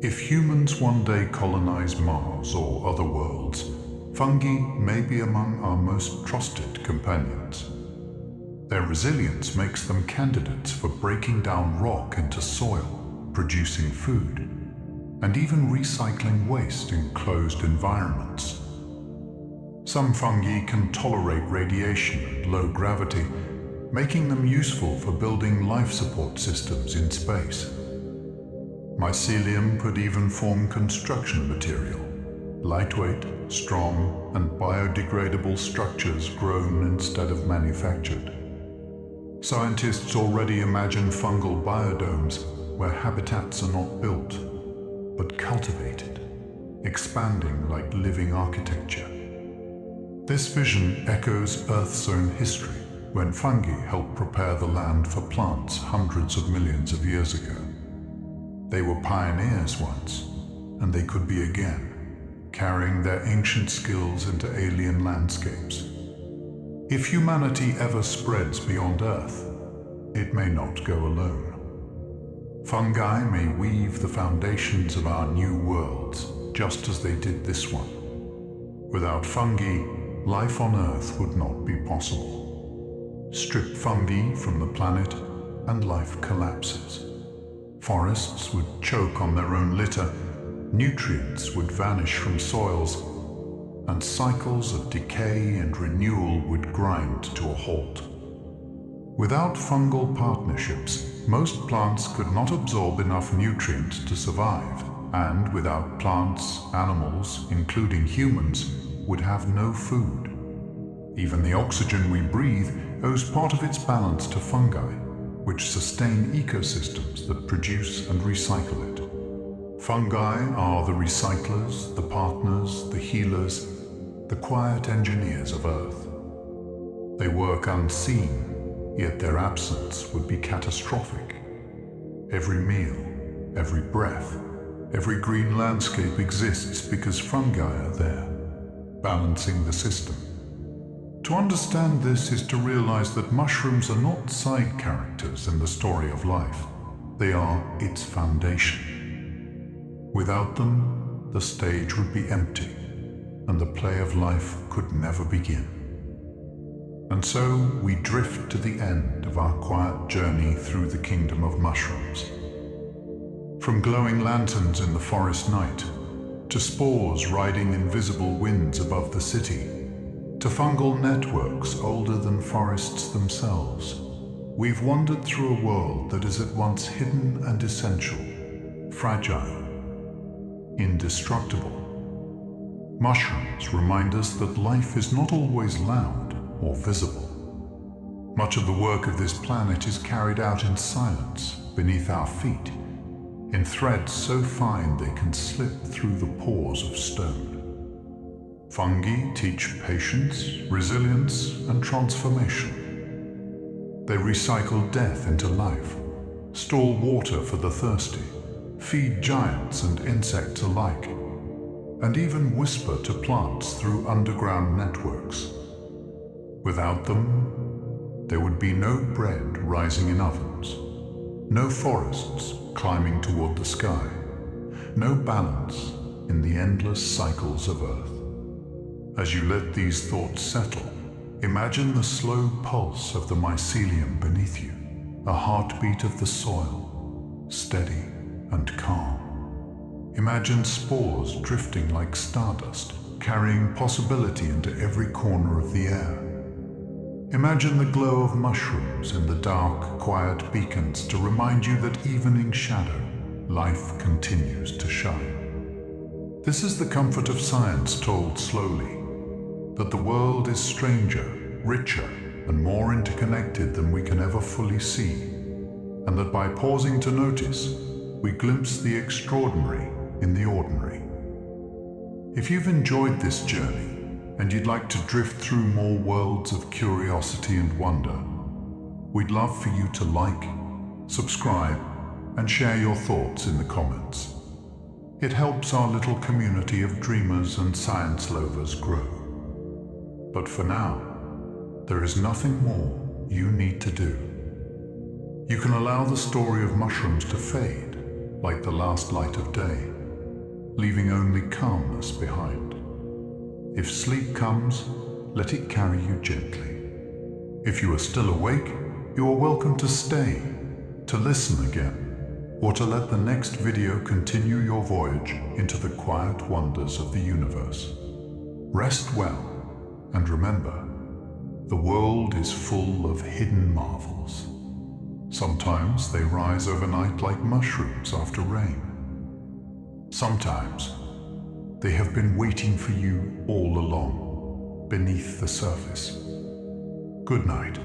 If humans one day colonize Mars or other worlds, fungi may be among our most trusted companions. Their resilience makes them candidates for breaking down rock into soil, producing food, and even recycling waste in closed environments. Some fungi can tolerate radiation at low gravity, making them useful for building life support systems in space. Mycelium could even form construction material, lightweight, strong, and biodegradable structures grown instead of manufactured. Scientists already imagine fungal biodomes where habitats are not built, but cultivated, expanding like living architecture. This vision echoes Earth's own history, when fungi helped prepare the land for plants hundreds of millions of years ago. They were pioneers once, and they could be again, carrying their ancient skills into alien landscapes. If humanity ever spreads beyond Earth, it may not go alone. Fungi may weave the foundations of our new worlds, just as they did this one. Without fungi, life on Earth would not be possible. Strip fungi from the planet, and life collapses. Forests would choke on their own litter, nutrients would vanish from soils, and cycles of decay and renewal would grind to a halt. Without fungal partnerships, most plants could not absorb enough nutrients to survive, and without plants, animals, including humans, would have no food. Even the oxygen we breathe owes part of its balance to fungi, which sustain ecosystems that produce and recycle it. Fungi are the recyclers, the partners, the healers, the quiet engineers of Earth. They work unseen, yet their absence would be catastrophic. Every meal, every breath, every green landscape exists because fungi are there, balancing the system. To understand this is to realize that mushrooms are not side characters in the story of life. They are its foundation. Without them, the stage would be empty, and the play of life could never begin. And so we drift to the end of our quiet journey through the kingdom of mushrooms. From glowing lanterns in the forest night, to spores riding invisible winds above the city, to fungal networks older than forests themselves, we've wandered through a world that is at once hidden and essential, fragile, indestructible. Mushrooms remind us that life is not always loud or visible. Much of the work of this planet is carried out in silence beneath our feet, in threads so fine they can slip through the pores of stone. Fungi teach patience, resilience, and transformation. They recycle death into life, store water for the thirsty, feed giants and insects alike, and even whisper to plants through underground networks. Without them, there would be no bread rising in ovens, no forests climbing toward the sky, no balance in the endless cycles of Earth. As you let these thoughts settle, imagine the slow pulse of the mycelium beneath you, a heartbeat of the soil, steady and calm. Imagine spores drifting like stardust, carrying possibility into every corner of the air. Imagine the glow of mushrooms in the dark, quiet beacons to remind you that even in shadow, life continues to shine. This is the comfort of science told slowly, that the world is stranger, richer, and more interconnected than we can ever fully see, and that by pausing to notice, we glimpse the extraordinary in the ordinary. If you've enjoyed this journey, and you'd like to drift through more worlds of curiosity and wonder, we'd love for you to like, subscribe, and share your thoughts in the comments. It helps our little community of dreamers and science lovers grow. But for now, there is nothing more you need to do. You can allow the story of mushrooms to fade like the last light of day, leaving only calmness behind. If sleep comes, let it carry you gently. If you are still awake, you are welcome to stay, to listen again, or to let the next video continue your voyage into the quiet wonders of the universe. Rest well, and remember, the world is full of hidden marvels. Sometimes they rise overnight like mushrooms after rain. Sometimes they have been waiting for you all along, beneath the surface. Good night.